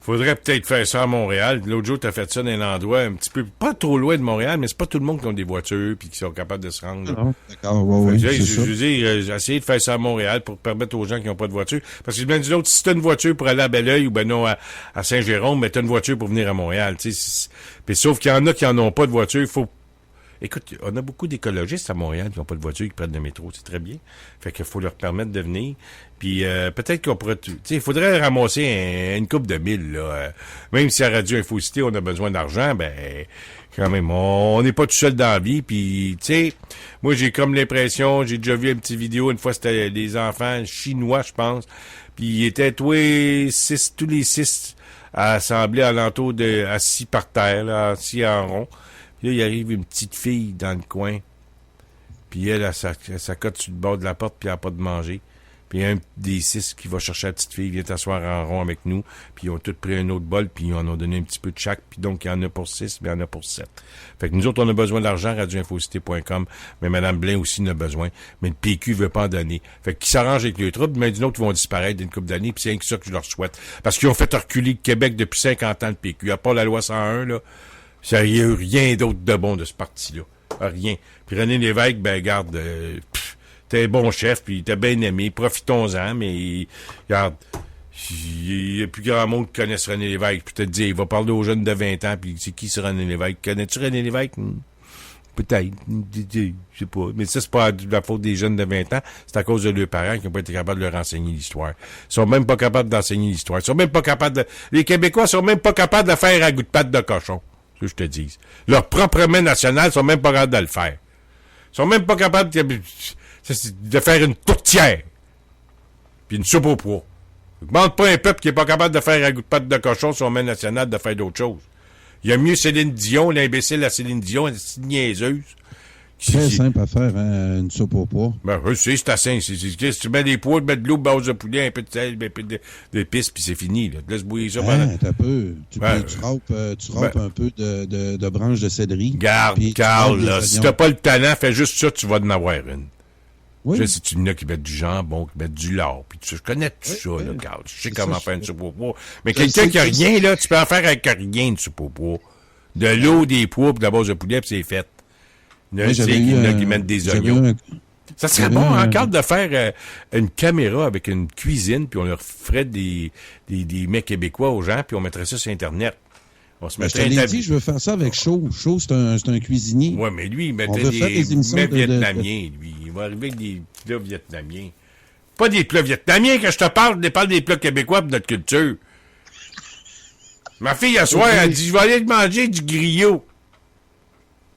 [SPEAKER 2] faudrait peut-être faire ça à Montréal. L'autre jour, tu as fait ça dans un endroit un petit peu, pas trop loin de Montréal, mais c'est pas tout le monde qui a des voitures puis qui sont capables de se rendre.
[SPEAKER 3] Non, d'accord, oui,
[SPEAKER 2] je veux dire, j'ai essayé de faire ça à Montréal pour permettre aux gens qui n'ont pas de voiture. Parce que je me dis l'autre, si tu as une voiture pour aller à Belleuil ou ben non à Saint-Jérôme, mais tu as une voiture pour venir à Montréal. Puis sauf qu'il y en a qui n'en ont pas de voiture, il faut... Écoute, on a beaucoup d'écologistes à Montréal qui n'ont pas de voiture, qui prennent le métro, c'est très bien. Fait qu'il faut leur permettre de venir. Puis peut-être qu'on pourrait... Tu sais, il faudrait ramasser une couple de 1000, là. Même si à Radio Infocité, on a besoin d'argent, ben quand même, on n'est pas tout seul dans la vie. Puis, tu sais, moi, j'ai comme l'impression, j'ai déjà vu une petite vidéo, une fois, c'était des enfants chinois, je pense. Puis ils étaient tous les 6 assemblés alentour assis par terre, là, assis en rond. Puis là, il arrive une petite fille dans le coin. Puis elle s'accote sur le bord de la porte, puis elle n'a pas de manger. puis un des 6 qui va chercher la petite fille, vient t'asseoir en rond avec nous, puis ils ont tous pris un autre bol, puis ils en ont donné un petit peu de chaque, puis donc il y en a pour 6, puis il y en a pour 7. Fait que nous autres, on a besoin d'argent, radioinfocité.com, mais Mme Blain aussi en a besoin, mais le PQ veut pas en donner. Fait qu'ils s'arrangent avec les troupes, mais d'une autre, ils vont disparaître d'une couple d'années, puis c'est rien que ça que je leur souhaite. Parce qu'ils ont fait reculer le Québec depuis 50 ans, le PQ. À part la loi 101, là, ça n'y a eu rien d'autre de bon de ce parti-là. Rien. Puis René Lévesque, ben, garde, t'es un bon chef, puis t'es bien aimé, profitons-en, mais, regarde, il y a plus grand monde qui connaisse René Lévesque, puis te dire, il va parler aux jeunes de 20 ans, puis c'est qui ce René Lévesque? Connais-tu René Lévesque? Peut-être, je sais pas. Mais ça, c'est pas la faute des jeunes de 20 ans, c'est à cause de leurs parents qui n'ont pas été capables de leur enseigner l'histoire. Ils sont même pas capables d'enseigner l'histoire. Ils sont même pas capables de... Les Québécois sont même pas capables de faire à goût de patte de cochon. C'est ce que je te dis. Leur propre mets national sont même pas capables de le faire. Ils sont même pas capables de faire une tourtière. Puis une soupe au pois. Demande pas un peuple qui est pas capable de faire à goût de patte de cochon sur mets national de faire d'autres choses. Il y a mieux Céline Dion, l'imbécile à Céline Dion, elle est niaiseuse.
[SPEAKER 3] Très simple à faire, hein, une soupe au pois.
[SPEAKER 2] Ben, c'est assez simple. Si tu mets des pois, tu mets de l'eau, base de poulet, un peu de sel, un peu d'épices, puis c'est fini, là. Tu laisses bouillir ça pendant...
[SPEAKER 3] T'as peu. Tu râpes un peu de branches de céleri.
[SPEAKER 2] Garde, Carl, là. Si t'as pas le talent, fais juste ça, tu vas en avoir une.
[SPEAKER 3] Oui.
[SPEAKER 2] Je sais, si tu en as qui mettent du jambon, qui mettent du lard, puis je connais tout ça, là, Carl. Je sais comment faire une soupe au pois. Mais quelqu'un qui a rien, là, tu peux en faire avec rien, une soupe au pois. De l'eau, des pois, puis de la base de poulet, puis c'est fait. Il y en a qui mettent des oignons. Ça serait bon encore de faire une caméra avec une cuisine, puis on leur ferait des mets québécois aux gens, puis on mettrait ça sur Internet. On se mettrait
[SPEAKER 3] je te l'ai dit, je veux faire ça avec Shaw. Shaw, c'est un cuisinier.
[SPEAKER 2] Ouais, mais lui, il mettrait des mets vietnamiens, lui. Il va arriver avec des plats vietnamiens. Pas des plats vietnamiens que je te parle des plats québécois de notre culture. Ma fille, à soir, elle dit, je vais aller manger du griot.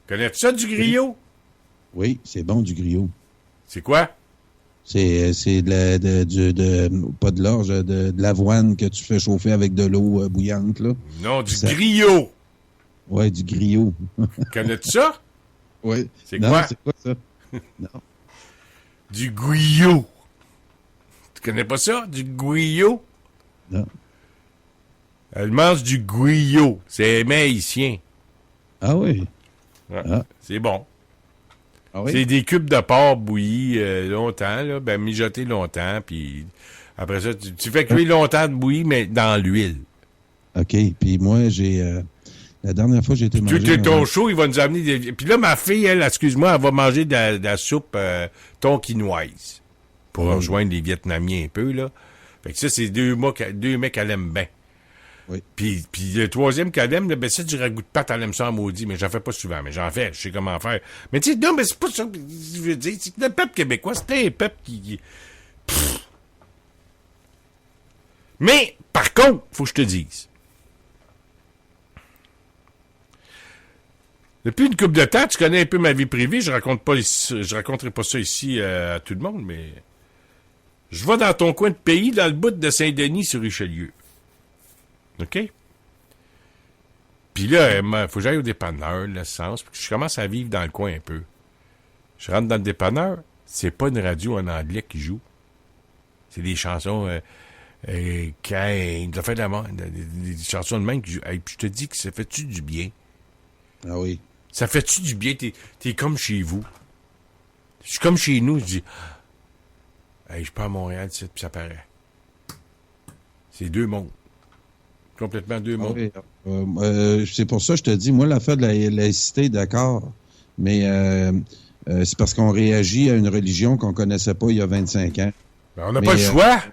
[SPEAKER 2] Connais-tu ça, du griot?
[SPEAKER 3] Oui, c'est bon, du griot.
[SPEAKER 2] C'est quoi?
[SPEAKER 3] C'est pas de l'orge, de l'avoine que tu fais chauffer avec de l'eau bouillante, là.
[SPEAKER 2] Non, du griot.
[SPEAKER 3] Ouais, du griot.
[SPEAKER 2] Connais-tu ça?
[SPEAKER 3] Oui.
[SPEAKER 2] C'est quoi?
[SPEAKER 3] C'est quoi ça? Non.
[SPEAKER 2] Du griot. Tu connais pas ça? Du griot?
[SPEAKER 3] Non.
[SPEAKER 2] Elle mange du griot. C'est un mets haïtien.
[SPEAKER 3] Ah oui?
[SPEAKER 2] Ouais. Ah. C'est bon.
[SPEAKER 3] Ah oui?
[SPEAKER 2] C'est des cubes de porc bouillis longtemps, là, ben mijotés longtemps, puis après ça, tu fais cuire longtemps de bouilli, mais dans l'huile.
[SPEAKER 3] OK. Puis moi, la dernière fois, j'ai été manger...
[SPEAKER 2] Tu ton chaud, il va nous amener des... Puis là, ma fille, elle, excuse-moi, elle va manger de la soupe tonkinoise pour rejoindre les Vietnamiens un peu, là. Fait que ça, c'est deux mecs qu'elle aime bien.
[SPEAKER 3] Oui. Puis
[SPEAKER 2] le troisième qu'elle aime, ben c'est du ragoût de pâte, elle aime ça en maudit, mais j'en fais pas souvent, mais j'en fais, je sais comment faire. Mais tu sais, non, mais c'est pas ça que je veux dire, c'est que le peuple québécois, c'était un peuple qui... Mais, par contre, faut que je te dise, depuis une couple de temps, tu connais un peu ma vie privée, je raconterai pas ça ici à tout le monde, mais je vais dans ton coin de pays, dans le bout de Saint-Denis sur Richelieu. OK? Puis là, il faut que j'aille au dépanneur, l'essence, puis que je commence à vivre dans le coin un peu. Je rentre dans le dépanneur, c'est pas une radio en anglais qui joue. C'est des chansons des chansons de même qui jouent. Et puis je te dis que ça fait-tu du bien?
[SPEAKER 3] Ah oui.
[SPEAKER 2] Ça fait-tu du bien? T'es comme chez vous. Je suis comme chez nous, je dis, hey, je suis pas à Montréal, puis ça paraît. C'est deux mondes. Complètement deux mondes.
[SPEAKER 3] Oui. C'est pour ça que je te dis, moi, l'affaire de la laïcité, d'accord, mais c'est parce qu'on réagit à une religion qu'on connaissait pas il y a 25 ans.
[SPEAKER 2] Ben, on n'a pas le choix.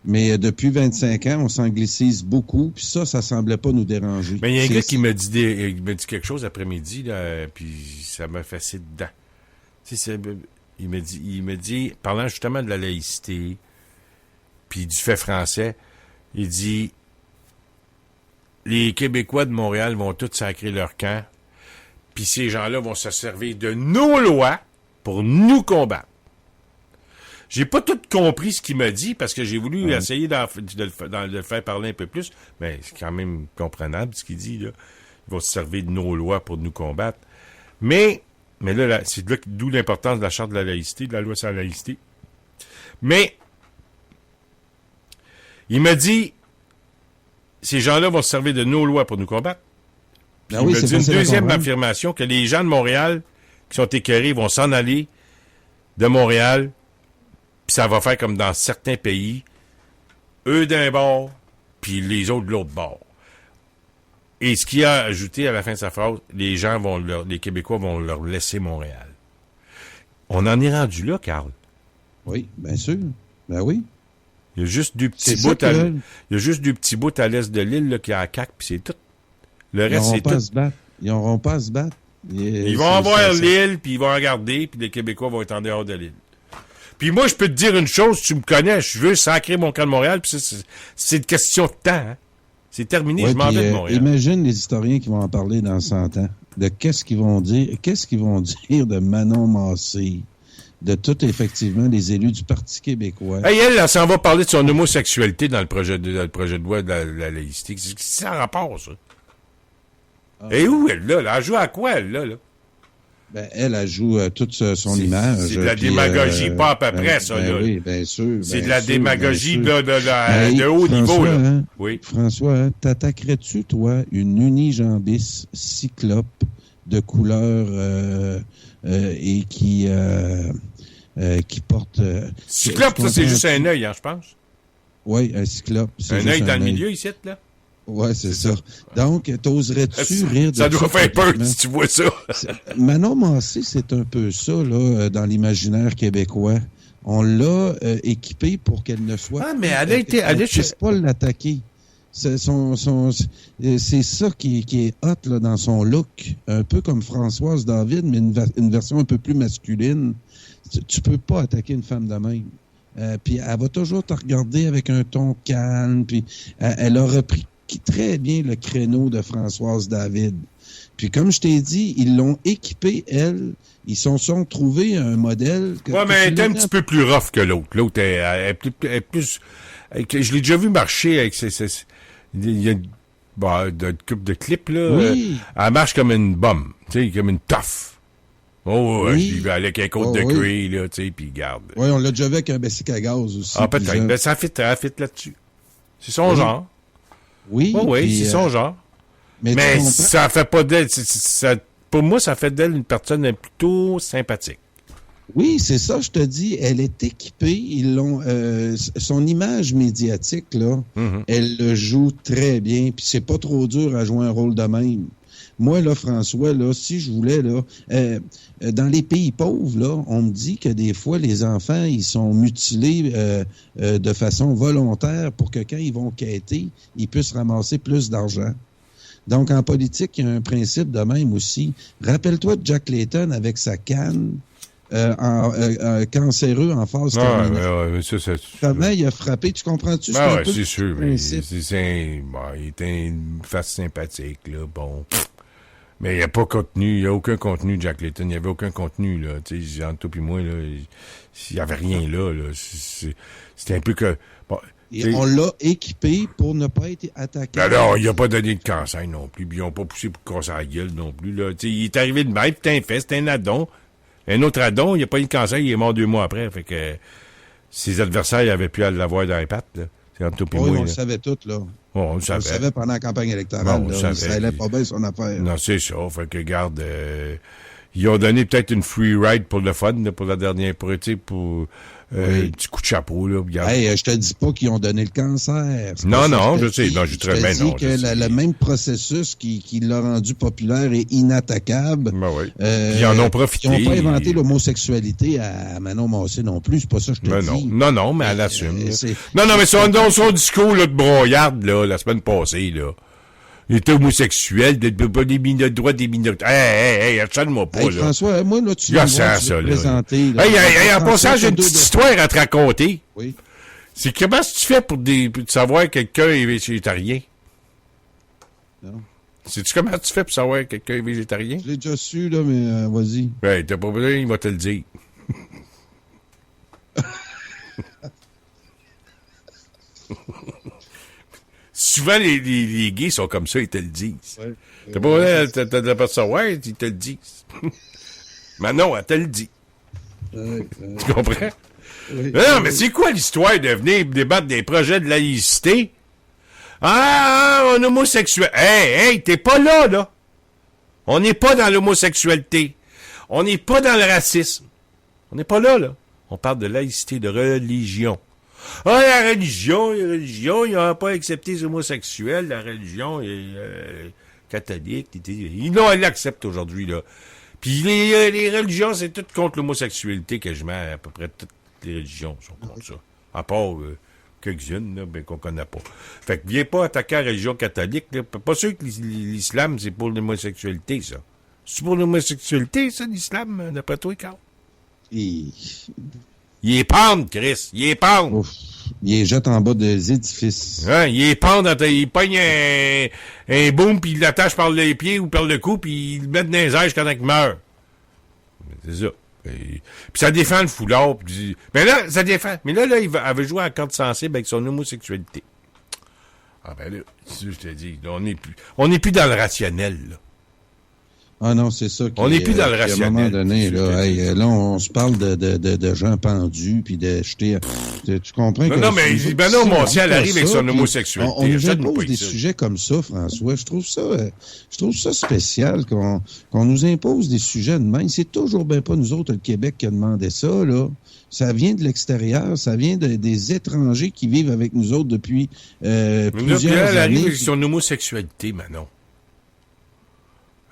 [SPEAKER 3] Mais depuis 25 ans, on s'anglicise beaucoup, puis ça semblait pas nous déranger.
[SPEAKER 2] Mais il y a un gars qui m'a dit quelque chose après-midi, là, puis ça m'a fait dedans. Tu sais, il me dit, parlant justement de la laïcité, puis du fait français, il dit, les Québécois de Montréal vont tous sacrer leur camp, puis ces gens-là vont se servir de nos lois pour nous combattre. J'ai pas tout compris ce qu'il m'a dit, parce que j'ai voulu essayer de le faire parler un peu plus, mais c'est quand même comprenable ce qu'il dit, là. Ils vont se servir de nos lois pour nous combattre. Mais là, c'est d'où l'importance de la Charte de la laïcité, de la loi sur la laïcité. Mais Il m'a dit, ces gens-là vont se servir de nos lois pour nous combattre. Puis il m'a dit une deuxième affirmation, que les gens de Montréal qui sont écœurés vont s'en aller de Montréal, puis ça va faire comme dans certains pays, eux d'un bord, puis les autres de l'autre bord. Et ce qu'il a ajouté à la fin de sa phrase, les Québécois vont leur laisser Montréal. On en est rendu là, Carl.
[SPEAKER 3] Oui, bien sûr. Ben oui.
[SPEAKER 2] Il y a juste du petit bout à l'est de l'île là, qui a à CAQ, puis c'est tout. Le reste, c'est tout.
[SPEAKER 3] Ils n'auront pas à se battre.
[SPEAKER 2] Ils vont avoir l'île, puis ils vont regarder, puis les Québécois vont être en dehors de l'île. Puis moi, je peux te dire une chose, tu me connais, je veux sacrer mon camp de Montréal, puis c'est une question de temps. Hein. C'est terminé, je m'en vais de Montréal.
[SPEAKER 3] Imagine les historiens qui vont en parler dans 100 ans, de qu'est-ce qu'ils vont dire de Manon Massé, de tout, effectivement, les élus du Parti québécois.
[SPEAKER 2] Hey, elle s'en va parler de son homosexualité dans le projet de loi de la laïcité. C'est en rapport, ça. Et où, elle, là? Elle joue à quoi, elle, là?
[SPEAKER 3] Ben, elle joue toute son image.
[SPEAKER 2] C'est de la démagogie, pas à peu près, ça, là.
[SPEAKER 3] Oui, bien sûr.
[SPEAKER 2] C'est de la démagogie de haut niveau, là.
[SPEAKER 3] Hein,
[SPEAKER 2] oui.
[SPEAKER 3] François, hein, t'attaquerais-tu, toi, une unijambiste cyclope de couleur et qui porte...
[SPEAKER 2] cyclope, ça, c'est juste un œil, hein, je pense.
[SPEAKER 3] Oui, un cyclope.
[SPEAKER 2] Un œil dans le milieu, ici, là.
[SPEAKER 3] Oui, c'est ça. Donc, t'oserais-tu rire de
[SPEAKER 2] ça? Ça doit faire peur si tu vois ça.
[SPEAKER 3] Manon Massé, c'est un peu ça, là, dans l'imaginaire québécois. On l'a équipée pour qu'elle ne soit...
[SPEAKER 2] Ah, mais elle a été... Elle ne
[SPEAKER 3] puisse pas l'attaquer. C'est ça qui est hot là, dans son look. Un peu comme Françoise David, mais une version un peu plus masculine. Tu peux pas attaquer une femme de même. Puis elle va toujours te regarder avec un ton calme. Puis elle a repris très bien le créneau de Françoise David. Puis comme je t'ai dit, ils l'ont équipée, elle. Ils sont trouvé un modèle...
[SPEAKER 2] Ouais, mais elle est un petit peu plus rough que l'autre. L'autre est plus... Je l'ai déjà vu marcher avec il y a une couple de clips, là.
[SPEAKER 3] Oui.
[SPEAKER 2] Elle marche comme une bombe, tu sais, comme une tough. Oh, oui. Je vais aller avec un côte de cuir, là, tu sais, puis garde.
[SPEAKER 3] Oui, on l'a déjà vu avec un Bessic à gaz aussi.
[SPEAKER 2] Ah, peut-être. Ben, ça fit là-dessus. C'est son genre.
[SPEAKER 3] Oui.
[SPEAKER 2] Oh, oui, c'est son genre. Mais ça fait pas d'elle... pour moi, ça fait d'elle une personne plutôt sympathique.
[SPEAKER 3] Oui, c'est ça, je te dis. Elle est équipée. Ils l'ont. Son image médiatique, là, elle le joue très bien. Puis c'est pas trop dur à jouer un rôle de même. Moi, là, François, là, si je voulais, là, dans les pays pauvres, là, on me dit que des fois, les enfants, ils sont mutilés de façon volontaire pour que quand ils vont quêter, ils puissent ramasser plus d'argent. Donc, en politique, il y a un principe de même aussi. Rappelle-toi de Jack Layton avec sa canne cancéreux en phase terminale.
[SPEAKER 2] Ouais, ça,
[SPEAKER 3] comment il a frappé, tu comprends-tu?
[SPEAKER 2] Ben ouais, c'est sûr. Mais il était une face sympathique, là, bon... Mais il n'y a pas contenu, il n'y a aucun contenu, Jack Layton. Il n'y avait aucun contenu, là. Tu sais, entre toi et moi, là, il n'y avait rien là. C'était un peu que... Bon,
[SPEAKER 3] et on l'a équipé pour ne pas être attaqué.
[SPEAKER 2] Alors, il n'a pas donné de cancer non plus. Puis ils n'ont pas poussé pour casser la gueule non plus, là. Tu sais, il est arrivé de même, c'était un fait, c'était un addon. Un autre addon, il n'a pas eu de cancer, il est mort 2 mois après. Fait que ses adversaires, ils avaient pu l'avoir dans les pattes, là. C'est entre toi et moi,
[SPEAKER 3] on le savait tout, là.
[SPEAKER 2] Oh, on le savait
[SPEAKER 3] pendant la campagne électorale.
[SPEAKER 2] Bon,
[SPEAKER 3] ça allait pas bien son affaire.
[SPEAKER 2] Non, c'est ça. Fait que, regarde, ils ont donné peut-être une free ride pour le fun, là, pour la dernière, pour un petit coup de chapeau, là.
[SPEAKER 3] Hey, je te dis pas qu'ils ont donné le cancer.
[SPEAKER 2] Non, je sais. Non, je te remets, non.
[SPEAKER 3] Je te dis que le même processus qui l'a rendu populaire et inattaquable.
[SPEAKER 2] Ben oui. Puis ils en ont profité.
[SPEAKER 3] Ils n'ont pas inventé l'homosexualité à Manon Massé non plus. C'est pas ça que je te dis.
[SPEAKER 2] Non, mais elle assume. Non, mais son discours, là, de broyarde, là, la semaine passée, là. Il était homosexuel, des droits des minorités. Hey, achète-moi pas, là.
[SPEAKER 3] François, moi, là, tu vas me présenter.
[SPEAKER 2] Hey, en passant, j'ai une petite histoire à te raconter.
[SPEAKER 3] Oui.
[SPEAKER 2] C'est comment tu fais pour savoir que quelqu'un est végétarien?
[SPEAKER 3] Non.
[SPEAKER 2] Sais-tu comment tu fais pour savoir que quelqu'un est végétarien?
[SPEAKER 3] Je l'ai déjà su, là, mais vas-y.
[SPEAKER 2] Ben, t'as pas besoin, il va te le dire. Souvent, les gays sont comme ça, ils te le disent. Ouais, t'as pas besoin de pas savoir, ils te le disent. Mais non, elle te le dit. Tu comprends?
[SPEAKER 3] Oui.
[SPEAKER 2] Non, mais c'est quoi l'histoire de venir débattre des projets de laïcité? Un homosexuel. Hey, t'es pas là. On n'est pas dans l'homosexualité. On n'est pas dans le racisme. On n'est pas là. On parle de laïcité, de religion. La religion, ils n'ont pas accepté les homosexuels. La religion est catholique. Ils l'acceptent aujourd'hui, là. Puis les religions, c'est tout contre l'homosexualité, quasiment. À peu près toutes les religions sont contre ça. À part quelques-unes, là, ben, qu'on connaît pas. Fait que viens pas attaquer la religion catholique, là. Pas sûr que l'islam, c'est pour l'homosexualité, ça. C'est pour l'homosexualité, ça, l'islam, d'après toi, Carl?
[SPEAKER 3] Il
[SPEAKER 2] est pendre, Chris. Il est pendre.
[SPEAKER 3] Ouf. Il les jette en bas des édifices.
[SPEAKER 2] Hein, il est pendre, il pogne un boom, puis il l'attache par les pieds ou par le cou, puis il le met dans les airs jusqu'à temps qu'il meurt. C'est ça. Puis ça défend le foulard. Mais là, ça défend. Mais là, elle veut jouer à la corde sensible avec son homosexualité. Ah ben là, je te dis, là, on n'est plus dans le rationnel, là.
[SPEAKER 3] Ah non, c'est ça.
[SPEAKER 2] On n'est plus dans le rationnel.
[SPEAKER 3] À un moment donné, là, on se parle de gens pendus, puis de jeter... Tu comprends que...
[SPEAKER 2] Non, mais Benoît Montiel arrive avec son homosexualité.
[SPEAKER 3] On nous impose des sujets comme ça, François. Je trouve ça spécial qu'on nous impose des sujets de même. C'est toujours bien pas nous autres, le Québec, qui a demandé ça, là. Ça vient de l'extérieur, ça vient des étrangers qui vivent avec nous autres depuis plusieurs années.
[SPEAKER 2] Elle arrive avec son homosexualité, Manon.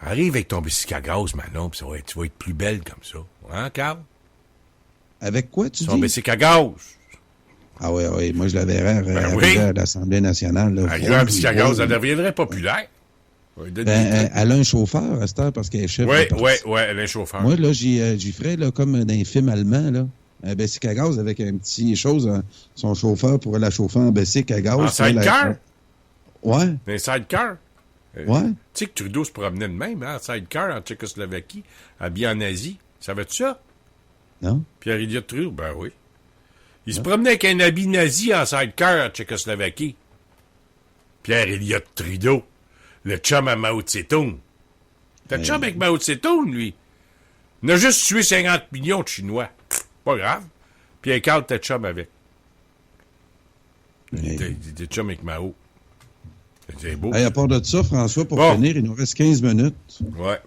[SPEAKER 2] Arrive avec ton bicycle à gaz, Manon, pis tu vas être plus belle comme ça. Hein, Carl?
[SPEAKER 3] Avec quoi, tu dis?
[SPEAKER 2] Ton bicycle à gaz.
[SPEAKER 3] Ah oui, moi je la verrais arriver à l'Assemblée nationale.
[SPEAKER 2] Arriver à un bicycle à gaz, elle deviendrait populaire.
[SPEAKER 3] Elle a un chauffeur à cette heure parce qu'elle est chef.
[SPEAKER 2] Oui, elle a un chauffeur.
[SPEAKER 3] Moi, là, j'y ferais là, comme dans les films allemands, là. Un bicycle à gaz avec un petit chose, son chauffeur pourrait la chauffer en bicycle à gaz.
[SPEAKER 2] En sidecar?
[SPEAKER 3] Ouais.
[SPEAKER 2] Un sidecar?
[SPEAKER 3] Ouais.
[SPEAKER 2] Tu sais que Trudeau se promenait de même, hein, en sidecar, en Tchécoslovaquie, habillé en Asie. Savais-tu ça?
[SPEAKER 3] Non.
[SPEAKER 2] Pierre-Éliott Trudeau, ben oui. Il se promenait avec un habit nazi en sidecar en Tchécoslovaquie. Pierre-Éliott Trudeau, le chum à Mao Tse-tung. T'as chum avec Mao Tse-tung, lui. Il a juste tué 50 millions de Chinois. Pas grave. Puis Carl, t'es chum avec. T'es chum avec Mao. C'est beau.
[SPEAKER 3] À part de ça, François, pour finir, il nous reste 15 minutes.
[SPEAKER 2] Ouais.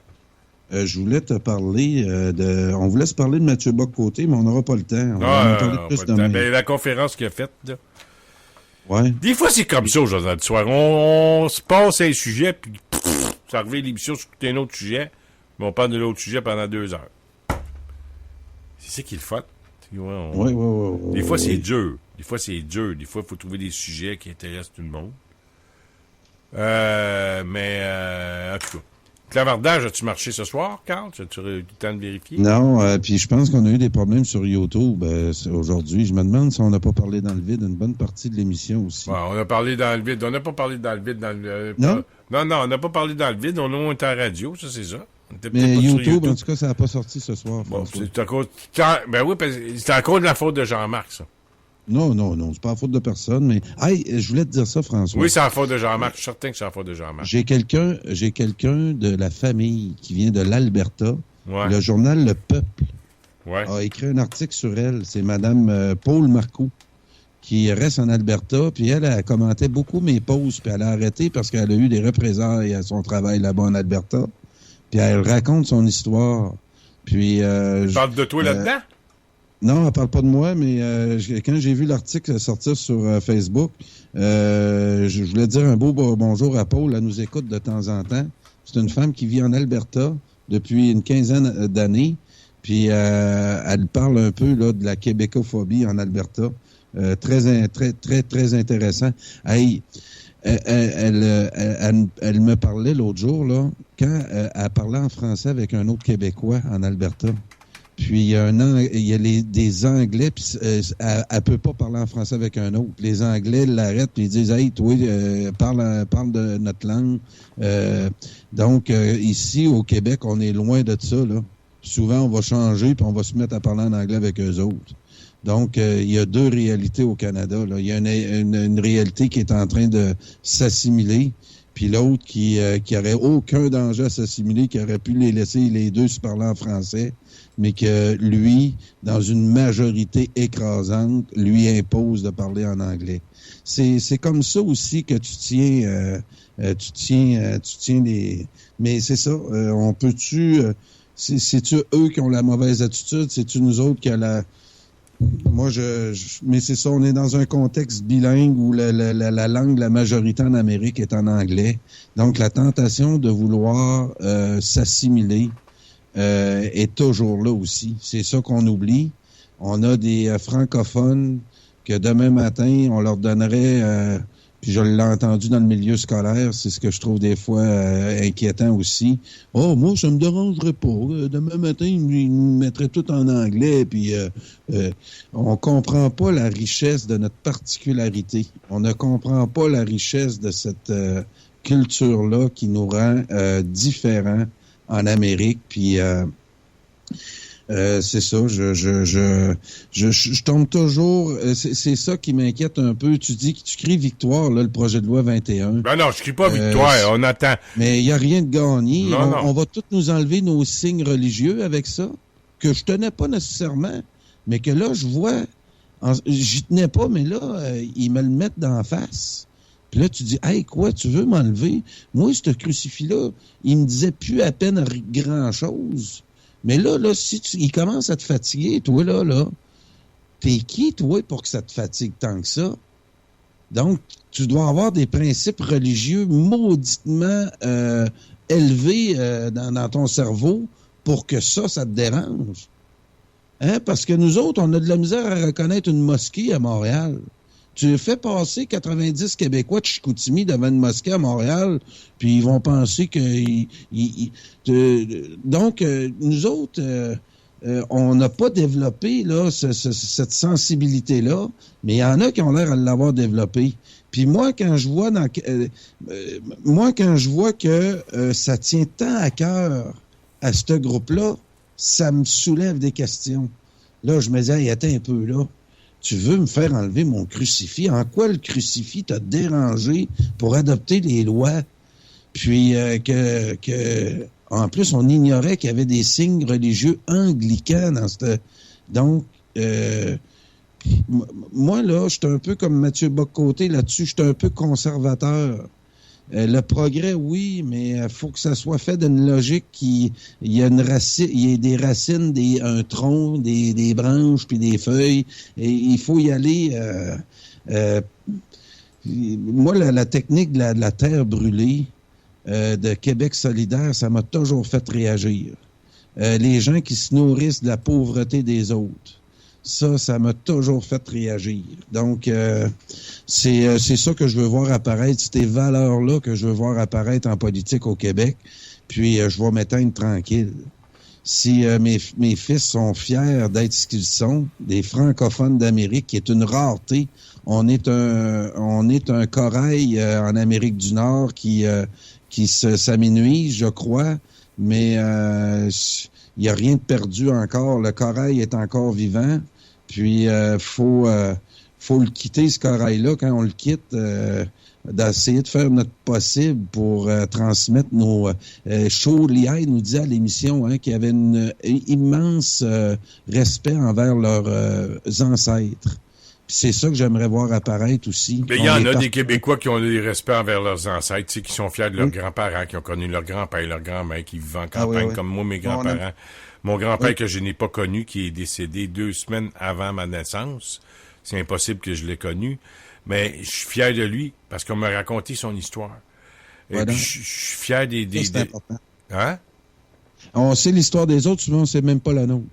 [SPEAKER 3] Je voulais te parler On voulait se parler de Mathieu Bock-Côté, mais on n'aura pas le temps. On va en parler plus demain.
[SPEAKER 2] Ben, la conférence qu'il a faite, là.
[SPEAKER 3] Ouais.
[SPEAKER 2] Des fois, c'est comme ça, au journal du soir. On se passe à un sujet, puis ça revient l'émission sur un autre sujet, mais on parle de l'autre sujet pendant 2 heures. C'est ça qui est le fun.
[SPEAKER 3] Oui.
[SPEAKER 2] Des fois, c'est dur. Des fois, il faut trouver des sujets qui intéressent tout le monde. En tout cas. Clavardage, as-tu marché ce soir, Carl? As-tu eu le temps de vérifier?
[SPEAKER 3] Non, puis je pense qu'on a eu des problèmes sur YouTube aujourd'hui. Je me demande si on n'a pas parlé dans le vide une bonne partie de l'émission aussi.
[SPEAKER 2] Ouais, on a parlé dans le vide. On n'a pas parlé dans le vide.
[SPEAKER 3] Non?
[SPEAKER 2] Non, on n'a pas parlé dans le vide. On était à la radio, ça, c'est ça.
[SPEAKER 3] Mais YouTube, en tout cas, ça n'a pas sorti ce soir.
[SPEAKER 2] Bon, c'est à cause... Ben oui, c'est à cause de la faute de Jean-Marc, ça.
[SPEAKER 3] Non, c'est pas la faute de personne, mais... Hey, je voulais te dire ça, François.
[SPEAKER 2] Oui, c'est la faute de Jean-Marc. Je suis certain que c'est la faute de Jean-Marc.
[SPEAKER 3] J'ai quelqu'un de la famille qui vient de l'Alberta.
[SPEAKER 2] Ouais.
[SPEAKER 3] Le journal Le Peuple
[SPEAKER 2] a
[SPEAKER 3] écrit un article sur elle. C'est Mme Paul Marcoux qui reste en Alberta. Puis elle commentait beaucoup mes posts. Puis elle a arrêté parce qu'elle a eu des représailles à son travail là-bas en Alberta. Puis elle raconte son histoire. Puis...
[SPEAKER 2] parle de toi là-dedans?
[SPEAKER 3] Non, elle parle pas de moi, mais quand j'ai vu l'article sortir sur Facebook, je voulais dire un beau bonjour à Paul. Elle nous écoute de temps en temps. C'est une femme qui vit en Alberta depuis une quinzaine d'années. Puis elle parle un peu là de la québécophobie en Alberta. Très intéressant. Hey, elle me parlait l'autre jour, là, quand elle parlait en français avec un autre Québécois en Alberta. Puis il y a des Anglais, puis elle peut pas parler en français avec un autre. Les Anglais l'arrêtent, puis ils disent « Hey, toi, parle de notre langue. » Donc, ici, au Québec, on est loin de ça, là. Souvent, on va changer, puis on va se mettre à parler en anglais avec eux autres. Donc, il y a 2 réalités au Canada, là. Il y a une réalité qui est en train de s'assimiler, puis l'autre qui aurait aucun danger à s'assimiler, qui aurait pu les laisser les deux se parler en français, mais que lui, dans une majorité écrasante, lui impose de parler en anglais. C'est comme ça aussi que tu tiens les... Mais c'est ça, on peut-tu... c'est-tu eux qui ont la mauvaise attitude? C'est-tu nous autres qui a la... Moi, mais c'est ça, on est dans un contexte bilingue où la langue de la majorité en Amérique est en anglais. Donc, la tentation de vouloir s'assimiler est toujours là aussi. C'est ça qu'on oublie. On a des francophones que demain matin, on leur donnerait... puis je l'ai entendu dans le milieu scolaire, c'est ce que je trouve des fois inquiétant aussi. « Oh, moi, ça me dérangerait pas. Demain matin, ils me mettraient tout en anglais. » Puis on comprend pas la richesse de notre particularité. On ne comprend pas la richesse de cette culture-là qui nous rend différents en Amérique. Puis... c'est ça, je tombe toujours, c'est ça qui m'inquiète un peu. Tu dis que tu cries victoire, là, le projet de loi 21.
[SPEAKER 2] Ben non, je crie pas victoire, on attend.
[SPEAKER 3] Mais il n'y a rien de gagné.
[SPEAKER 2] Non.
[SPEAKER 3] On va tous nous enlever nos signes religieux avec ça, que je tenais pas nécessairement, mais que là, je vois, j'y tenais pas, mais là, ils me le mettent d'en face. Puis là, tu dis, hey, quoi, tu veux m'enlever? Moi, ce crucifix-là, il me disait plus à peine grand-chose. Mais là, si il commence à te fatiguer, toi, là, t'es qui, toi, pour que ça te fatigue tant que ça? Donc, tu dois avoir des principes religieux mauditement élevés dans ton cerveau pour que ça te dérange. Hein? Parce que nous autres, on a de la misère à reconnaître une mosquée à Montréal. Tu fais passer 90 Québécois de Chicoutimi devant une mosquée à Montréal, puis ils vont penser que... Donc, nous autres, on n'a pas développé là cette sensibilité-là, mais il y en a qui ont l'air à l'avoir développée. Puis moi, quand je vois que ça tient tant à cœur à ce groupe-là, ça me soulève des questions. Là, je me dis, hey, attends un peu, là. Tu veux me faire enlever mon crucifix? En quoi le crucifix t'a dérangé pour adopter les lois? Puis en plus, on ignorait qu'il y avait des signes religieux anglicans dans cette... Donc, moi, là, je suis un peu comme Mathieu Bock-Côté là-dessus, je suis un peu conservateur. Le progrès, oui, mais il faut que ça soit fait d'une logique il y a une racine, il y a des racines, un tronc, des branches puis des feuilles. Et il faut y aller. Moi, la technique de la terre brûlée de Québec solidaire, ça m'a toujours fait réagir. Les gens qui se nourrissent de la pauvreté des autres. Ça m'a toujours fait réagir. Donc, c'est ça que je veux voir apparaître, ces valeurs-là que je veux voir apparaître en politique au Québec. Puis, je vais m'éteindre tranquille. Si mes fils sont fiers d'être ce qu'ils sont, des francophones d'Amérique, qui est une rareté, on est un corail en Amérique du Nord qui s'amenuise, je crois, mais il n'y a rien de perdu encore. Le corail est encore vivant. Puis, faut le quitter, ce corail-là. Quand on le quitte, d'essayer de faire notre possible pour transmettre nos... Shaw Liai nous dit à l'émission qu'il y avait un immense respect envers leurs ancêtres. Puis c'est ça que j'aimerais voir apparaître aussi.
[SPEAKER 2] Mais il y en a des Québécois qui ont du respect envers leurs ancêtres, qui sont fiers de leurs grands-parents, qui ont connu leur grand-père et leur grand-mère, qui vivent en campagne, comme moi, mes grands-parents. Mon grand-père que je n'ai pas connu, qui est décédé 2 semaines avant ma naissance. C'est impossible que je l'ai connu. Mais je suis fier de lui parce qu'on m'a raconté son histoire. Et puis, je suis fier des...
[SPEAKER 3] C'est important.
[SPEAKER 2] Hein?
[SPEAKER 3] On sait l'histoire des autres, souvent on sait même pas la nôtre.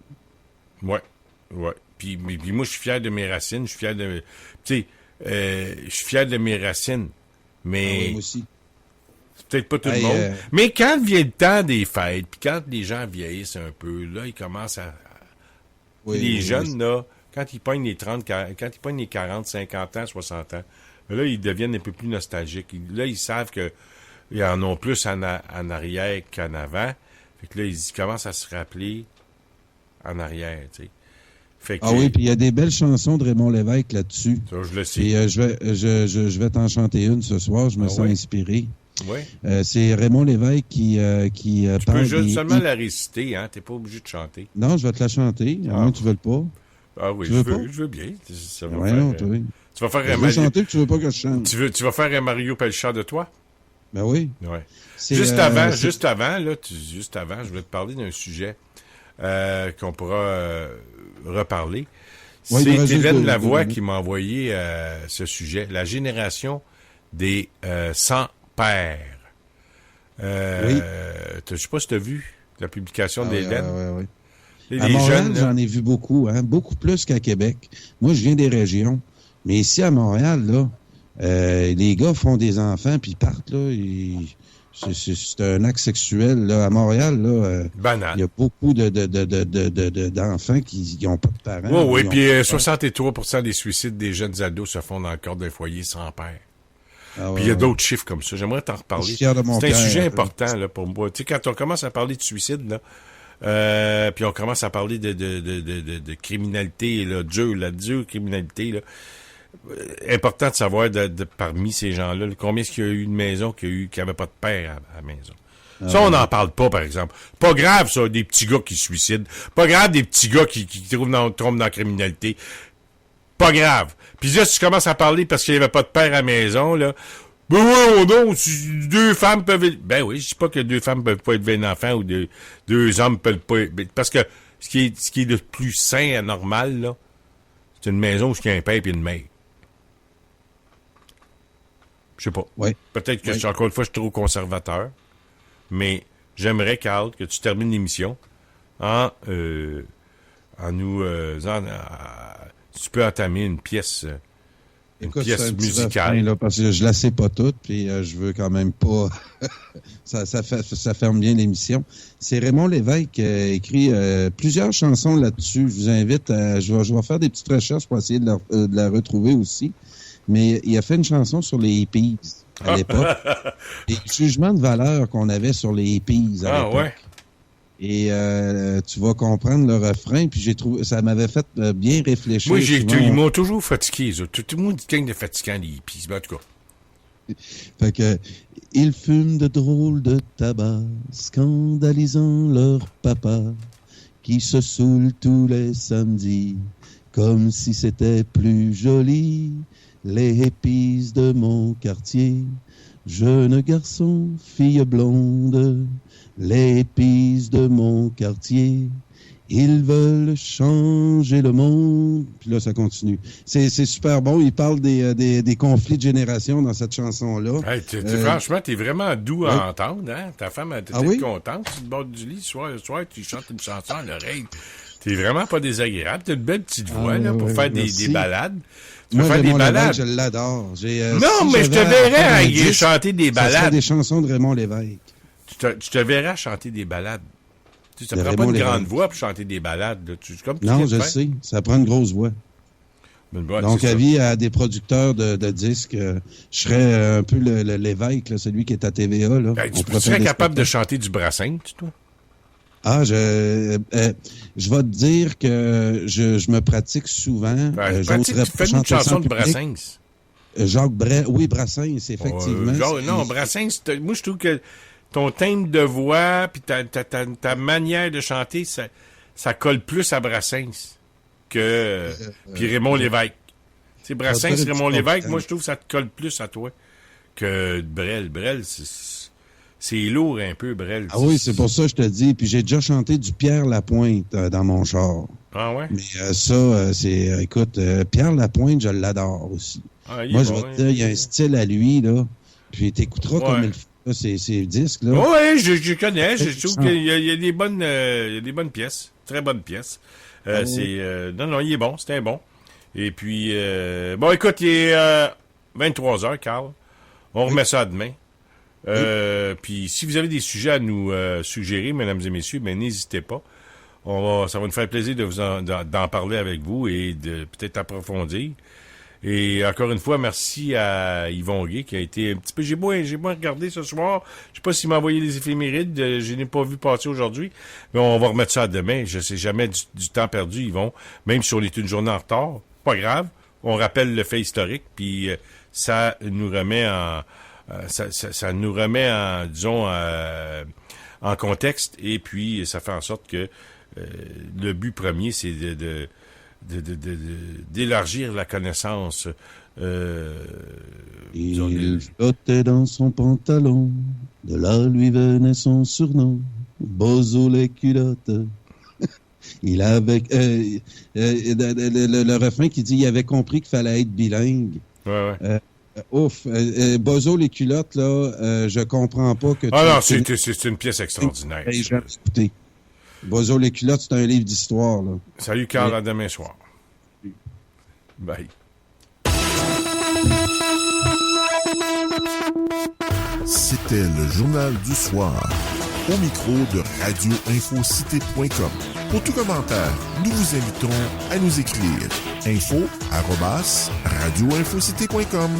[SPEAKER 2] Ouais. Puis moi, je suis fier de mes racines. Je suis fier de... Tu sais, je suis fier de mes racines. Mais...
[SPEAKER 3] moi aussi.
[SPEAKER 2] C'est peut-être pas tout le monde. Mais quand vient le temps des fêtes, puis quand les gens vieillissent un peu, là, ils commencent à... les jeunes, là, quand ils pognent les 30, quand ils pognent les 40, 50 ans, 60 ans, là, ils deviennent un peu plus nostalgiques. Là, ils savent qu'ils en ont plus en arrière qu'en avant. Fait que là, ils commencent à se rappeler en arrière, tu sais. Fait que,
[SPEAKER 3] oui, puis il y a des belles chansons de Raymond Lévesque là-dessus.
[SPEAKER 2] Ça, je le sais.
[SPEAKER 3] Et je vais t'en chanter une ce soir, je me sens inspiré.
[SPEAKER 2] Oui.
[SPEAKER 3] C'est Raymond Lévesque qui
[SPEAKER 2] Tu
[SPEAKER 3] parle
[SPEAKER 2] peux juste
[SPEAKER 3] des...
[SPEAKER 2] seulement la réciter, hein? T'es pas obligé de chanter.
[SPEAKER 3] Non, je vais te la chanter, à moins que tu veux le pas.
[SPEAKER 2] Ah oui,
[SPEAKER 3] Tu veux pas?
[SPEAKER 2] je veux bien. Ça va
[SPEAKER 3] Ouais,
[SPEAKER 2] faire,
[SPEAKER 3] non, toi.
[SPEAKER 2] tu vas faire
[SPEAKER 3] Je
[SPEAKER 2] un
[SPEAKER 3] veux
[SPEAKER 2] Mario...
[SPEAKER 3] chanter, puis tu veux pas que je chante.
[SPEAKER 2] Tu vas faire un Mario Pelchat de toi?
[SPEAKER 3] Ben oui.
[SPEAKER 2] Ouais.
[SPEAKER 3] C'est,
[SPEAKER 2] Juste
[SPEAKER 3] c'est-
[SPEAKER 2] avant, je voulais te parler d'un sujet qu'on pourra reparler.
[SPEAKER 3] Ouais, il nous
[SPEAKER 2] C'est
[SPEAKER 3] reste juste
[SPEAKER 2] Hélène
[SPEAKER 3] deux
[SPEAKER 2] Lavoie
[SPEAKER 3] minutes.
[SPEAKER 2] qui m'a envoyé ce sujet, la génération des sans-pères.
[SPEAKER 3] Oui.
[SPEAKER 2] Je sais pas si tu as vu la publication
[SPEAKER 3] Ah, ouais,
[SPEAKER 2] d'Hélène.
[SPEAKER 3] ouais, ouais.
[SPEAKER 2] Les
[SPEAKER 3] À Montréal,
[SPEAKER 2] jeunes, là.
[SPEAKER 3] j'en ai vu beaucoup, hein, beaucoup plus qu'à Québec. Moi, je viens des régions. Mais ici, à Montréal, là, les gars font des enfants, puis ils partent, là. C'est un acte sexuel, là. À Montréal, là,
[SPEAKER 2] Banal.
[SPEAKER 3] il y a beaucoup d'enfants qui n'ont pas de parents.
[SPEAKER 2] Oui,
[SPEAKER 3] Ils ont
[SPEAKER 2] puis
[SPEAKER 3] pas de
[SPEAKER 2] 63% des suicides des jeunes ados se font dans le cadre d'un foyer sans père.
[SPEAKER 3] Ah, ouais,
[SPEAKER 2] Puis il y a
[SPEAKER 3] ouais.
[SPEAKER 2] d'autres chiffres comme ça. J'aimerais t'en reparler.
[SPEAKER 3] Je suis fier de mon
[SPEAKER 2] C'est un
[SPEAKER 3] père.
[SPEAKER 2] sujet important là, pour moi. Tu sais, quand on commence à parler de suicide, là, puis on commence à parler de criminalité, là, la dure criminalité, là, important de savoir parmi ces gens-là, combien est-ce qu'il y a eu de maisons qui n'avaient pas de père à la maison. Ça, on n'en parle pas, par exemple. Pas grave, ça, des petits gars qui se suicident. Pas grave, des petits gars qui tombent dans la criminalité. Pas grave. Puis là, si tu commences à parler parce qu'il n'y avait pas de père à la maison, là, ben oui, non, deux femmes peuvent... Ben oui, je dis pas que deux femmes peuvent pas élever un enfant ou deux hommes peuvent pas... Parce que ce qui est le plus sain et normal, là, c'est une maison où il y a un père et une mère. Je sais pas.
[SPEAKER 3] Ouais.
[SPEAKER 2] Peut-être que, encore une fois, je suis trop conservateur, mais j'aimerais, Carl, que tu termines l'émission en nous... tu peux entamer une pièce...
[SPEAKER 3] Écoute,
[SPEAKER 2] pièce
[SPEAKER 3] c'est un petit
[SPEAKER 2] musicale.
[SPEAKER 3] refrain, là, parce que je la sais pas toute, puis je veux quand même pas... ça ferme bien l'émission. C'est Raymond Lévesque qui a écrit plusieurs chansons là-dessus. Je vous invite à... Je vais faire des petites recherches pour essayer de la retrouver aussi. Mais il a fait une chanson sur les hippies à l'époque. Les jugements de valeur qu'on avait sur les hippies à l'époque.
[SPEAKER 2] ouais.
[SPEAKER 3] Et tu vas comprendre le refrain, puis j'ai trouvé ça m'avait fait bien réfléchir.
[SPEAKER 2] Moi,
[SPEAKER 3] souvent.
[SPEAKER 2] ils m'ont toujours fatigué, ça. Tout le monde dit qu'il y a de fatigants, les hippies. Ben, en tout cas.
[SPEAKER 3] Fait que ils fument de drôles de tabac, scandalisant leur papa, qui se saoule tous les samedis, comme si c'était plus joli. Les hippies de mon quartier, jeunes garçons, filles blondes, les hippies de mon quartier, ils veulent changer le monde. Puis là, ça continue. C'est super bon. Il parle des conflits de génération dans cette chanson-là.
[SPEAKER 2] Hey, franchement, t'es vraiment doux à entendre, hein? Ta femme était contente sur le bord du lit. Le soir, tu chantes une chanson à l'oreille. T'es vraiment pas désagréable. T'as une belle petite voix, là, pour faire des balades. Tu peux faire des balades.
[SPEAKER 3] Je l'adore.
[SPEAKER 2] Non, mais je te verrais chanter des
[SPEAKER 3] Ça serait
[SPEAKER 2] balades.
[SPEAKER 3] des chansons de Raymond Lévesque.
[SPEAKER 2] Tu te verras chanter des balades. Tu sais, ça prend pas une grande voix pour chanter des balades. Là.
[SPEAKER 3] Non, je sais. Ça prend une grosse voix. Donc, avis à des producteurs de disques, je serais un peu l'évêque, là, celui qui est à TVA. Là.
[SPEAKER 2] Ben, tu serais capable de chanter du Brassens, toi?
[SPEAKER 3] Ah, je vais te dire que je me pratique souvent.
[SPEAKER 2] Tu fais une chanson de Brassens.
[SPEAKER 3] Oui, Brassens, effectivement.
[SPEAKER 2] Non, Brassens, moi, je trouve que ton timbre de voix puis ta manière de chanter, ça colle plus à Brassens que puis Raymond Lévesque. Tu sais, Brassens, Raymond Lévesque, moi, je trouve que ça te colle plus à toi que Brel. Brel, c'est lourd un peu, Brel.
[SPEAKER 3] Ah oui, c'est pour ça que je te dis. Puis j'ai déjà chanté du Pierre Lapointe dans mon char.
[SPEAKER 2] Ah ouais?
[SPEAKER 3] Mais c'est... écoute, Pierre Lapointe, je l'adore aussi.
[SPEAKER 2] Ah,
[SPEAKER 3] moi, je vais te dire, il y a un style à lui, là. Puis t'écouteras comme il fait ces disques, là.
[SPEAKER 2] Oui, je connais. Je trouve qu'il y a des bonnes pièces. Très bonnes pièces. Non, il est bon. C'était bon. Et puis, bon, écoute, il est 23h, Carl. On remet ça demain. Puis si vous avez des sujets à nous suggérer, mesdames et messieurs, ben n'hésitez pas. Ça va nous faire plaisir d'en parler avec vous et de peut-être approfondir. Et encore une fois, merci à Yvon Gay qui a été un petit peu... J'ai moins regardé ce soir. Je sais pas s'il m'a envoyé les éphémérides. Je n'ai pas vu passer aujourd'hui. Mais on va remettre ça demain. Je sais jamais du temps perdu, Yvon. Même si on est une journée en retard, pas grave. On rappelle le fait historique, puis ça nous remet ça nous remet en, disons, en contexte, et puis ça fait en sorte que le but premier, c'est d'élargir la connaissance.
[SPEAKER 3] Il flottait dans son pantalon, de là lui venait son surnom, Bozo les culottes. Il avait le refrain qui dit il avait compris qu'il fallait être bilingue.
[SPEAKER 2] Ouais.
[SPEAKER 3] Bozo les culottes, là, je comprends pas que...
[SPEAKER 2] Ah non, c'est une pièce extraordinaire.
[SPEAKER 3] Écoutez, Bozo les culottes, c'est un livre d'histoire, là.
[SPEAKER 2] Salut Carl, à demain soir. Bye.
[SPEAKER 1] C'était le Journal du Soir, au micro de radioinfocité.com. Pour tout commentaire, nous vous invitons à nous écrire info@radioinfocité.com.